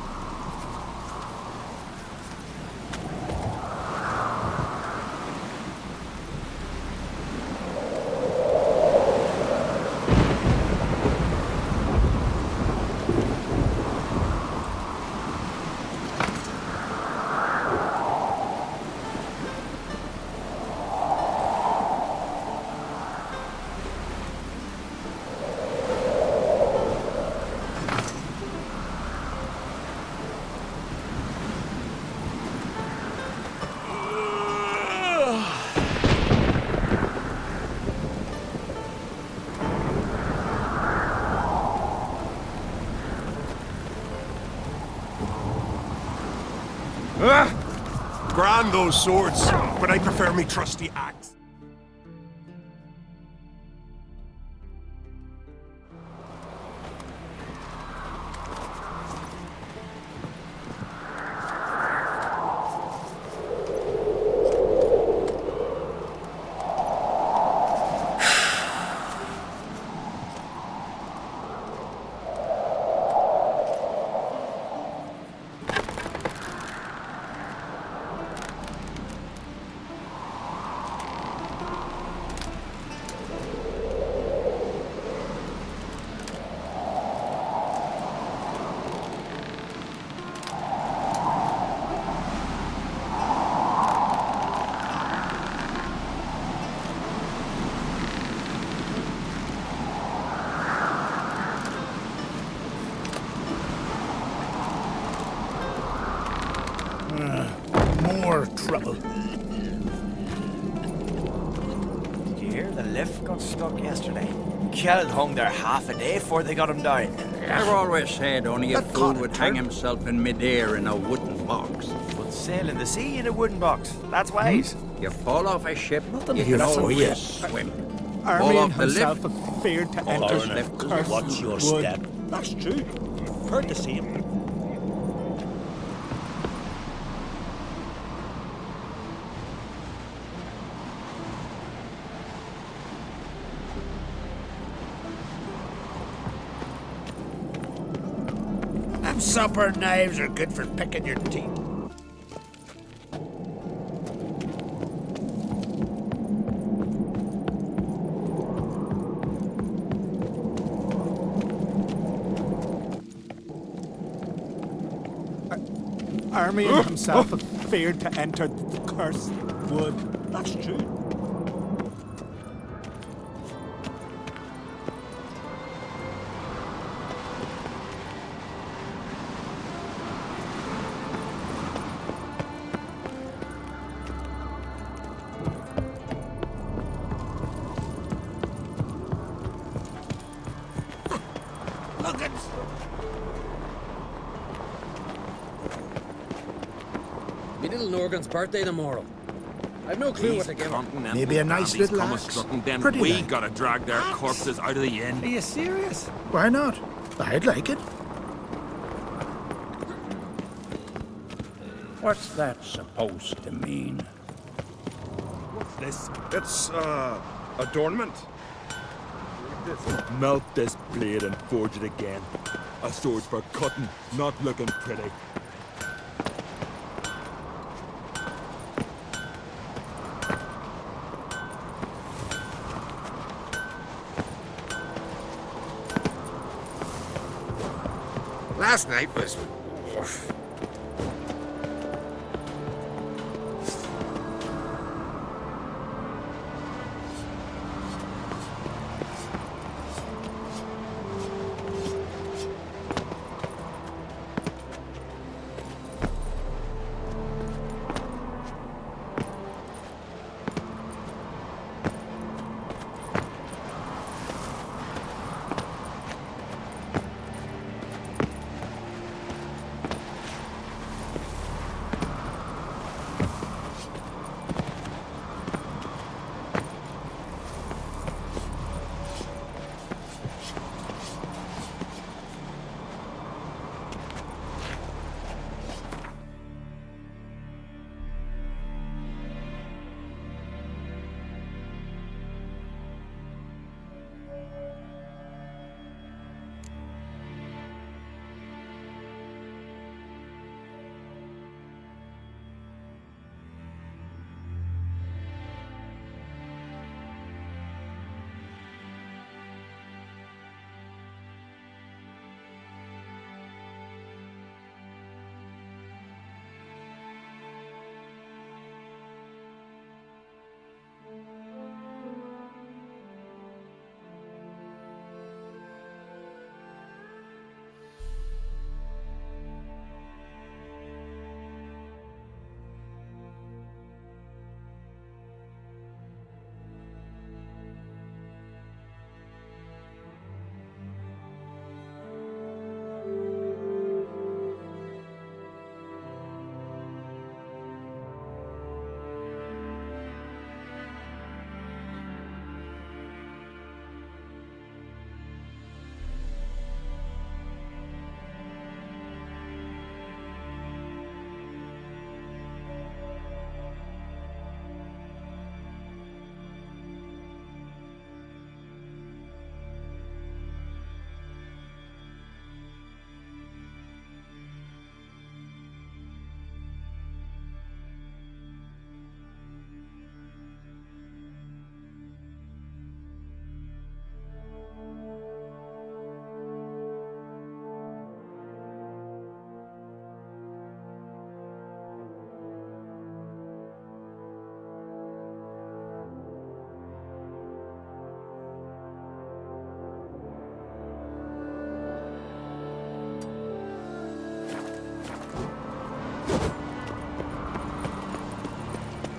Grand those swords, but I prefer me trusty axe. More trouble. Did you hear the lift got stuck yesterday? Kjeld hung there half a day before they got him down. I've always said only a fool would hang himself in midair in a wooden box. But sail in the sea in a wooden box. That's wise. You fall off a ship, Nothing you to can get for always you. swim. Fall Armin off the himself lift. feared to enter the cursed Watch your wood. step. That's true. Heard the same. Them supper knives are good for picking your teeth. Armin himself feared to enter the cursed wood. That's true. Look at. Me little Norgan's birthday tomorrow. I've no clue what to give him. Maybe a nice little axe. Pretty We like. gotta drag their corpses out of the inn. Are you serious? Why not? I'd like it. What's that supposed to mean? What's this? It's, adornment. Melt this blade and forge it again. A sword for cutting, not looking pretty. Last night was...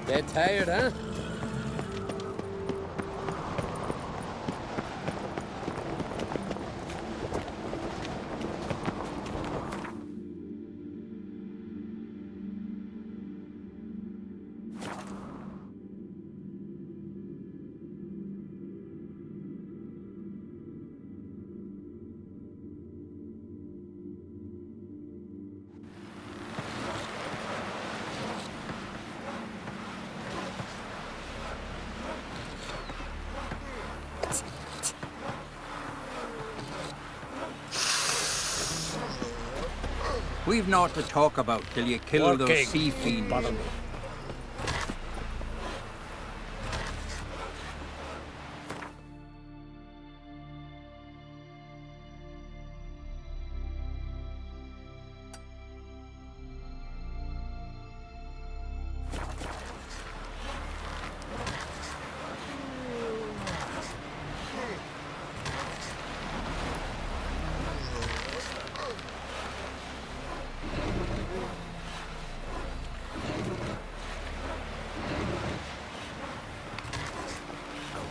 Dead tired, huh? We've naught to talk about till you kill those sea fiends.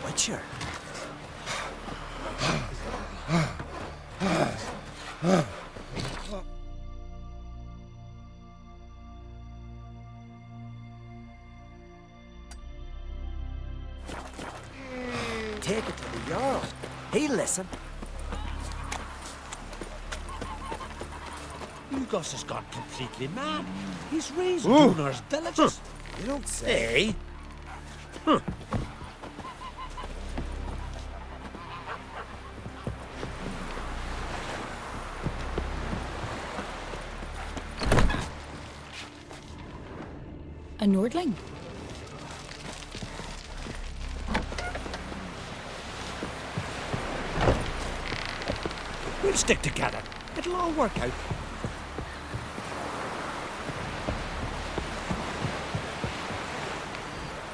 Witcher. Take it to the Jarl. He'll listen. Ugos has gone completely mad. He's raised Gunnar's villages. You don't say. Hey? A Nordling? We'll stick together. It'll all work out.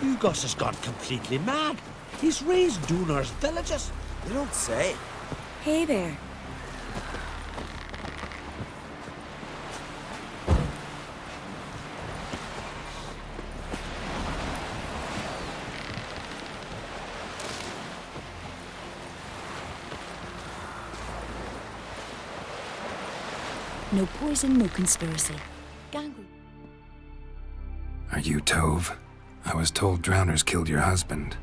Ugos has gone completely mad. He's raised Dunar's villages. You don't say. Hey there. No poison, no conspiracy. Gangrel. Are you Tove? I was told drowners killed your husband.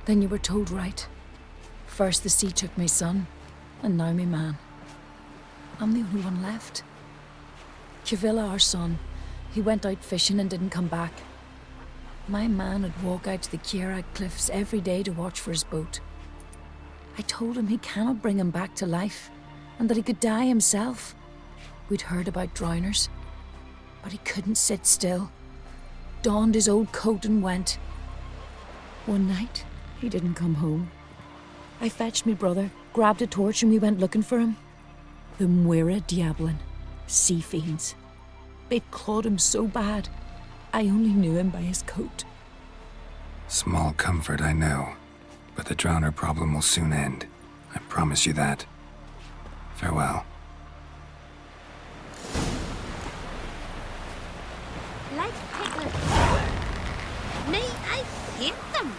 Then you were told right. First the sea took my son, and now my man. I'm the only one left. Kavilla, our son, he went out fishing and didn't come back. My man would walk out to the Kierag cliffs every day to watch for his boat. I told him he cannot bring him back to life, and that he could die himself. We'd heard about drowners, but he couldn't sit still. Donned his old coat and went. One night, he didn't come home. I fetched me brother, grabbed a torch, and we went looking for him. The Muira Diablin, sea fiends. They'd clawed him so bad, I only knew him by his coat. Small comfort, I know, but the drowner problem will soon end. I promise you that. Farewell. Like Piglet. Me, I hate them.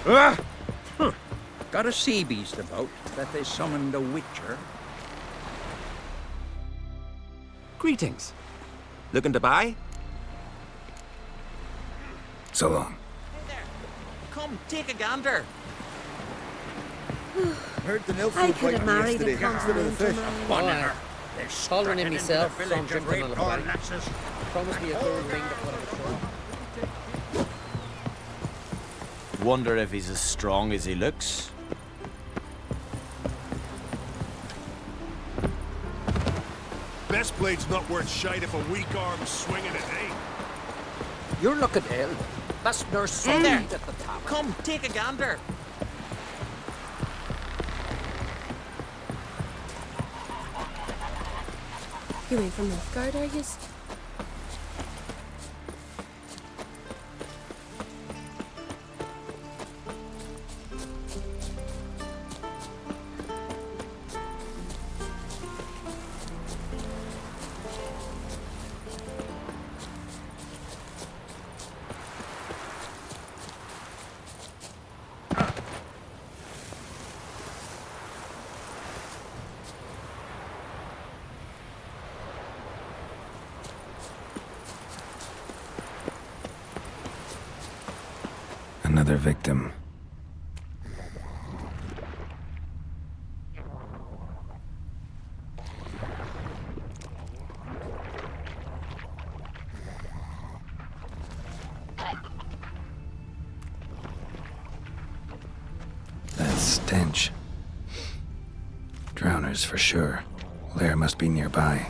Ah! Huh. Got a sea beast about that they summoned a witcher. Greetings. Looking to buy? So long. Come, take a gander. Heard the Nilf I could have married a continent fish. Following in myself, so I'm drinking on the bank. Promise me a gold ring to put on the shore. Wonder if he's as strong as he looks. Best blade's not worth shite if a weak arm's swinging it, eh? You're looking ill. Best nurse some There. meat at the tavern. Come, take a gander. You ain't from Northgard, are you? Another victim. That stench. Drowners for sure. Lair must be nearby.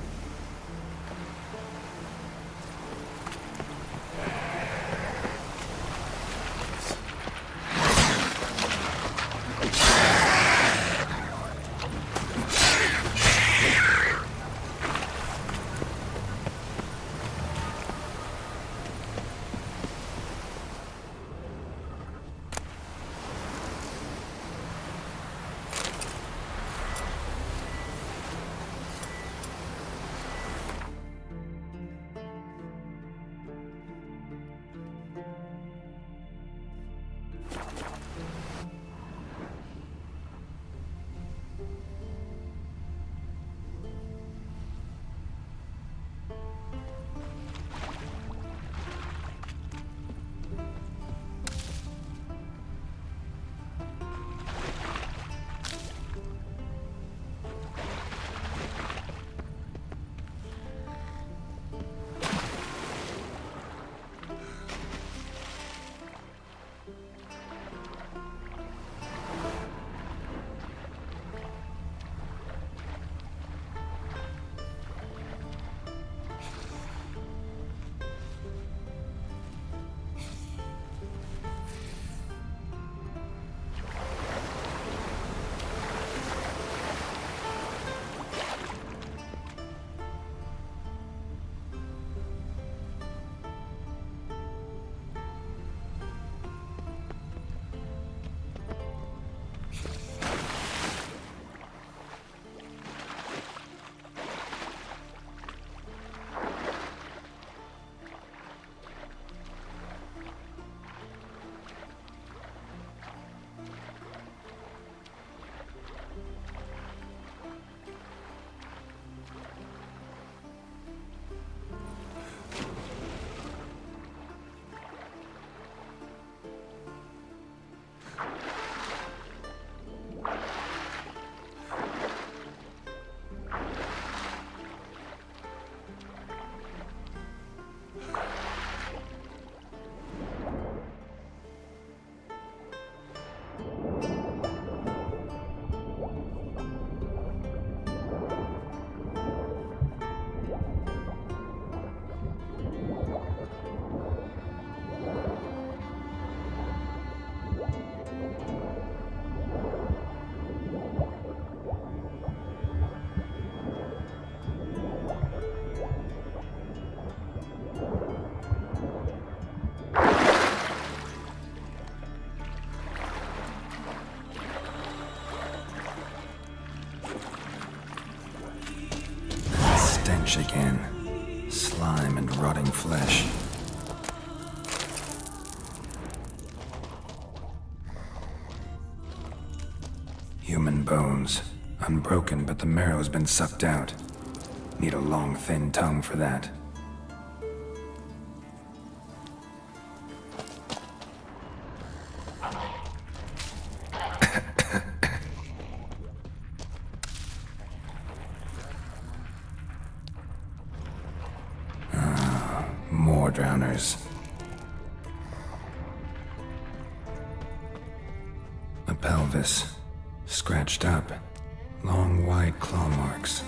Again. Slime and rotting flesh. Human bones. Unbroken, but the marrow's been sucked out. Need a long, thin tongue for that. Drowners. A pelvis, scratched up, long wide claw marks.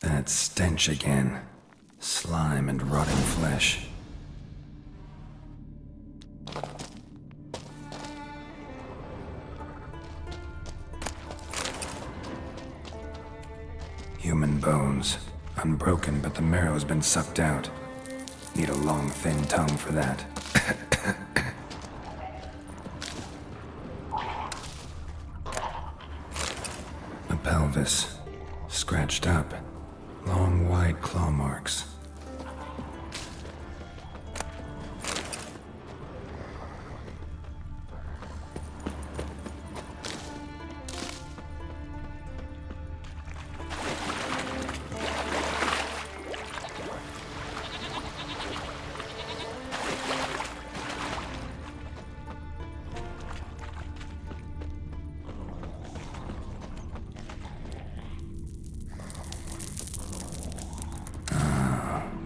That stench again. Slime and rotting flesh. Human bones. Unbroken, but the marrow's been sucked out. Need a long, thin tongue for that. A pelvis. Scratched up. Long, wide claw marks.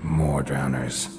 More drowners.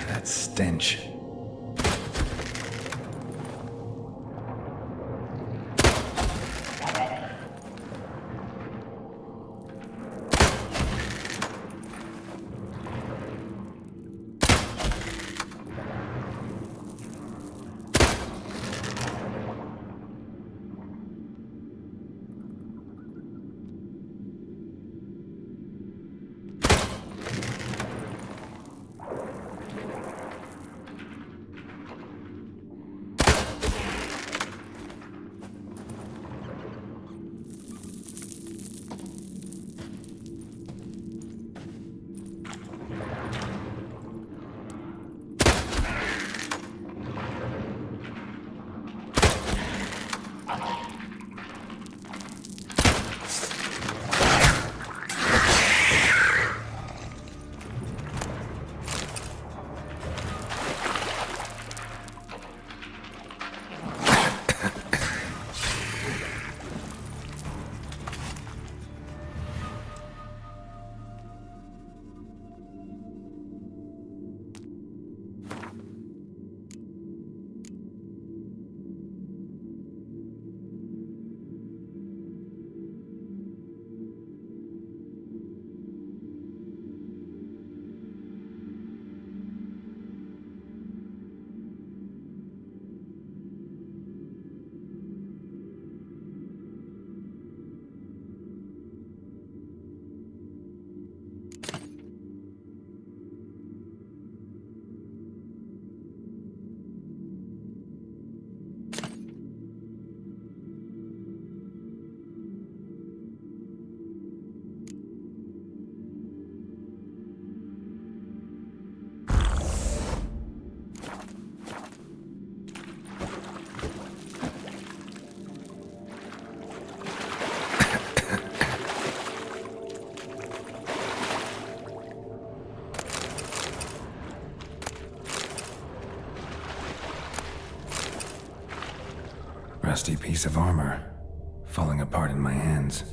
That stench. Rusty piece of armor, falling apart in my hands.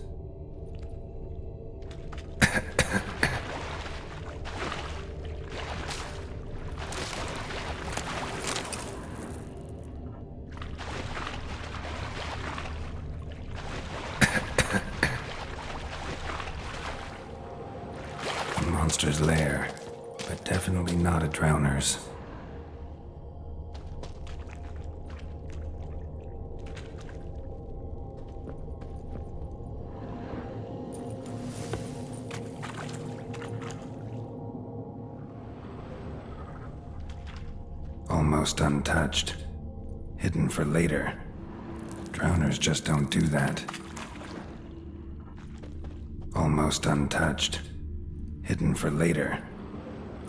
monster's lair, but definitely not a drowner's. Almost untouched. Hidden for later. Drowners just don't do that. Almost untouched. Hidden for later.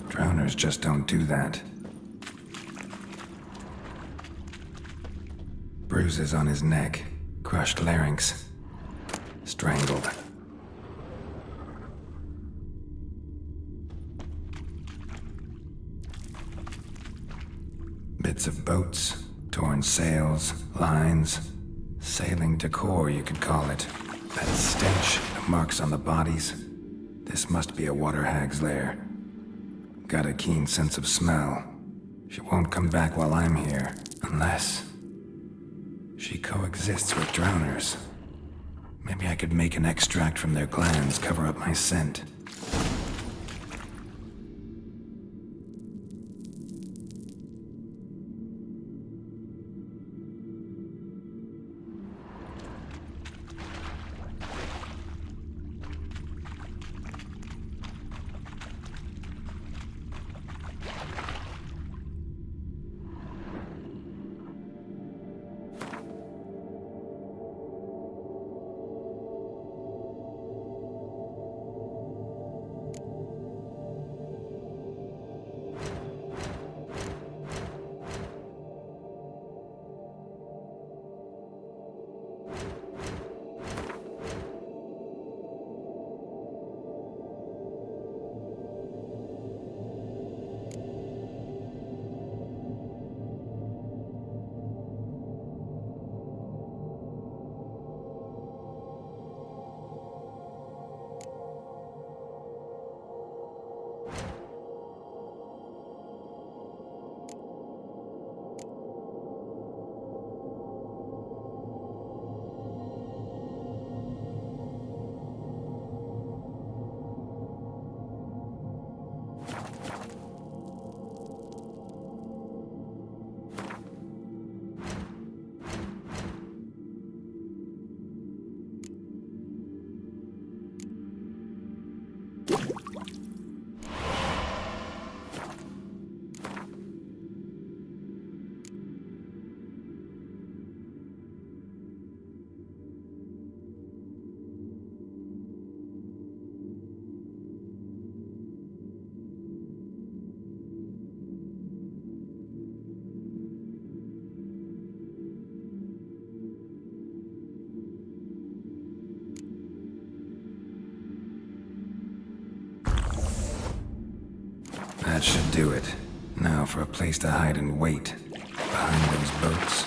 Drowners just don't do that. Bruises on his neck. Crushed larynx. Strangled. Bits of boats, torn sails, lines, sailing decor, you could call it. That stench, the marks on the bodies. This must be a water hag's lair. Got a keen sense of smell. She won't come back while I'm here, unless she coexists with drowners. Maybe I could make an extract from their glands cover up my scent. That should do it. Now for a place to hide and wait. Behind those boats.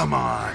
Come on.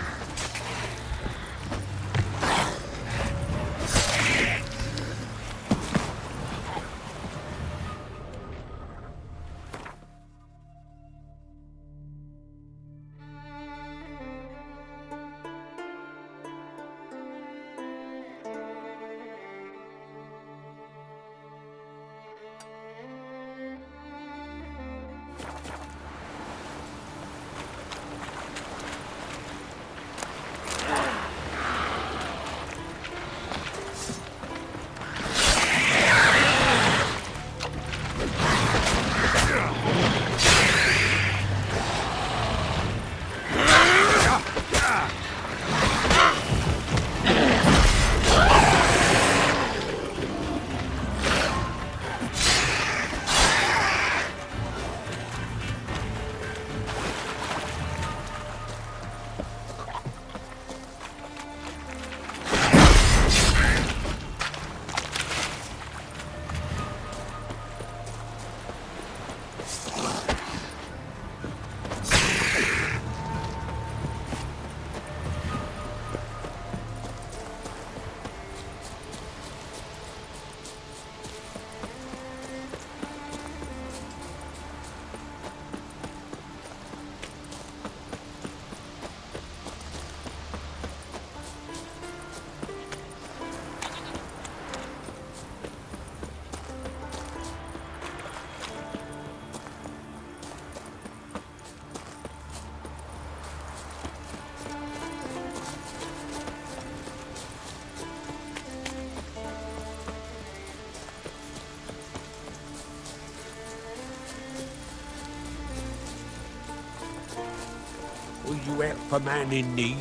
Will you help a man in need?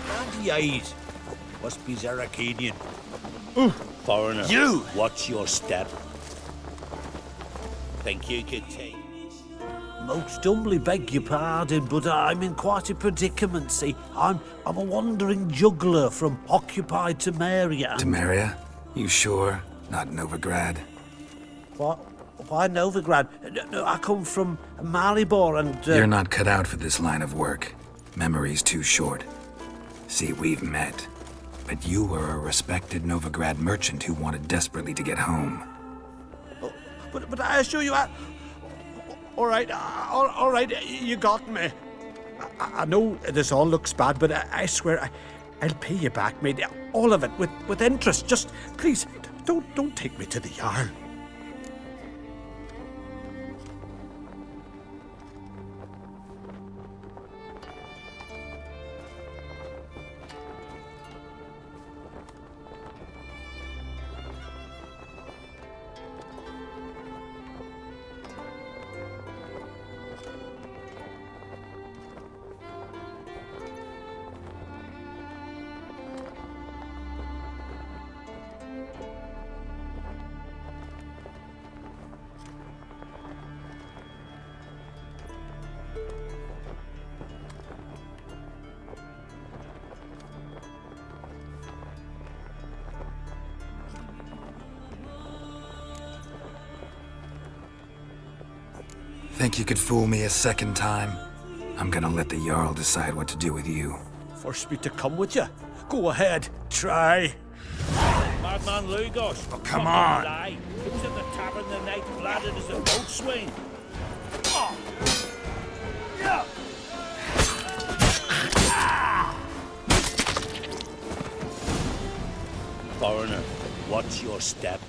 Slanty eyes. Must be Zaracadian. Foreigner. You! Watch your step. Think you could take... Most humbly beg your pardon, but I'm in quite a predicament, see. I'm a wandering juggler from occupied Temeria. Temeria? You sure? Not Novigrad? What? Why Novigrad? No, I come from Maribor and... You're not cut out for this line of work. Memory's too short. See, we've met. But you were a respected Novigrad merchant who wanted desperately to get home. But I assure you, all right, you got me. I know this all looks bad, but I swear I'll pay you back, mate. All of it, with interest. Just, please, don't take me to the Jarl. Think you could fool me a second time? I'm gonna let the Jarl decide what to do with you. Force me to come with you? Go ahead, try. Madman Lugos. Oh, come on. Lie. He was at the tavern the night bladdered as a boatswain. Oh. Yeah. Foreigner, watch your step.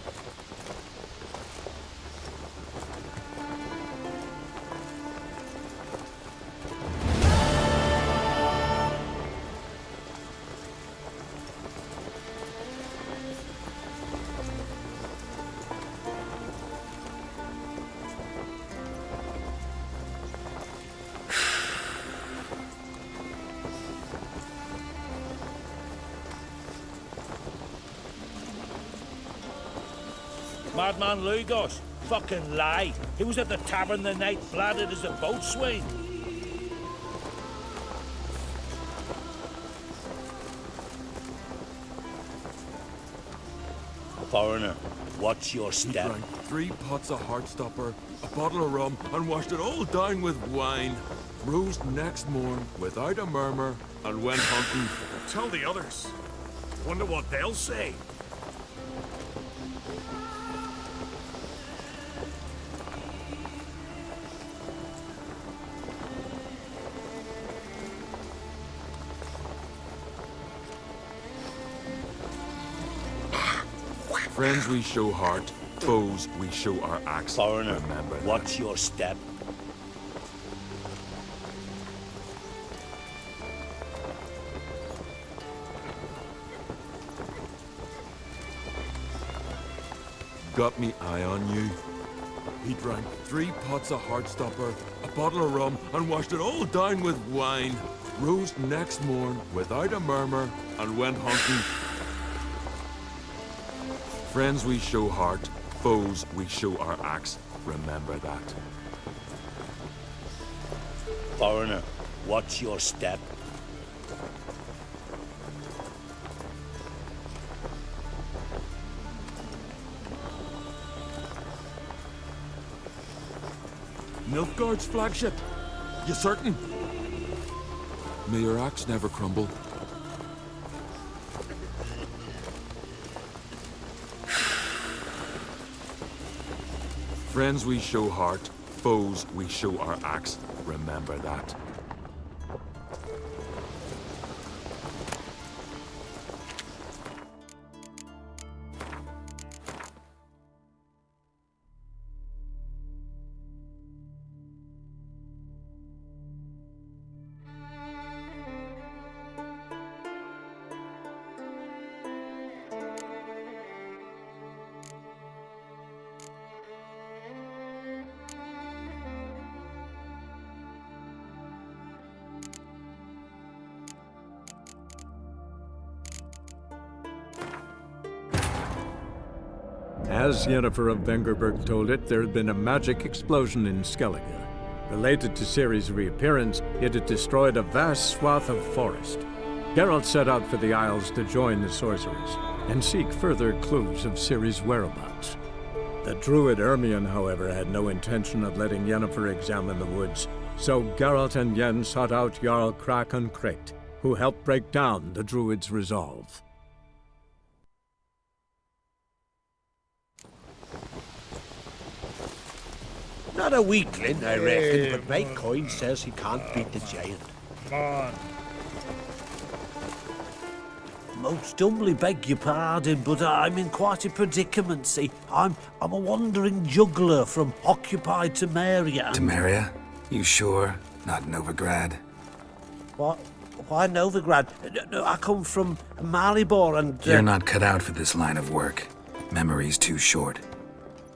Madman Lugos. Fucking lie. He was at the tavern the night bladdered as a boatswain. Foreigner, watch your He step. drank 3 pots of Heartstopper, a bottle of rum, and washed it all down with wine. Rose next morn without a murmur and went hunting. Tell the others. Wonder what they'll say. Friends we show heart, foes we show our axe. Foreigner, remember that. watch your step. Got me eye on you. He drank 3 pots of Heartstopper, a bottle of rum, and washed it all down with wine. Rose next morn without a murmur and went hunting. Friends we show heart, foes we show our axe. Remember that. Foreigner, watch your step. Nilfgaard's flagship. You certain? May your axe never crumble. Friends we show heart, foes we show our axe. Remember that. As Yennefer of Vengerberg told it, there had been a magic explosion in Skellige. Related to Ciri's reappearance, it had destroyed a vast swath of forest. Geralt set out for the Isles to join the sorcerers and seek further clues of Ciri's whereabouts. The druid Ermion, however, had no intention of letting Yennefer examine the woods, so Geralt and Yen sought out Jarl Krakon Krayt, who helped break down the druid's resolve. Not a weakling, I reckon, but my coin says he can't beat the giant. Come on. Most humbly beg your pardon, but I'm in quite a predicament, see. I'm a wandering juggler from occupied Temeria. Temeria? You sure? Not Novigrad? What? Why Novigrad? No, I come from Maribor and... You're not cut out for this line of work. Memory's too short.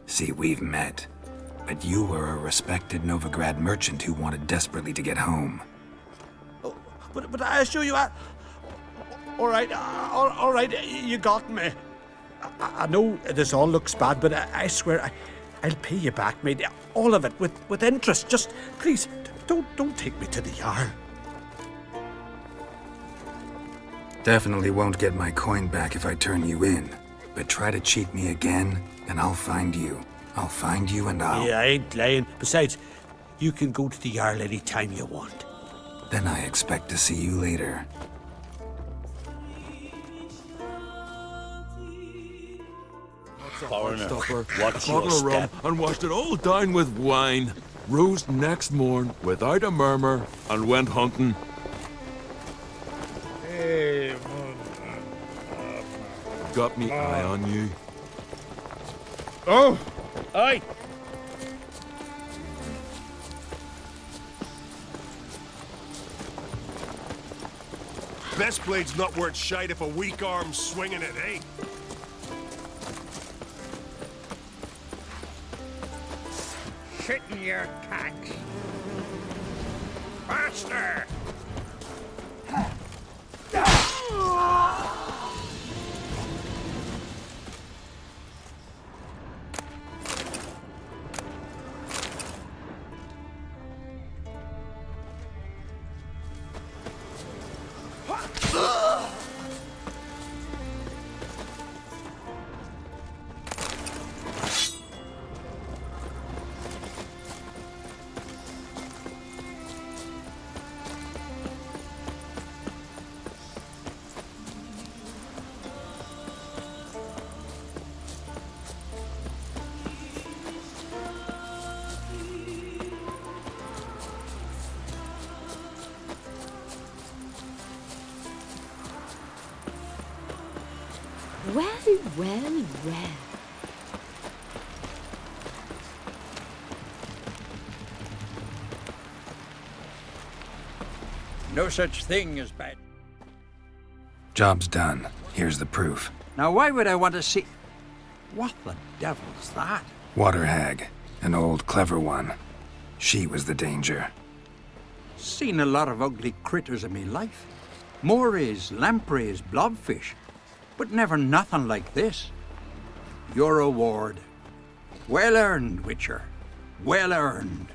See, we've met. But you were a respected Novigrad merchant who wanted desperately to get home. Oh, but I assure you, all right, you got me. I know this all looks bad, but I swear I'll pay you back, mate. All of it, with interest. Just, please, don't take me to the Jarl. Definitely won't get my coin back if I turn you in. But try to cheat me again, and I'll find you. I'll find you and I'll... Yeah, I ain't lying. Besides, you can go to the Jarl any time you want. Then I expect to see you later. Foreigner, Heartstopper, watch a your bottle of rum, step. and washed it all down with wine. Rose next morn without a murmur and went hunting. Hey, Got me eye on you. Oh! Aye! Best blade's not worth shite if a weak arm's swinging it, eh? sit in your cat. Faster! Well, well, well. No such thing as bad. Job's done. Here's the proof. Now, why would I want to see... What the devil's that? Water hag. An old, clever one. She was the danger. Seen a lot of ugly critters in me life. Morays, lampreys, blobfish. But never nothing like this. Your reward. Well earned, Witcher. Well earned.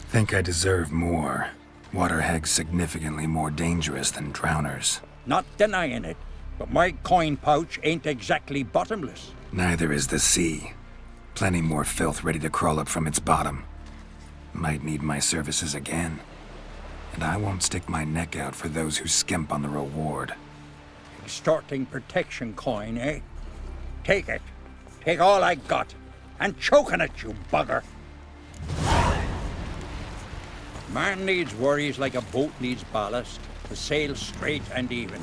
Think I deserve more. Water hag's significantly more dangerous than drowners. Not denying it, but my coin pouch ain't exactly bottomless. Neither is the sea. Plenty more filth ready to crawl up from its bottom. Might need my services again. And I won't stick my neck out for those who skimp on the reward. Extorting protection coin, eh? Take it. Take all I got. And choke on it, you bugger. Man needs worries like a boat needs ballast to sail straight and even.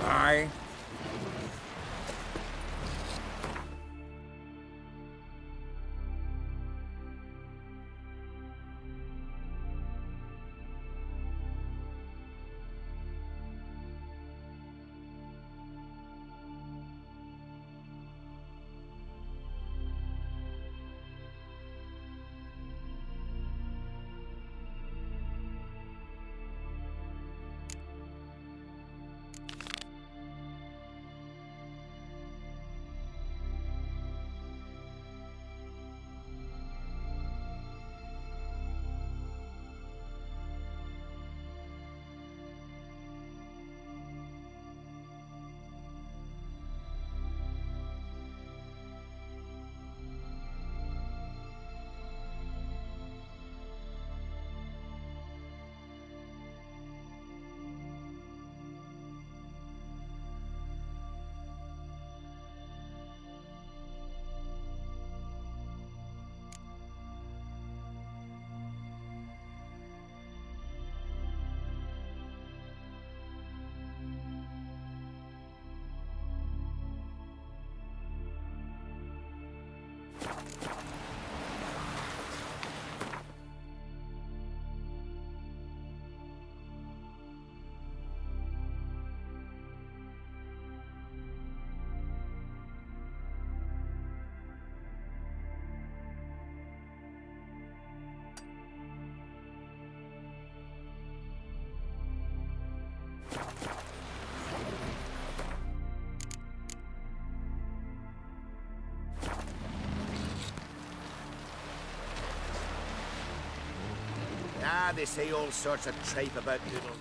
Aye. Ah, they say all sorts of tripe about Noodle.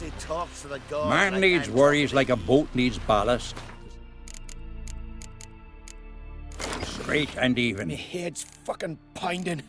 Sometimes he talks to the gods. Man like needs I'm worries like a boat needs ballast. Straight and even. My head's fucking pounding.